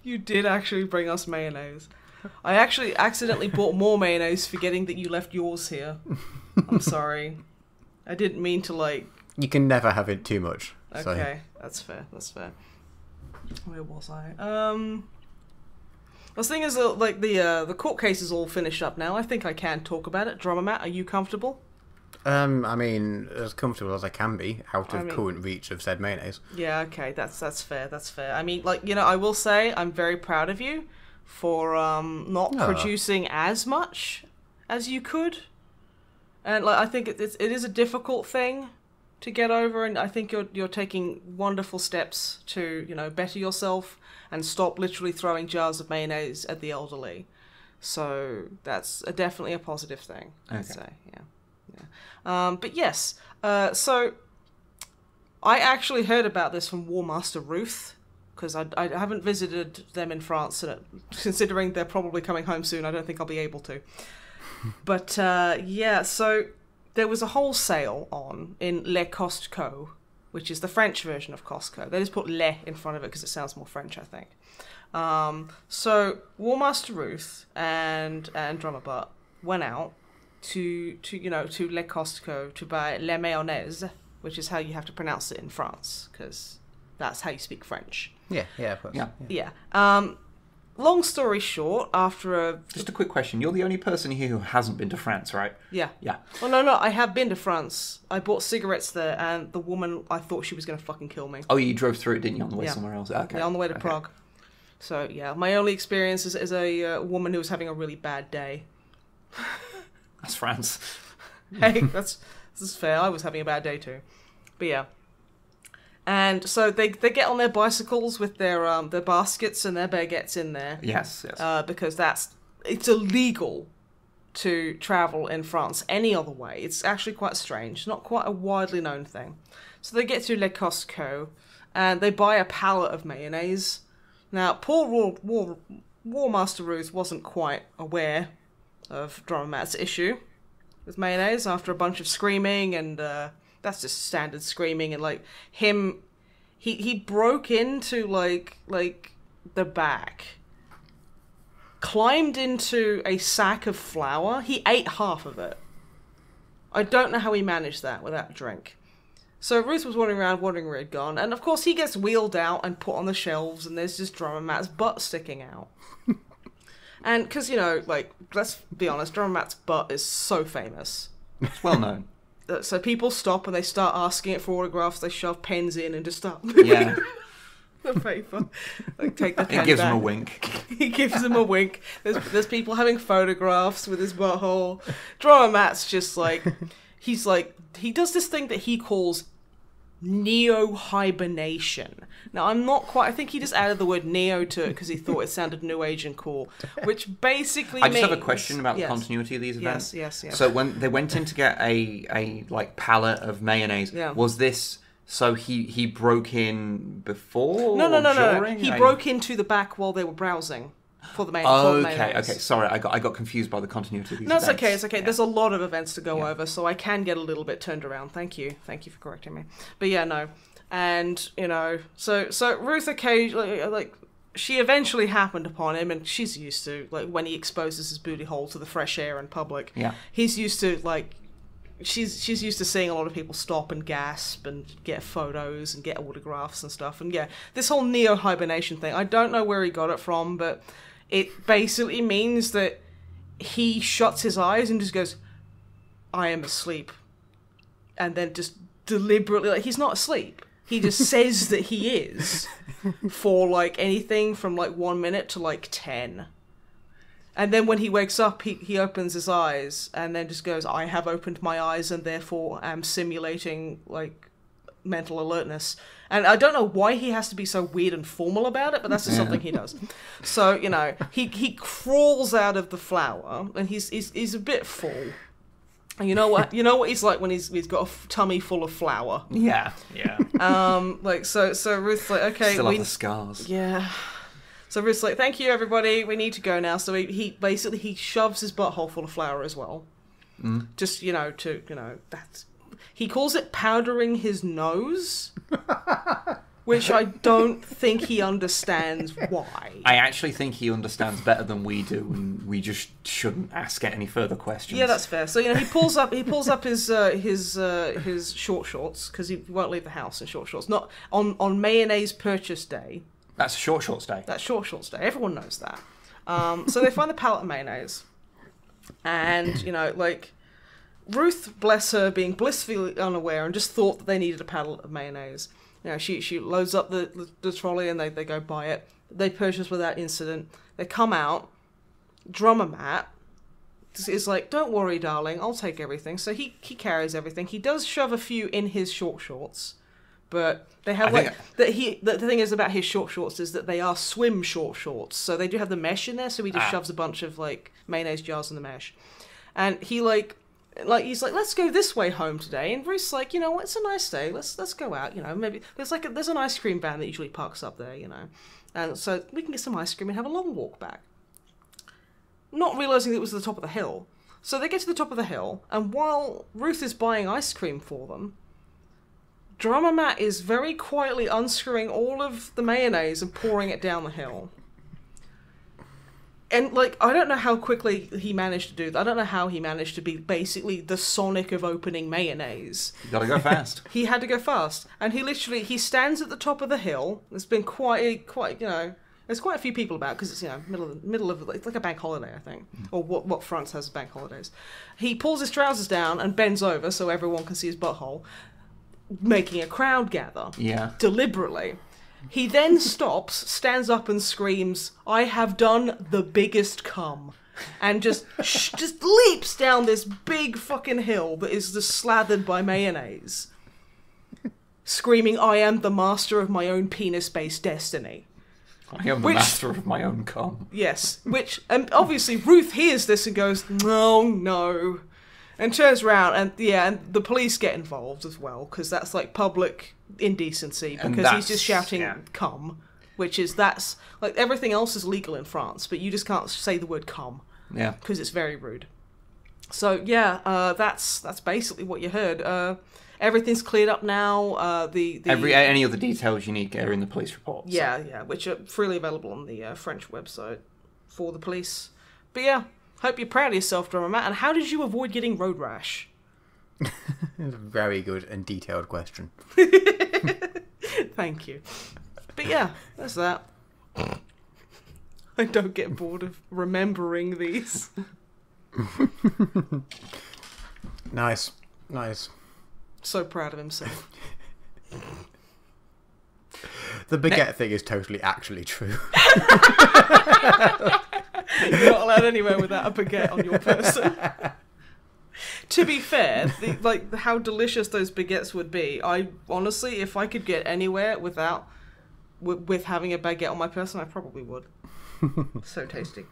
You did actually bring us mayonnaise. I actually accidentally bought more mayonnaise, forgetting that you left yours here. I'm sorry. I didn't mean to You can never have it too much. So. Okay, that's fair. Where was I? The thing is, the court case is all finished up now. I think I can talk about it. Drama Matt, are you comfortable? I mean, as comfortable as I can be out of current reach of said mayonnaise. Yeah, okay, that's fair. That's fair. I mean, I will say I'm very proud of you for not producing as much as you could, and I think it is a difficult thing to get over, and I think you're taking wonderful steps to better yourself and stop literally throwing jars of mayonnaise at the elderly. So that's definitely a positive thing, I'd say. Yeah. But yes, so I actually heard about this from War Master Ruth, because I haven't visited them in France, and considering they're probably coming home soon, I don't think I'll be able to. But yeah, so there was a whole sale on in Le Costco, which is the French version of Costco. They just put Le in front of it because it sounds more French, I think. So War Master Ruth and Drummerbutt went out to Le Costco to buy Le Mayonnaise, which is how you have to pronounce it in France, because That's how you speak French. Yeah, of course. Yeah. Long story short, Just a quick question. You're the only person here who hasn't been to France, right? Yeah. Yeah. Well, no, I have been to France. I bought cigarettes there, and the woman, I thought she was going to fucking kill me. Oh, you drove through it, didn't you, on the way Yeah. somewhere else? Okay. Yeah, on the way to Prague. So, yeah, my only experience is a woman who was having a really bad day. That's France. Hey, this is fair. I was having a bad day too. But yeah. And so they get on their bicycles with their baskets and their baguettes in there. Yes. Because it's illegal to travel in France any other way. It's actually quite strange. Not quite a widely known thing. So they get to Le Costco and they buy a pallet of mayonnaise. Now, poor War Master Ruth wasn't quite aware of Drummer Matt's issue with mayonnaise after a bunch of screaming, and that's just standard screaming, and like him, he broke into like the back, climbed into a sack of flour. He ate half of it. I don't know how he managed that without a drink. So Ruth was wandering around, wondering where he'd gone, and of course he gets wheeled out and put on the shelves, and there's just Drummer Matt's butt sticking out. And because, like, let's be honest, Drummer Matt's butt is so famous. It's well known. So people stop and they start asking it for autographs, they shove pens in and just start Yeah. the paper. Like, take the pen It gives back. him a wink. He gives him a wink. There's people having photographs with his butthole. Drummer Matt's just like, he does this thing that he calls neo-hibernation. Now, I think he just added the word neo to it because he thought it sounded new age and cool, which basically I just have a means- question about the Yes. continuity of these events. Yes. So when they went in to get a like pallet of mayonnaise, was this so he broke in before? No. or during? He broke into the back while they were browsing for the mayonnaise. Okay. Sorry, I got confused by the continuity of these No, events. it's okay. Yeah. There's a lot of events to go over, so I can get a little bit turned around. Thank you for correcting me. But yeah, no. And, so Ruth occasionally, like, she eventually happened upon him, and she's used to, like, when he exposes his booty hole to the fresh air in public. Yeah. He's used to, like, she's used to seeing a lot of people stop and gasp and get photos and get autographs and stuff. And yeah, this whole neo-hibernation thing, I don't know where he got it from, but it basically means that he shuts his eyes and just goes, I am asleep. And then just deliberately, like, he's not asleep. He just says that he is for, like, anything from, like, 1 minute to, like, 10. And then when he wakes up, he opens his eyes and then just goes, I have opened my eyes and therefore am simulating, like, mental alertness. And I don't know why he has to be so weird and formal about it, but that's just something he does. So, he crawls out of the flour and he's a bit full. And you know what he's like when he's got a tummy full of flour. Yeah. So Ruth's like, okay, Still have the scars. Yeah. So Ruth's like, thank you everybody, we need to go now. So he basically shoves his butthole full of flour as well. Just he calls it powdering his nose. Which I don't think he understands why. I actually think he understands better than we do, and we just shouldn't ask any further questions. Yeah, that's fair. So he pulls up his short shorts because he won't leave the house in short shorts. Not on mayonnaise purchase day. That's short shorts day. That's short shorts day. Everyone knows that. So they find the pallet of mayonnaise, and Ruth, bless her, being blissfully unaware and just thought that they needed a pallet of mayonnaise. She loads up the trolley and they go buy it. They purchase without incident. They come out. Drummer Matt is like, don't worry, darling, I'll take everything. So he carries everything. He does shove a few in his short shorts, but they have the thing is about his short shorts is that they are swim short shorts. So they do have the mesh in there. So he just shoves a bunch of like mayonnaise jars in the mesh, and he he's like, let's go this way home today. And Ruth's like, what, it's a nice day. Let's go out. Maybe there's an ice cream van that usually parks up there. And so we can get some ice cream and have a long walk back. Not realizing it was the top of the hill. So they get to the top of the hill, and while Ruth is buying ice cream for them, Drummer Matt is very quietly unscrewing all of the mayonnaise and pouring it down the hill. And, like, I don't know how quickly he managed to do that. I don't know how he managed to be basically the Sonic of opening mayonnaise. You gotta go fast. He had to go fast. And he stands at the top of the hill. There's been quite, there's quite a few people about, because it's, middle of, it's like a bank holiday, I think. Or what France has bank holidays. He pulls his trousers down and bends over so everyone can see his butthole, making a crowd gather. Yeah. Deliberately. He then stops, stands up and screams, "I have done the biggest cum." And just leaps down this big fucking hill that is just slathered by mayonnaise. Screaming, "I am the master of my own penis-based destiny." I am the master of my own cum. Yes, and obviously Ruth hears this and goes, "Oh no." And turns around, and the police get involved as well, because that's like public indecency, because he's just shouting "cum," that's like everything else is legal in France, but you just can't say the word "cum," because it's very rude. So that's basically what you heard. Everything's cleared up now. Any other details you need are in the police report. Yeah, which are freely available on the French website for the police. But yeah. Hope you're proud of yourself, Drummer Matt. And how did you avoid getting road rash? It's a very good and detailed question. Thank you. But yeah, that's that. I don't get bored of remembering these. Nice. So proud of himself. The baguette thing is totally actually true. You're not allowed anywhere without a baguette on your person. To be fair, how delicious those baguettes would be, I honestly, if I could get anywhere with having a baguette on my person, I probably would. So tasty.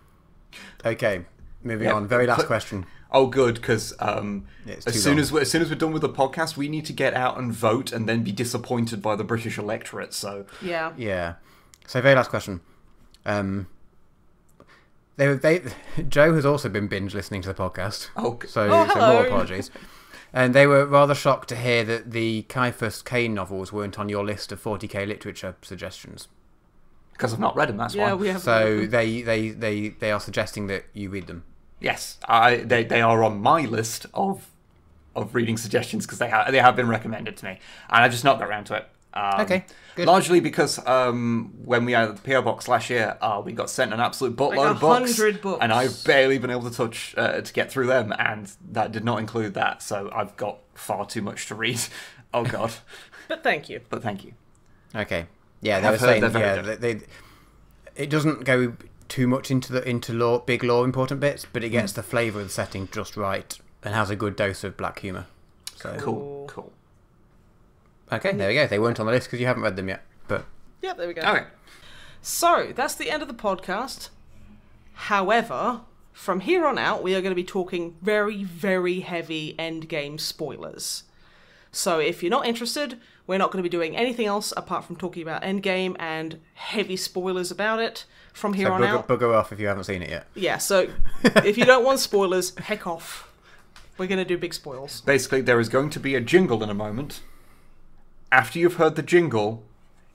Okay, moving on. Very last question. Oh, good, because as soon as we're done with the podcast, we need to get out and vote, and then be disappointed by the British electorate. So yeah. So very last question. Joe has also been binge listening to the podcast. So more apologies. And they were rather shocked to hear that the Caiaphas Cain novels weren't on your list of 40k literature suggestions. Because I've not read them, that's why. We haven't. So they are suggesting that you read them. Yes, they are on my list of reading suggestions because they have been recommended to me, and I've just not got around to it. Okay, good. Largely because when we had the PO box last year, we got sent an absolute buttload of books, 100 books, and I've barely been able to touch to get through them, and that did not include that. So I've got far too much to read. Oh God! But thank you. Okay, yeah, they were saying it doesn't go too much into big lore important bits, but it gets the flavour of the setting just right and has a good dose of black humour. So cool. Okay, there we go. They weren't on the list because you haven't read them yet. But yeah, there we go. Okay. So that's the end of the podcast. However, from here on out, we are going to be talking very, very heavy Endgame spoilers. So if you're not interested, we're not going to be doing anything else apart from talking about Endgame and heavy spoilers about it from here on out. Bugger off if you haven't seen it yet. Yeah, so if you don't want spoilers, heck off. We're going to do big spoils. Basically, there is going to be a jingle in a moment. After you've heard the jingle,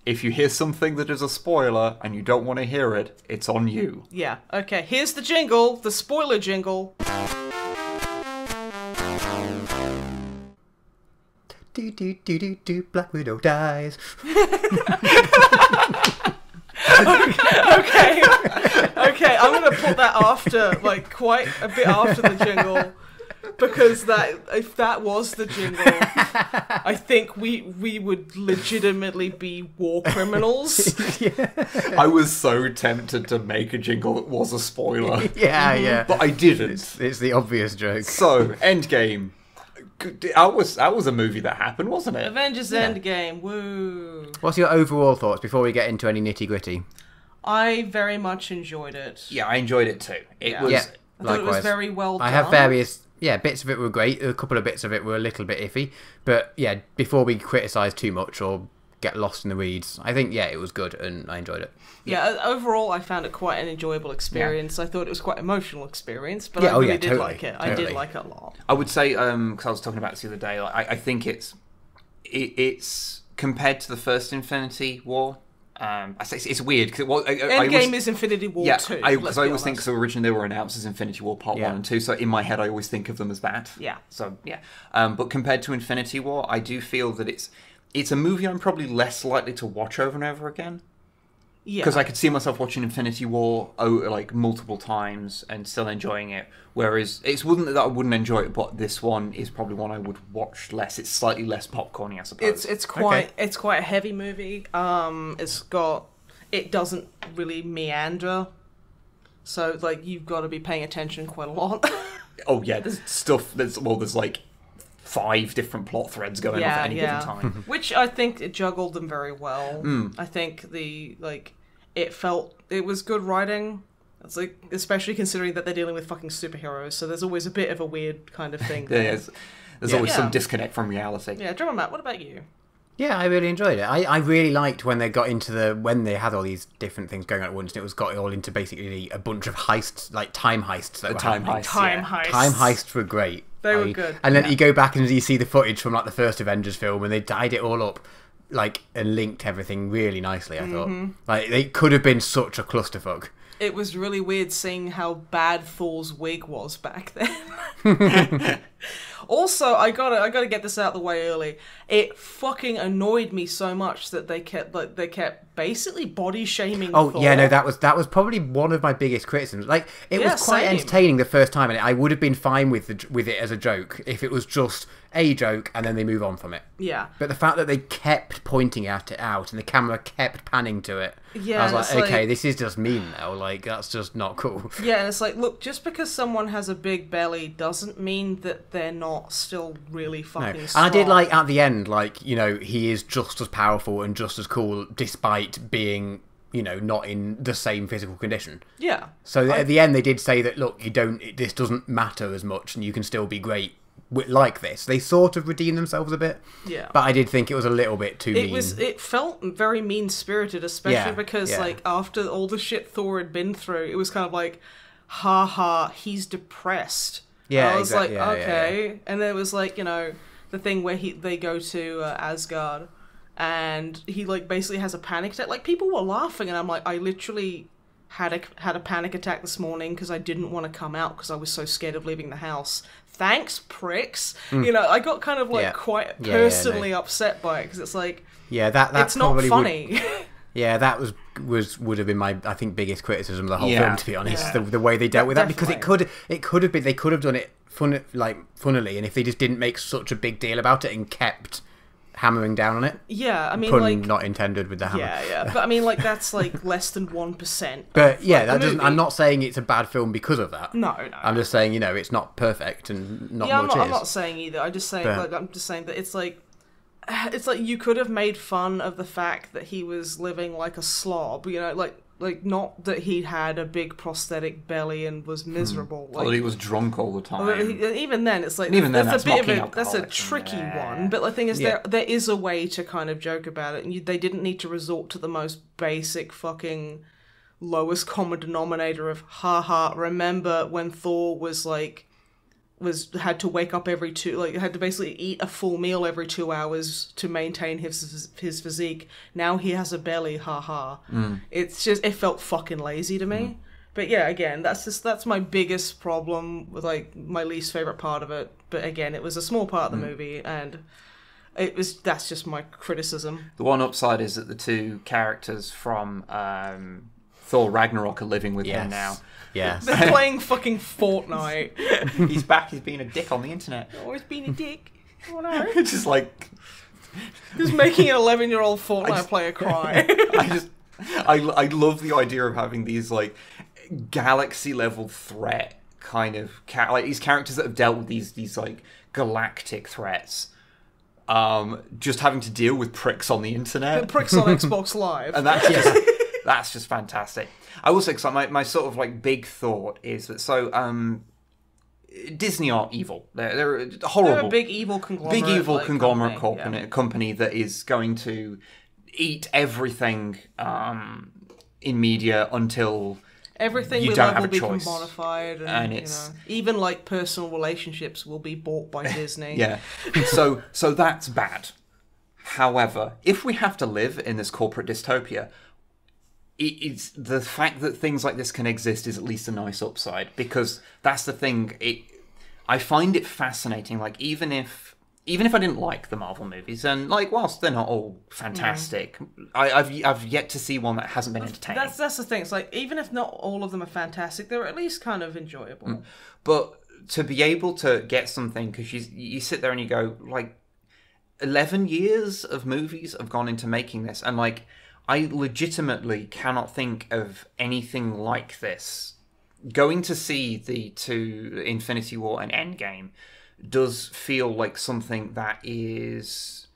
if you hear something that is a spoiler and you don't want to hear it, it's on you. Yeah, okay, here's the jingle, the spoiler jingle. Do, Black Widow dies. Okay, I'm going to put that after, quite a bit after the jingle. Because if that was the jingle, I think we would legitimately be war criminals. I was so tempted to make a jingle that was a spoiler. Yeah. But I didn't. It's the obvious joke. So, Endgame. That was a movie that happened, wasn't it? Avengers Endgame, woo. What's your overall thoughts before we get into any nitty-gritty? I very much enjoyed it. Yeah, I enjoyed it too. I thought it was very well done. I have various... Yeah, bits of it were great. A couple of bits of it were a little bit iffy. But yeah, before we criticise too much or get lost in the weeds, I think, it was good and I enjoyed it. Yeah, overall I found it quite an enjoyable experience. I thought it was quite an emotional experience, but I really did like it. I did like it a lot. I would say, because I was talking about this the other day, I think it's compared to the first Infinity War, It's weird because Endgame is Infinity War 2. Because I always think so. Originally, they were announced as Infinity War Part 1 and 2, so in my head, I always think of them as that. Yeah. So yeah, but compared to Infinity War, I do feel that it's a movie I'm probably less likely to watch over and over again. Yeah. Because I could see myself watching Infinity War like multiple times and still enjoying it. Whereas it wasn't that I wouldn't enjoy it, but this one is probably one I would watch less. It's slightly less popcorny, I suppose. It's quite a heavy movie. It doesn't really meander, so like you've got to be paying attention quite a lot. Oh yeah, there's stuff. There's like 5 different plot threads going off at any given time. Which I think it juggled them very well. I think it was good writing. It's like, especially considering that they're dealing with fucking superheroes, so there's always a bit of a weird kind of thing there. There's always some disconnect from reality. Yeah, Drummer Matt, what about you? Yeah, I really enjoyed it. I really liked when they got into when they had all these different things going on at once, and it was got it all into basically a bunch of heists, like time heists. Time heists were great. They were good. And then you go back and you see the footage from like the first Avengers film, and they dyed it all up, like, and linked everything really nicely. I thought, like, they could have been such a clusterfuck. It was really weird seeing how bad Thor's wig was back then. Also, I gotta get this out the way early. It fucking annoyed me so much that they kept basically body shaming. Oh Thor. yeah, no, that was probably one of my biggest criticisms. Like, it was quite entertaining the first time, and I would have been fine with it as a joke if it was just a joke and then they move on from it. Yeah. But the fact that they kept pointing at it out and the camera kept panning to it, I was like, okay, this is just mean now. Like, that's just not cool. Yeah, and it's like, look, just because someone has a big belly doesn't mean that they're not still really fucking strong. And I did like at the end, like, you know, he is just as powerful and just as cool despite being, you know, not in the same physical condition. Yeah. So at the end they did say that, look, this doesn't matter as much and you can still be great like this. They sort of redeemed themselves a bit. Yeah. But I did think it was a little bit too mean. It felt very mean-spirited, especially because like after all the shit Thor had been through, it was kind of like, ha ha, he's depressed. Yeah, and I was exactly. like, okay. And then it was like, you know, the thing where they go to Asgard and he like basically has a panic attack. Like, people were laughing and I'm like, I literally had a panic attack this morning because I didn't want to come out because I was so scared of leaving the house. Thanks, pricks. You know, I got kind of like quite personally upset by it because it's like, that it's not funny. That would have been my, I think, biggest criticism of the whole film, to be honest. The way they dealt with that, because it could have been, they could have done it funnily, and if they just didn't make such a big deal about it and kept hammering down on it. Yeah, I mean, pun like, not intended with the hammer. Yeah. But I mean, like, that's like less than 1%. But yeah, that doesn't. I'm not saying it's a bad film because of that. No. I'm just saying, you know, it's not perfect and not much is. I'm not saying either. I'm just saying that it's like you could have made fun of the fact that he was living like a slob. You know, like not that he had a big prosthetic belly and was miserable. Like, he was drunk all the time. Even then, it's like that's a tricky one. But the thing is, there is a way to kind of joke about it, and they didn't need to resort to the most basic fucking lowest common denominator of haha. Remember when Thor had to wake up had to basically eat a full meal every 2 hours to maintain his physique. Now he has a belly, haha. It's just, it felt fucking lazy to me. But yeah, again, that's my biggest problem with, like, my least favorite part of it. But again, it was a small part of the movie, and that's just my criticism. The one upside is that the two characters from Thor Ragnarok are living with him now. Yes. They're playing fucking Fortnite. He's back. He's being a dick on the internet. Always being a dick. Oh no. Just like... Just making an 11-year-old Fortnite player cry. I love the idea of having these, like, galaxy-level threat kind of... like, these characters that have dealt with these like, galactic threats. Just having to deal with pricks on the internet. Pricks on Xbox Live. And that's just fantastic. I will say, because my sort of like big thought is that Disney are evil. They're horrible. They're a big evil conglomerate. Company that is going to eat everything in media until everything you don't have will a be choice. commodified, and it's, you know, even like personal relationships will be bought by Disney. Yeah. So that's bad. However, if we have to live in this corporate dystopia, it's the fact that things like this can exist is at least a nice upside, because that's the thing. I find it fascinating. Like, even if I didn't like the Marvel movies, and like, whilst they're not all fantastic, I've yet to see one that hasn't been entertaining. That's the thing. It's like, even if not all of them are fantastic, they're at least kind of enjoyable. But to be able to get something, because you sit there and you go, like, 11 years of movies have gone into making this, and like, I legitimately cannot think of anything like this. Going to see the two Infinity War and Endgame does feel like something that is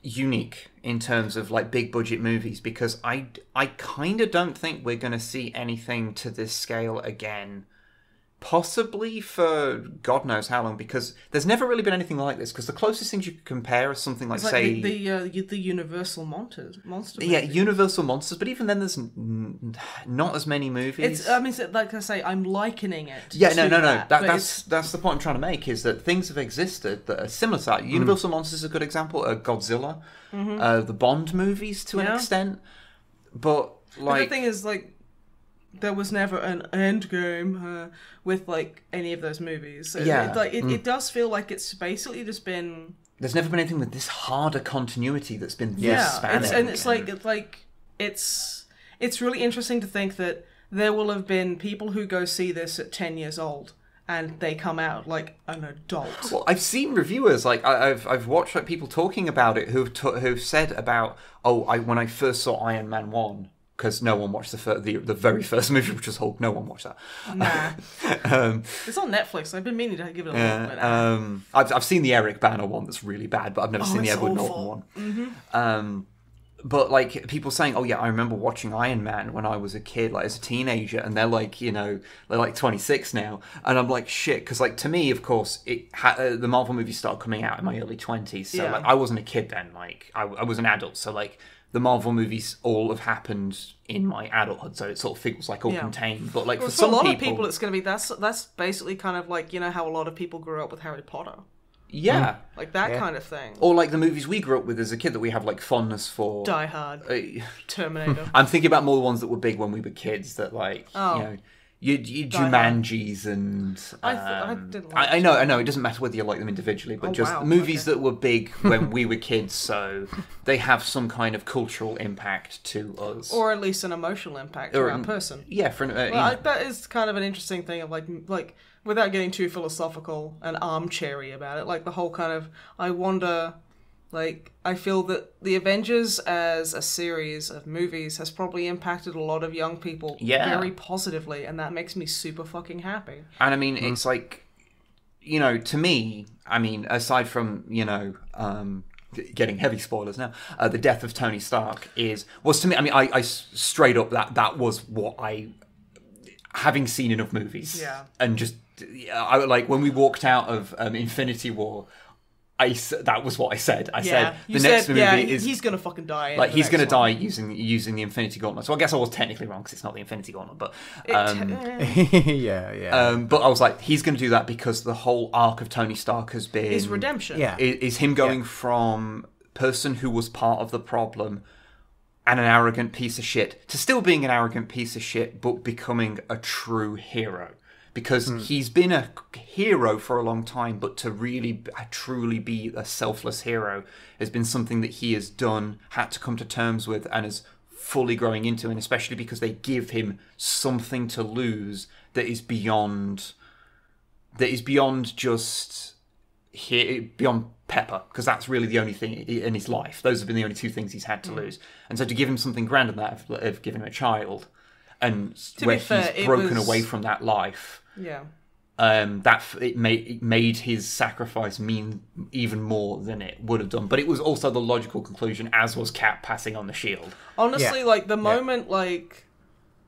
unique in terms of like big budget movies, because I kind of don't think we're going to see anything to this scale again. Possibly for God knows how long, because there's never really been anything like this. Because the closest things you could compare is something like, say, the Universal monster. Yeah, Universal monsters. But even then, there's not as many movies. Like I say, I'm likening it. Yeah, to no. That, That's the point I'm trying to make, is that things have existed that are similar to that. Universal monsters is a good example. Godzilla, the Bond movies to an extent. But like, the thing is, like, there was never an Endgame with like any of those movies. So it does feel like it's basically just been. There's never been anything with this harder continuity that's been this spanning. It's really interesting to think that there will have been people who go see this at 10 years old and they come out like an adult. Well, I've seen reviewers, like I've watched like people talking about it who've said about, when I first saw Iron Man 1. Because no one watched the very first movie, which was Hulk. No one watched that. Nah. It's on Netflix. I've been meaning to give it a look. I've seen the Eric Bana one that's really bad, but I've never seen the Edward Norton one. Mm-hmm. But like, people saying, "Oh yeah, I remember watching Iron Man when I was a kid, like as a teenager," and they're like, they're like 26 now, and I'm like, shit, because like, to me, of course, the Marvel movies started coming out in my early 20s, so like, I wasn't a kid then, like I was an adult, so like, the Marvel movies all have happened in my adulthood, so it sort of feels like all contained. But like, for some a lot of people, it's going to be that's basically kind of like, how a lot of people grew up with Harry Potter. Yeah. Like that kind of thing. Or like the movies we grew up with as a kid that we have like fondness for. Die Hard. Terminator. I'm thinking about more the ones that were big when we were kids, that like, you Jumanjis and... I didn't like I know, it doesn't matter whether you like them individually, but movies that were big when we were kids, so they have some kind of cultural impact to us. Or at least an emotional impact to our person. Yeah, that is kind of an interesting thing of like, without getting too philosophical and armchairy about it, like the whole kind of, I wonder... Like, I feel that the Avengers as a series of movies has probably impacted a lot of young people very positively, and that makes me super fucking happy. And I mean, it's like, to me, I mean, aside from, getting heavy spoilers now, the death of Tony Stark was to me, I mean, I straight up, that was what having seen enough movies, and just, like, when we walked out of Infinity War, that was what I said. I said the next movie is... he's going to fucking die. Like, he's going to die using the Infinity Gauntlet. So I guess I was technically wrong, because it's not the Infinity Gauntlet, but... yeah. But I was like, he's going to do that because the whole arc of Tony Stark has been... His redemption. Yeah. Is him going from person who was part of the problem and an arrogant piece of shit to still being an arrogant piece of shit, but becoming a true hero. Because he's been a hero for a long time, but to really truly be a selfless hero has been something that he has had to come to terms with, and is fully growing into, and especially because they give him something to lose that is beyond just beyond Pepper, because that's really the only thing in his life. Those have been the only two things he's had to lose. And so to give him something grander than that, of giving him a child, and where he's broken away from that life. Yeah. It made his sacrifice mean even more than it would have done. But it was also the logical conclusion, as was Cap passing on the shield. Honestly, like, the moment, like,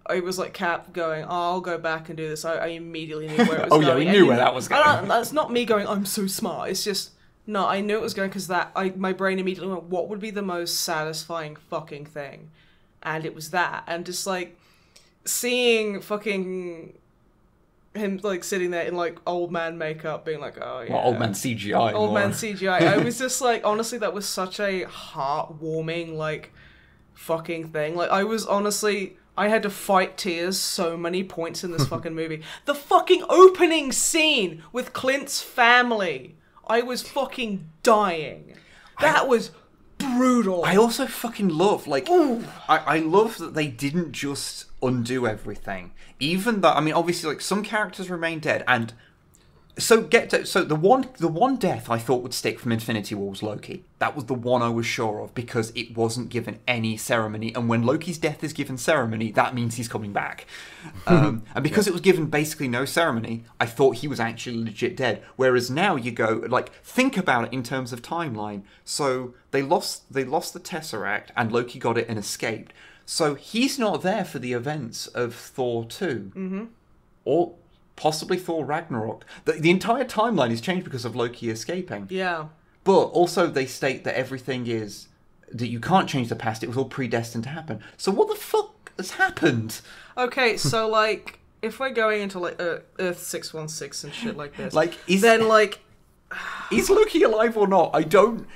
it was like Cap going, I'll go back and do this, I immediately knew where it was going. We knew where that was going. That's not me going, I'm so smart. It's just, no, I knew it was going, because my brain immediately went, what would be the most satisfying fucking thing? And it was that. And just, like, seeing fucking him like sitting there in like old man makeup, being like, "Oh yeah, Well, old man CGI. old more. man CGI." I was just like, honestly, that was such a heartwarming like fucking thing. Like, I was honestly, I had to fight tears so many points in this fucking movie. The fucking opening scene with Clint's family, I was fucking dying. That was brutal. I also fucking love, like, I love that they didn't just undo everything. Even though, I mean, obviously, like, some characters remain dead, and so the one death I thought would stick from Infinity War was Loki. That was the one I was sure of, because it wasn't given any ceremony, and when Loki's death is given ceremony, that means he's coming back. And because it was given basically no ceremony, I thought he was actually legit dead. Whereas now you go, like, think about it in terms of timeline. So they lost the Tesseract, and Loki got it and escaped. So he's not there for the events of Thor 2. Mm-hmm. Or possibly Thor Ragnarok. The entire timeline is changed because of Loki escaping. Yeah. But also they state that everything is... that you can't change the past, it was all predestined to happen. So what the fuck has happened? Okay, so, like, if we're going into, like, Earth 616 and shit like this, Like, is Loki alive or not? I don't...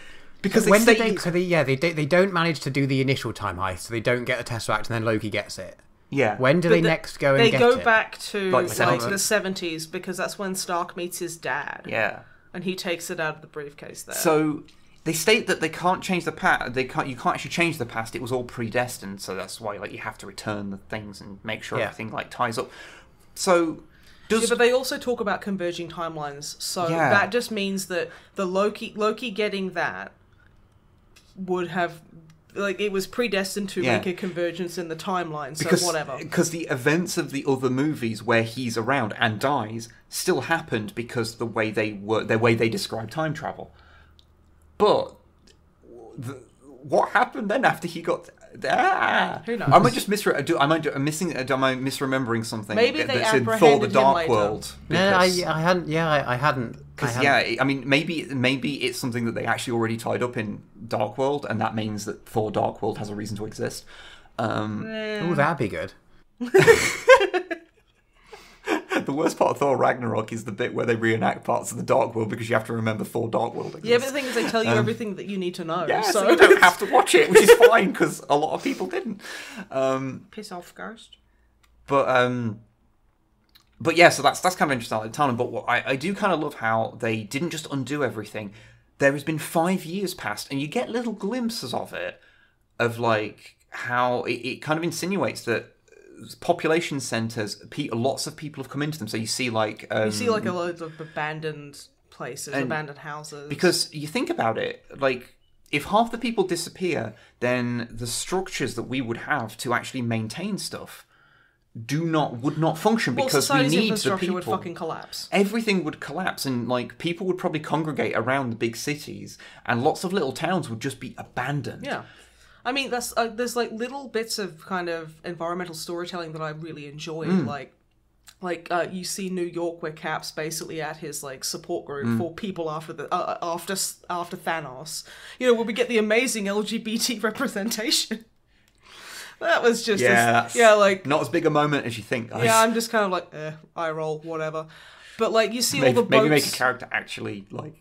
Because when did they? So they don't manage to do the initial time heist, so they don't get the Tesseract, and then Loki gets it. Yeah. When do they next go and get it? They go back to Like like the the 70s, because that's when Stark meets his dad. Yeah. And he takes it out of the briefcase there. So they state that they can't change the past. You can't actually change the past. It was all predestined. So that's why, like, you have to return the things and make sure everything, like, ties up. So yeah, but they also talk about converging timelines. So that just means that the Loki getting that would have, like, it was predestined to make a convergence in the timeline, so whatever. Because the events of the other movies where he's around and dies still happened because the way they describe time travel. But what happened then after he got... Who knows? Am I just am I misremembering something? Maybe they that's in Thor: The apprehended him Dark later. World. No, I hadn't. Yeah, I hadn't. Because I mean, maybe it's something that they actually already tied up in Dark World, and that means that Thor: Dark World has a reason to exist. Oh, that'd be good. The worst part of Thor Ragnarok is the bit where they reenact parts of the Dark World, because you have to remember Thor: Dark World exists. Yeah, but the thing is, they tell you everything that you need to know. Yeah, so you don't have to watch it, which is fine, because a lot of people didn't. Piss off, Ghost. But yeah, so that's kind of interesting, like, Talon. But what I do kind of love how they didn't just undo everything. There has been 5 years past, and you get little glimpses of it, of, like, how it kind of insinuates that population centres, lots of people have come into them. So you see, like... you see, like, a lot of abandoned places, abandoned houses. Because you think about it, like, if half the people disappear, then the structures that we would have to actually maintain stuff would not function, because we need the infrastructure people. would fucking collapse. Everything would collapse, and, like, people would probably congregate around the big cities, and lots of little towns would just be abandoned. Yeah. I mean, that's there's, like, little bits of kind of environmental storytelling that I really enjoyed. Like you see New York, where Cap's basically at his, like, support group for people after Thanos. You know, where we get the amazing LGBT representation. That was just like, not as big a moment as you think, guys. Yeah, I'm just kind of like, eye roll, whatever. But, like, you see all the boats... Maybe make a character actually, like,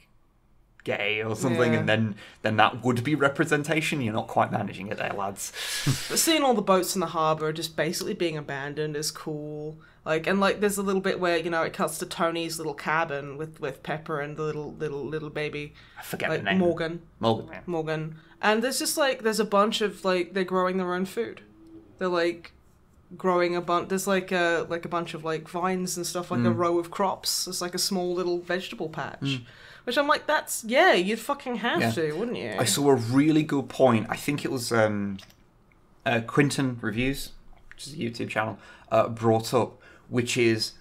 gay or something, and then that would be representation. You're not quite managing it there, lads. But seeing all the boats in the harbour just basically being abandoned is cool. Like, and, like, there's a little bit where, you know, it cuts to Tony's little cabin with Pepper and the little baby. I forget the name. Morgan. And there's just, like, there's a bunch of, like, they're growing their own food. They're, like, growing a bunch. There's, like a bunch of, like, vines and stuff, like a row of crops. It's like a small little vegetable patch. Which I'm like, you'd fucking have to, wouldn't you? I saw a really good point. I think it was Quinton Reviews, which is a YouTube channel, brought up, which is,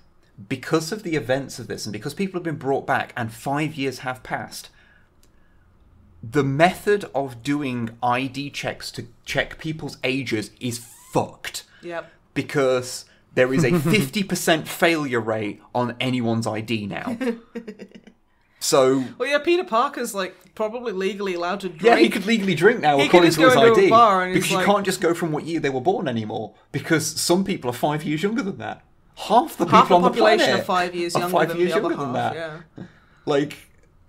because of the events of this, and because people have been brought back, and 5 years have passed, the method of doing ID checks to check people's ages is fucked. Yep. Because there is a 50% failure rate on anyone's ID now. So... Well, yeah, Peter Parker's, like, probably legally allowed to drink. Yeah, he could legally drink now, according to his into ID. a bar and because you can't just go from what year they were born anymore, because some people are 5 years younger than that. half the half people the on the population planet are 5 years are younger 5 than years the other younger than half. that. Yeah. Like,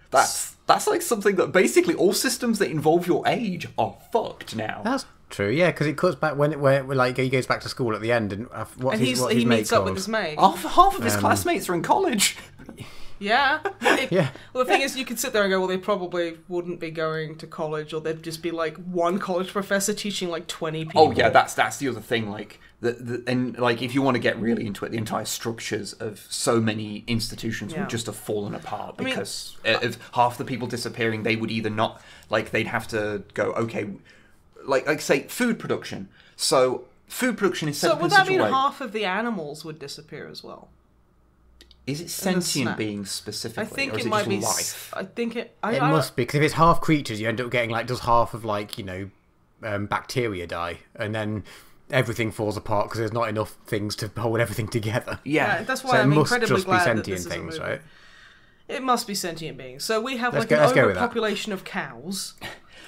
that's like something that basically all systems that involve your age are fucked now. That's true, yeah, because it cuts back where like he goes back to school at the end, and what's And his he mate meets up with called? his mate. Half of his classmates are in college. Yeah. Yeah. Well, the thing is, you could sit there and go, well, they probably wouldn't be going to college, or they'd just be like one college professor teaching like 20 people. Oh yeah, that's the other thing. Like and like if you want to get really into it, the entire structures of so many institutions would just have fallen apart because of half the people disappearing. They would either not like they'd have to go okay, like say food production. So food production is set So up would in that such a mean way. half of the animals would disappear as well? Is it the sentient snap? beings specifically, I think or is it might just be. life? I think it. It must be, because if it's half creatures, you end up getting like, does half of like, bacteria die, and then everything falls apart because there's not enough things to hold everything together. Yeah, that's So why it I'm must incredibly just be glad that sentient this is a things, movie. right? It must be sentient beings. So we have Let's like go- an let's go with that. overpopulation of cows.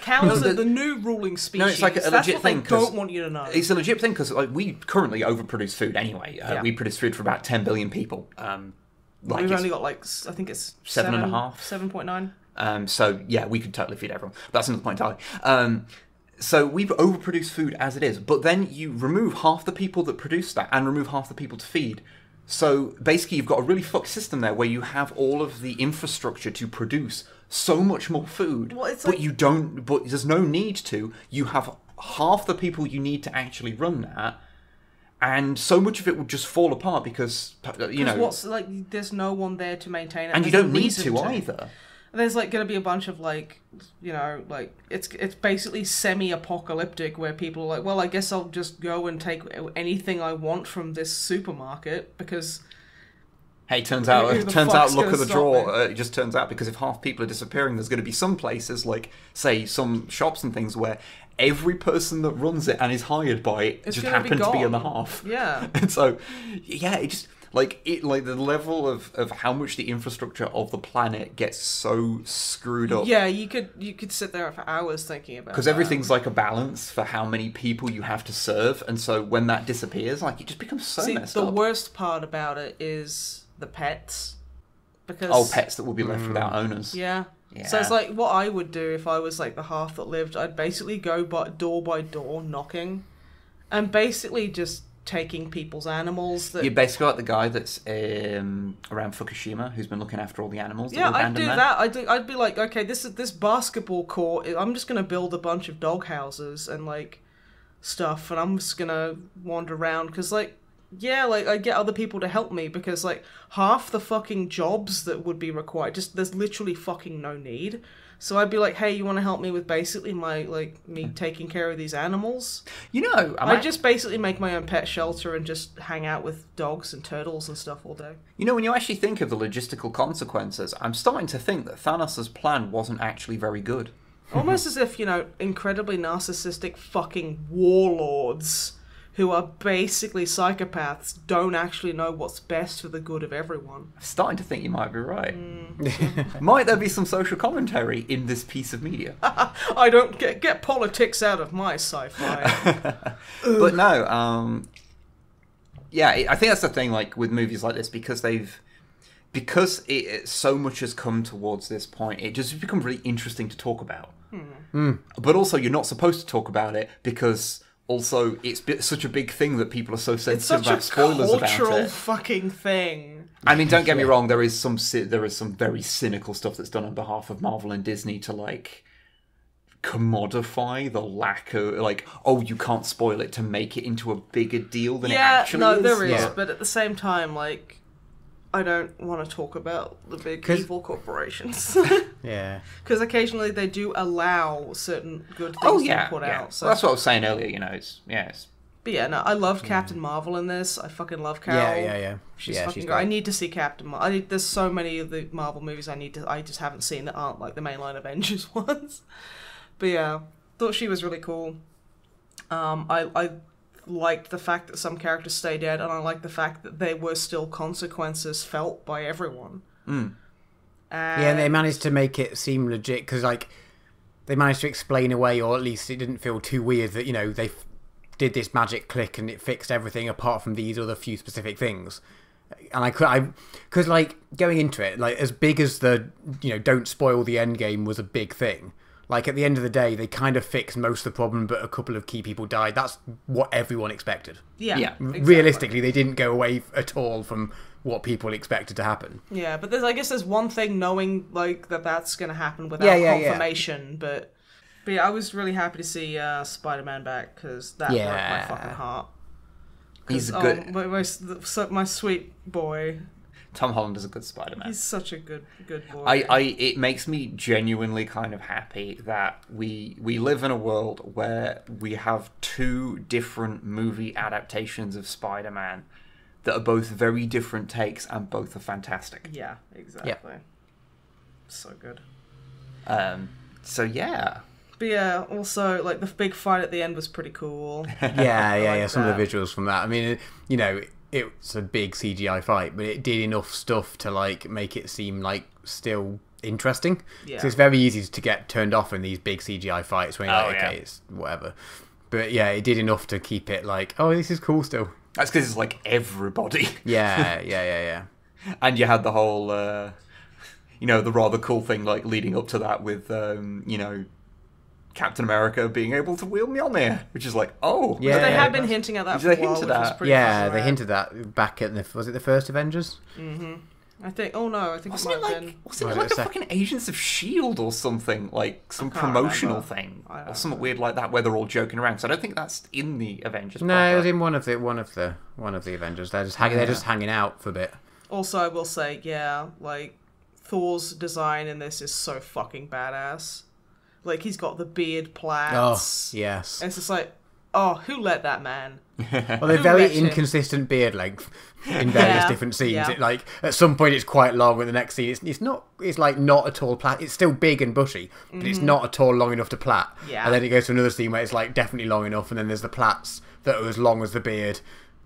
Cows are the new ruling species. No, it's like a That's legit what thing. they 'cause don't want you to know. It's a legit thing because like, we currently overproduce food anyway. Yeah. We produce food for about 10 billion people. Like We've it's- only got like, I think it's 7.5. 7.9. So yeah, we could totally feed everyone. But that's another point entirely. So we've overproduced food as it is, but then you remove half the people that produce that and remove half the people to feed. So basically, you've got a really fucked system there where you have all of the infrastructure to produce so much more food, Well, it's but like- you don't. But there's no need to. You have half the people you need to actually run that. And so much of it would just fall apart because What's like? There's no one there to maintain it, and you there's don't no need reason to either. There's like going to be a bunch of like, it's basically semi-apocalyptic where people are like, well, I guess I'll just go and take anything I want from this supermarket because. Hey, turns Who out, the look fuck's at the gonna draw. stop me? It just turns out because if half people are disappearing, there's going to be some places, like, say, some shops and things where every person that runs it and is hired by it It's just gonna be happened to be in the gone. half. Yeah. And so, yeah, it just, like the level of how much the infrastructure of the planet gets so screwed up. Yeah, you could sit there for hours thinking about. Because everything's like a balance for how many people you have to serve, and so when that disappears, like, it just becomes so See, messed the up. worst part about it is the pets. Because Oh, pets that will be left without owners. Yeah. Yeah. So it's like what I would do if I was like the half that lived. I'd basically go by door, knocking, and basically just taking people's animals. That You're basically like the guy that's around Fukushima who's been looking after all the animals. That yeah, were I'd abandoned do there. that. I'd be like, okay, this basketball court. I'm just gonna build a bunch of dog houses and like stuff, and I'm just gonna wander around because like. Yeah, like, I get other people to help me because, like, half the fucking jobs that would be required, just, there's literally fucking no need. So I'd be like, hey, you want to help me with basically me taking care of these animals? You know, I'd just basically make my own pet shelter and just hang out with dogs and turtles and stuff all day. you know, when you actually think of the logistical consequences, I'm starting to think that Thanos' plan wasn't actually very good. Almost as if, incredibly narcissistic fucking warlords who are basically psychopaths don't actually know what's best for the good of everyone. I'm starting to think you might be right. Might there be some social commentary in this piece of media? I don't get politics out of my sci-fi. But no, yeah, I think that's the thing, like, with movies like this, because so much has come towards this point, it just becomes really interesting to talk about. But also, you're not supposed to talk about it, because also it's such a big thing that people are so It's sensitive such a about spoilers about cultural it. fucking thing. I mean, don't get me wrong, there is some very cynical stuff that's done on behalf of Marvel and Disney to, like, commodify the lack of, like, oh, you can't spoil it, to make it into a bigger deal than it actually is. There is, Yeah. but at the same time, like, I don't want to talk about the big 'Cause- evil corporations. Yeah. Because occasionally they do allow certain good things Oh to yeah, be put yeah. out. So. Well, that's what I was saying earlier. You know, it's But yeah, no, I loved Captain Marvel in this. I fucking love Carol. Yeah. She's Yeah, fucking she's great. I great. need to see Captain Marvel. There's so many of the Marvel movies I just haven't seen that aren't like the mainline Avengers ones. But yeah, thought she was really cool. I liked the fact that some characters stay dead, and I liked the fact that there were still consequences felt by everyone. Yeah, and they managed to make it seem legit, because, like, they managed to explain away, or at least it didn't feel too weird that, they did this magic click and it fixed everything apart from these other few specific things. And because like going into it, like as big as the don't spoil the end game was a big thing. Like at the end of the day, they kind of fixed most of the problem, but a couple of key people died. That's what everyone expected. Yeah. Exactly. Realistically, they didn't go away at all from what people expected to happen. Yeah, but I guess there's one thing knowing like that's going to happen without confirmation. But yeah, I was really happy to see Spider-Man back because that broke my fucking heart. He's good. My sweet boy. Tom Holland is a good Spider-Man. He's such a good boy. It makes me genuinely kind of happy that we live in a world where we have two different movie adaptations of Spider-Man that are both very different takes and both are fantastic. Yeah, exactly. Yep. So good. So yeah. But yeah, also like the big fight at the end was pretty cool. Yeah. Some of the visuals from that. I mean, it's a big CGI fight, but it did enough stuff to like make it seem like still interesting. Yeah. So it's very easy to get turned off in these big CGI fights when you're okay, it's whatever. But yeah, it did enough to keep it like, oh, this is cool still. That's because it's like everybody. Yeah. And you had the whole, the rather cool thing like leading up to that with, Captain America being able to wield Mjolnir, which is like, oh. Yeah. But they have been hinting at that for a while, which was pretty Yeah, they hinted that back at was it the first Avengers? Mm-hmm. I think it might have been. Wasn't it like the fucking Agents of S.H.I.E.L.D. or something? Like some promotional thing? Or something weird like that where they're all joking around. So I don't think that's in the Avengers. No, it was in one of the Avengers. They're just hanging out for a bit. Also, I will say, like Thor's design in this is so fucking badass. Like, he's got the beard plaits. Oh, yes. And it's just like, oh, who let that man? Well, they're very inconsistent beard length in various different scenes. Yeah. It, like, at some point it's quite long, and the next scene it's not at all plait. It's still big and bushy, but it's not at all long enough to plait. Yeah. And then it goes to another scene where it's like definitely long enough, and then there's the plaits that are as long as the beard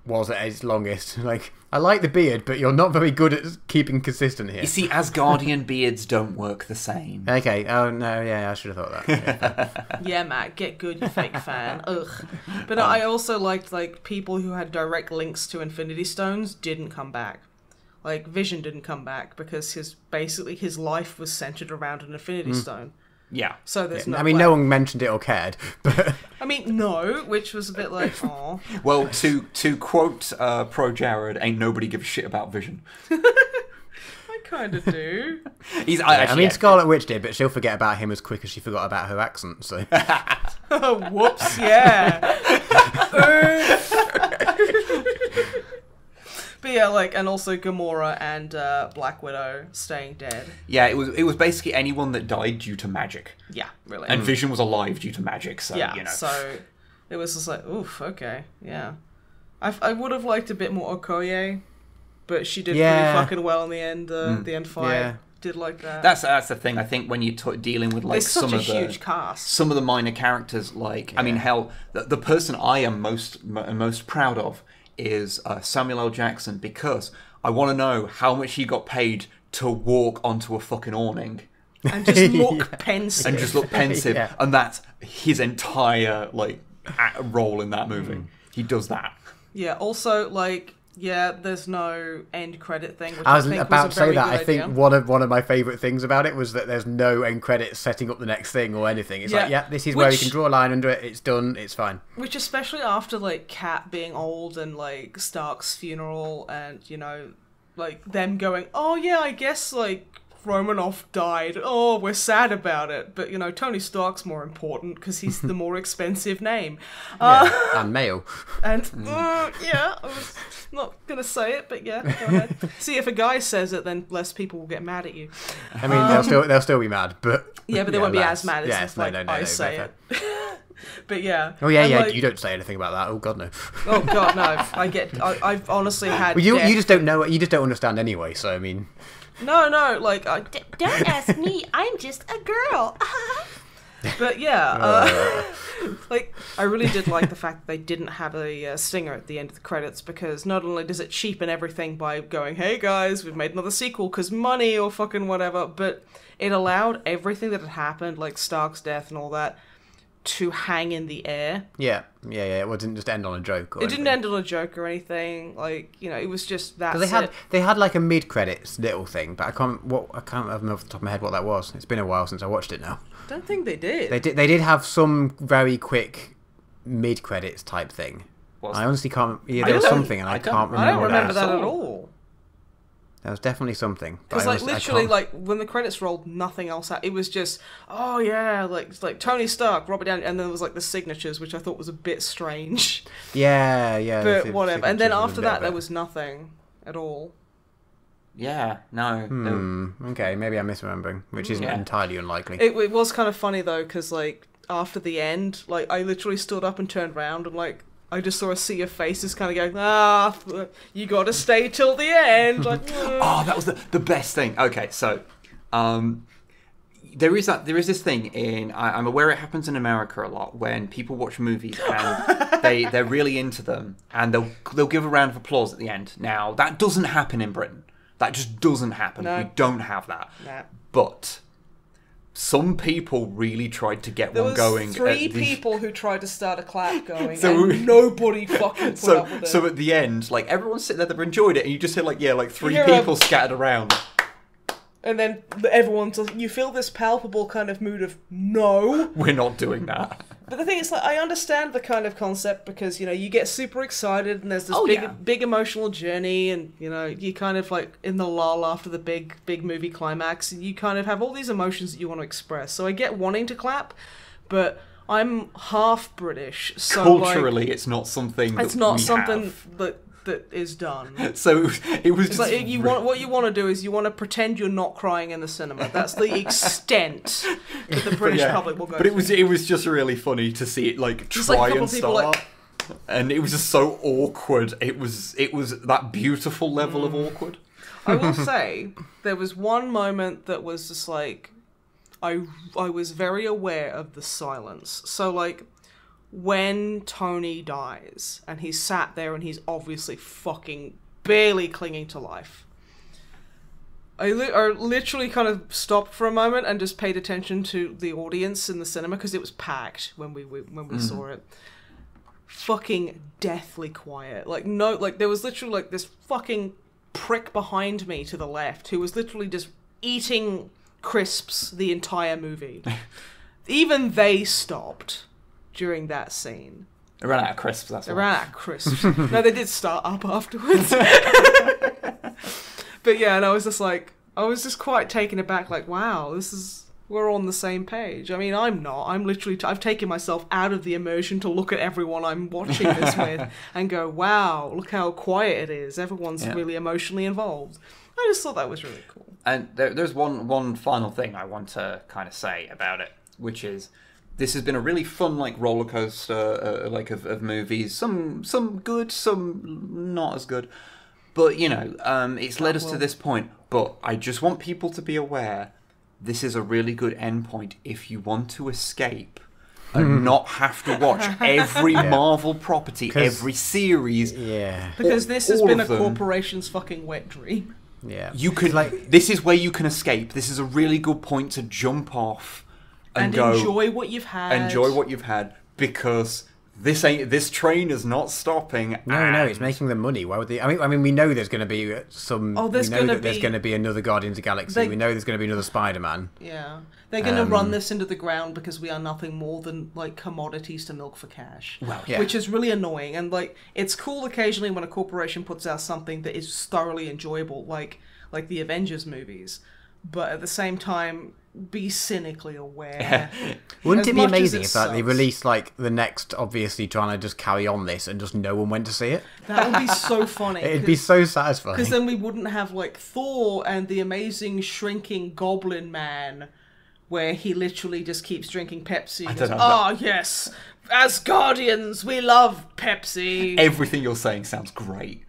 was at its longest. Like, I like the beard, but you're not very good at keeping consistent here. You see, Asgardian beards don't work the same. Okay. Oh no. Yeah, I should have thought that. Yeah, Matt, get good, you fake fan. Ugh. But I also liked like people who had direct links to Infinity Stones didn't come back. Like Vision didn't come back because his life was centered around an Infinity Stone. Yeah. So there's no. I mean, no one mentioned it or cared, but I mean, no, which was a bit like, oh. Well, to quote Pro Jared, ain't nobody give a shit about Vision. I kind of do. I mean, Scarlet Witch did, but she'll forget about him as quick as she forgot about her accent. So. Oh, whoops! Yeah. But yeah, like, and also Gamora and Black Widow staying dead. Yeah, it was basically anyone that died due to magic. Yeah, really. And Vision was alive due to magic, so, so it was just like, oof, okay, yeah. I would have liked a bit more Okoye, but she did pretty fucking well in the end, the end fight. Yeah. Did like that. That's the thing, I think, when you're dealing with, like, some of the huge cast. Some of the minor characters, like, I mean, hell, the person I am most proud of is Samuel L. Jackson, because I want to know how much he got paid to walk onto a fucking awning. And just look pensive. Yeah. And that's his entire, like, role in that movie. He does that. Yeah, also, like, there's no end credit thing. Which I was about to say that. I think one of my favourite things about it was that there's no end credits setting up the next thing or anything. It's like, this is where you can draw a line under it. It's done. It's fine. Which, especially after like Cap being old and like Stark's funeral, and like them going, oh yeah, I guess like Romanoff died. Oh, we're sad about it. But, Tony Stark's more important because he's the more expensive name. And male. And, I was not going to say it, but yeah, go ahead. See, if a guy says it, then less people will get mad at you. I mean, they'll still be mad, but... Yeah, but they won't be as mad as if I say it. But yeah. Oh yeah, like, you don't say anything about that. Oh god, no. Oh god, no. I've honestly had... Well, you just don't know. You just don't understand anyway, so I mean... No, like, don't ask me. I'm just a girl. But yeah, like, I really did like the fact that they didn't have a stinger at the end of the credits, because not only does it cheapen everything by going, hey guys, we've made another sequel because money or fucking whatever, but it allowed everything that had happened, like Stark's death and all that, to hang in the air. Yeah. It didn't just end on a joke. Or It didn't end on a joke or anything. Like, you know, it was just that. They had like a mid-credits little thing, but I can't remember off the top of my head what that was. It's been a while since I watched it now. I don't think they did. They did have some very quick mid-credits type thing. I honestly can't. Yeah, there was something, and I can't remember. I don't remember that at all. There was definitely something. Because like literally, like when the credits rolled, nothing else. It was just, oh yeah, like Tony Stark, Robert Downey, and then there was like the signatures, which I thought was a bit strange. Yeah. But whatever. And then after that, there was nothing at all. Yeah, no. Okay, maybe I'm misremembering, which isn't entirely unlikely. It was kind of funny though, because like after the end, like I literally stood up and turned around and like. I just saw a sea of faces kind of going, you got to stay till the end. Like, oh, that was the best thing. Okay, so there is this thing in I'm aware it happens in America a lot when people watch movies and they're really into them and they'll give a round of applause at the end. Now that doesn't happen in Britain. That just doesn't happen. No. We don't have that. Nah. But some people really tried to get one going. There was 3 people who tried to start a clap going, and nobody fucking put up with it. So at the end, like everyone's sitting there, they've enjoyed it, and you just hear like 3 people scattered around. And then you feel this palpable kind of mood of, no. We're not doing that. But the thing is, like, I understand the kind of concept because, you know, you get super excited and there's this big emotional journey and, you know, you kind of, like, in the lull after the big movie climax, and you kind of have all these emotions that you want to express. So I get wanting to clap, but I'm half British, so, culturally, like, it's not something that it's not we something have. that is done. So it was just... Like, what you want to do is you want to pretend you're not crying in the cinema. That's the extent that the British public will go. But it was just really funny to see it like Just try like a couple and people, start, like... and it was just so awkward. It was that beautiful level of awkward. I will say there was one moment that was just like I was very aware of the silence. So like. When Tony dies, and he's sat there and he's obviously fucking barely clinging to life, I literally kind of stopped for a moment and just paid attention to the audience in the cinema, because it was packed when we saw it. Fucking deathly quiet. Like, no, like, there was literally, like, this fucking prick behind me to the left who was literally just eating crisps the entire movie. Even they stopped. During that scene. They ran out of crisps, that's why. They ran out of crisps. No, they did start up afterwards. But yeah, and I was just quite taken aback, like, wow, we're on the same page. I mean, I'm not. I'm literally, I've taken myself out of the immersion to look at everyone I'm watching this with and go, wow, look how quiet it is. Everyone's really emotionally involved. I just thought that was really cool. And there's one final thing I want to kind of say about it, which is, this has been a really fun, like, roller coaster, like, of movies. Some good, some not as good. But, you know, it's led us to this point. But I just want people to be aware, this is a really good endpoint if you want to escape and not have to watch every Marvel property, every series. Yeah. Because this has been a corporation's fucking wet dream. Yeah. You could, like, this is where you can escape. This is a really good point to jump off. And go, enjoy what you've had. Enjoy what you've had, because this train is not stopping. No, it's making them money. Why would they? I mean, we know there's going to be some. Oh, there's going to be another Guardians of the Galaxy. We know there's going to be another Spider-Man. Yeah, they're going to run this into the ground because we are nothing more than like commodities to milk for cash. Well, which is really annoying. And like, it's cool occasionally when a corporation puts out something that is thoroughly enjoyable, like the Avengers movies. But at the same time, be cynically aware. Wouldn't it be amazing if they released like the next, obviously trying to just carry on this and just no one went to see it? That would be so funny. It'd be so satisfying. Because then we wouldn't have like Thor and the amazing shrinking Goblin Man, where he literally just keeps drinking Pepsi. And goes, yes, as Guardians, we love Pepsi. Everything you're saying sounds great.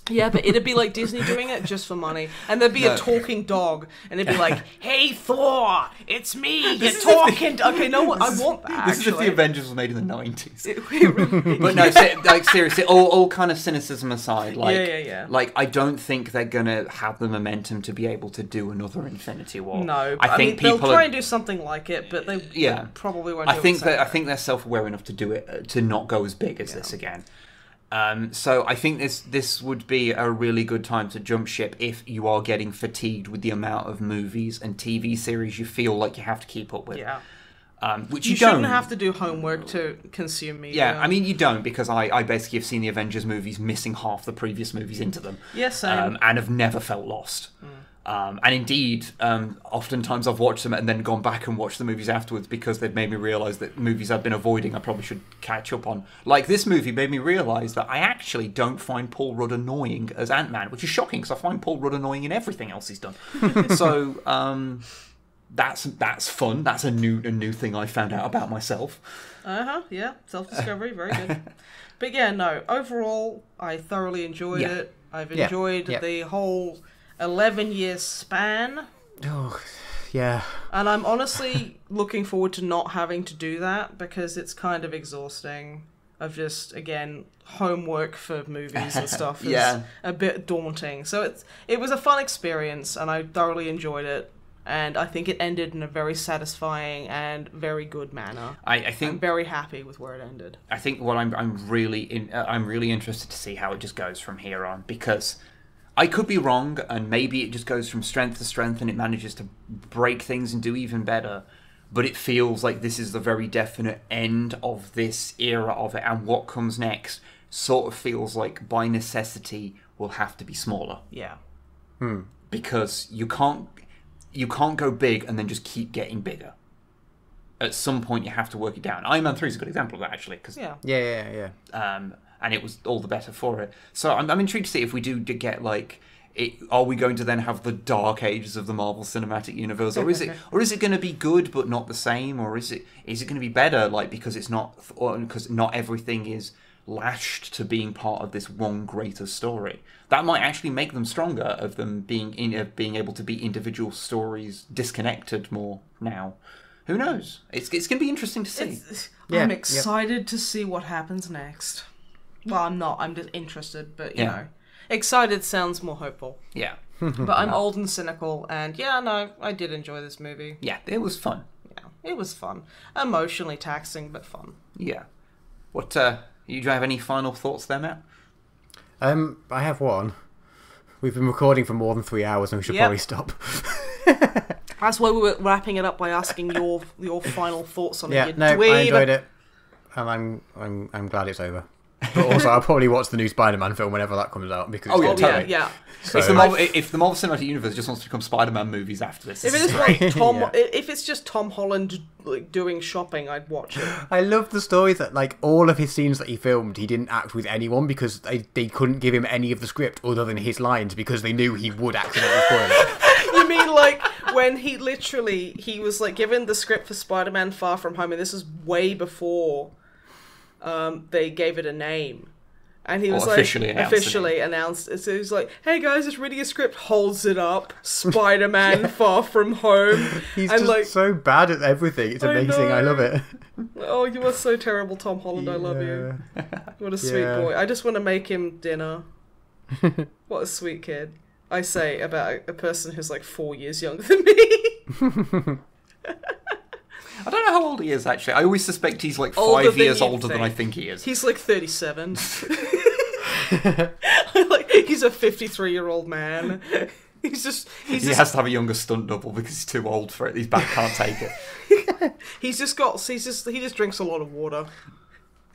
Yeah, but it'd be like Disney doing it just for money. And there'd be a talking dog, and it'd be like, "Hey, Thor, it's me, you're talking." Okay, no, I want that, This is if actually. the Avengers was made in the 90s. But But no, like, seriously, all kind of cynicism aside, like, Yeah. like, I don't think they're gonna have the momentum to be able to do another Infinity War. No, I think mean, people they'll try are, and do something like it, but they probably won't. I do think it that I think they're self-aware enough to do it, to not go as big as this again. So I think this would be a really good time to jump ship if you are getting fatigued with the amount of movies and TV series you feel like you have to keep up with. Yeah. Which You you don't. shouldn't have to do homework to consume media. Yeah, I mean, you don't, because I basically have seen the Avengers movies missing half the previous movies into them. Yes, same. And have never felt lost. And indeed, oftentimes I've watched them and then gone back and watched the movies afterwards because they've made me realise that movies I've been avoiding I probably should catch up on. Like, this movie made me realise that I actually don't find Paul Rudd annoying as Ant-Man, which is shocking because I find Paul Rudd annoying in everything else he's done. So, that's fun. That's a new thing I found out about myself. Yeah, self-discovery, very good. But yeah, no, overall, I thoroughly enjoyed it. I've enjoyed the whole 11-year span. Oh, yeah. And I'm honestly looking forward to not having to do that because it's kind of exhausting. Of just, again, homework for movies and stuff is a bit daunting. So it was a fun experience and I thoroughly enjoyed it. And I think it ended in a very satisfying and very good manner. I think I'm very happy with where it ended. I think what I'm really interested to see how it just goes from here on, because I could be wrong and maybe it just goes from strength to strength and it manages to break things and do even better. But it feels like this is the very definite end of this era of it, and what comes next sort of feels like by necessity will have to be smaller. Yeah. Because you can't go big and then just keep getting bigger. At some point, you have to work it down. Iron Man 3 is a good example of that, actually. Cause, Yeah. and it was all the better for it. So I'm intrigued to see if we do get, like... are we going to then have the dark ages of the Marvel Cinematic Universe, or is it going to be good but not the same, or is it going to be better, like, because not everything is lashed to being part of this one greater story? That might actually make them stronger, of them being able to be individual stories disconnected more now. Who knows? It's going to be interesting to see. I'm excited to see what happens next. Well, I'm not. I'm just interested, but you know. Excited sounds more hopeful. Yeah. But I'm old and cynical, and I did enjoy this movie. Yeah, it was fun. Yeah, it was fun. Emotionally taxing, but fun. Yeah. What, you have any final thoughts there, Matt? I have one. We've been recording for more than 3 hours and we should probably stop. That's why we were wrapping it up by asking your final thoughts on it. I enjoyed it. And I'm glad it's over. But also, I'll probably watch the new Spider-Man film whenever that comes out because totally. Yeah. So, if the Marvel Cinematic Universe just wants to become Spider-Man movies after this, if it's just Tom Holland like doing shopping, I'd watch it. I love the story that like all of his scenes that he filmed, he didn't act with anyone because they couldn't give him any of the script other than his lines because they knew he would accidentally spoil it. You mean like when he was like given the script for Spider-Man Far From Home, and this is way before they gave it a name, and he was officially announced it. So he was like, "Hey guys, just reading a script." Holds it up, Spider-Man Far From Home. He's just like, so bad at everything. It's amazing. I love it. Oh, you are so terrible, Tom Holland. I love you. What a sweet boy. I just want to make him dinner. What a sweet kid. I say about a person who's like 4 years younger than me. I don't know how old he is, actually. I always suspect he's like 5 years older than I think he is. He's like 37. He's a 53-year-old man. He has to have a younger stunt double because he's too old for it. His back can't take it. he just drinks a lot of water.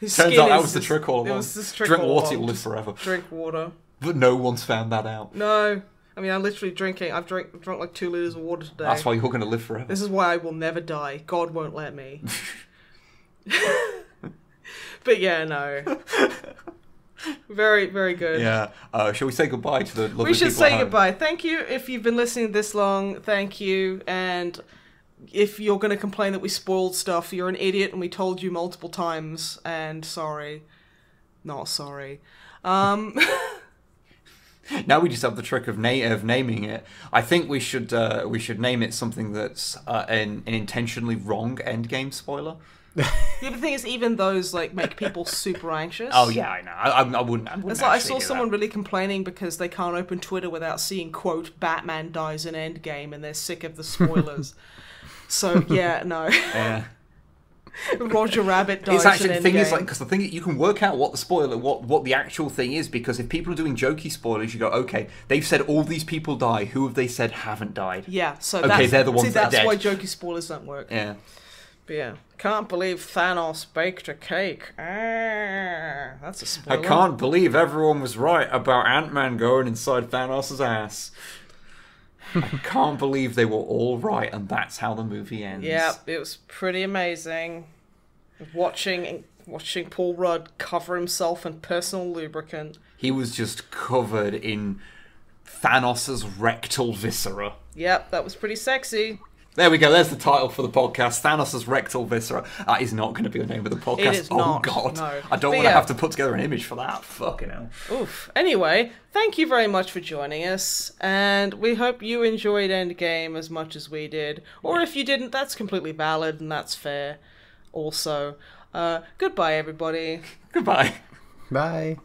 Turns out that was the trick all along. Drink water, you'll live forever. Drink water. But no one's found that out. No. I mean, I'm literally drinking. I've drunk like 2 liters of water today. That's why you're going to live forever. This is why I will never die. God won't let me. But yeah, no. Very, very good. Yeah. Shall we say goodbye to the lovely people? We should say goodbye. Thank you if you've been listening this long. Thank you. And if you're going to complain that we spoiled stuff, you're an idiot and we told you multiple times. And sorry. Not sorry. Now we just have the trick of naming it. I think we should name it something that's an intentionally wrong Endgame spoiler. The other thing is, even those like make people super anxious. Oh yeah, I know. I wouldn't. It's like I saw someone really complaining because they can't open Twitter without seeing quote Batman dies in Endgame, and they're sick of the spoilers. So yeah, no. Yeah. Roger Rabbit dies. It's actually in the thing Endgame. is like because the thing you can work out what the spoiler, what the actual thing is, because if people are doing jokey spoilers, you go, okay, they've said all these people die. Who have they said haven't died? Yeah. So okay, they're the ones that are that's dead. why jokey spoilers don't work. Yeah. But yeah, can't believe Thanos baked a cake. That's a spoiler. I can't believe everyone was right about Ant-Man going inside Thanos' ass. I can't believe they were all right, and that's how the movie ends. Yeah, it was pretty amazing. Watching Paul Rudd cover himself in personal lubricant. He was just covered in Thanos' rectal viscera. Yep, that was pretty sexy. There we go, there's the title for the podcast, Thanos' rectal viscera. That is not going to be the name of the podcast. It is not, God. no. I don't But want to yeah. have to put together an image for that. Fucking hell. Oof. Anyway, thank you very much for joining us, and we hope you enjoyed Endgame as much as we did. Or if you didn't, that's completely valid, and that's fair also. Goodbye, everybody. Goodbye. Bye.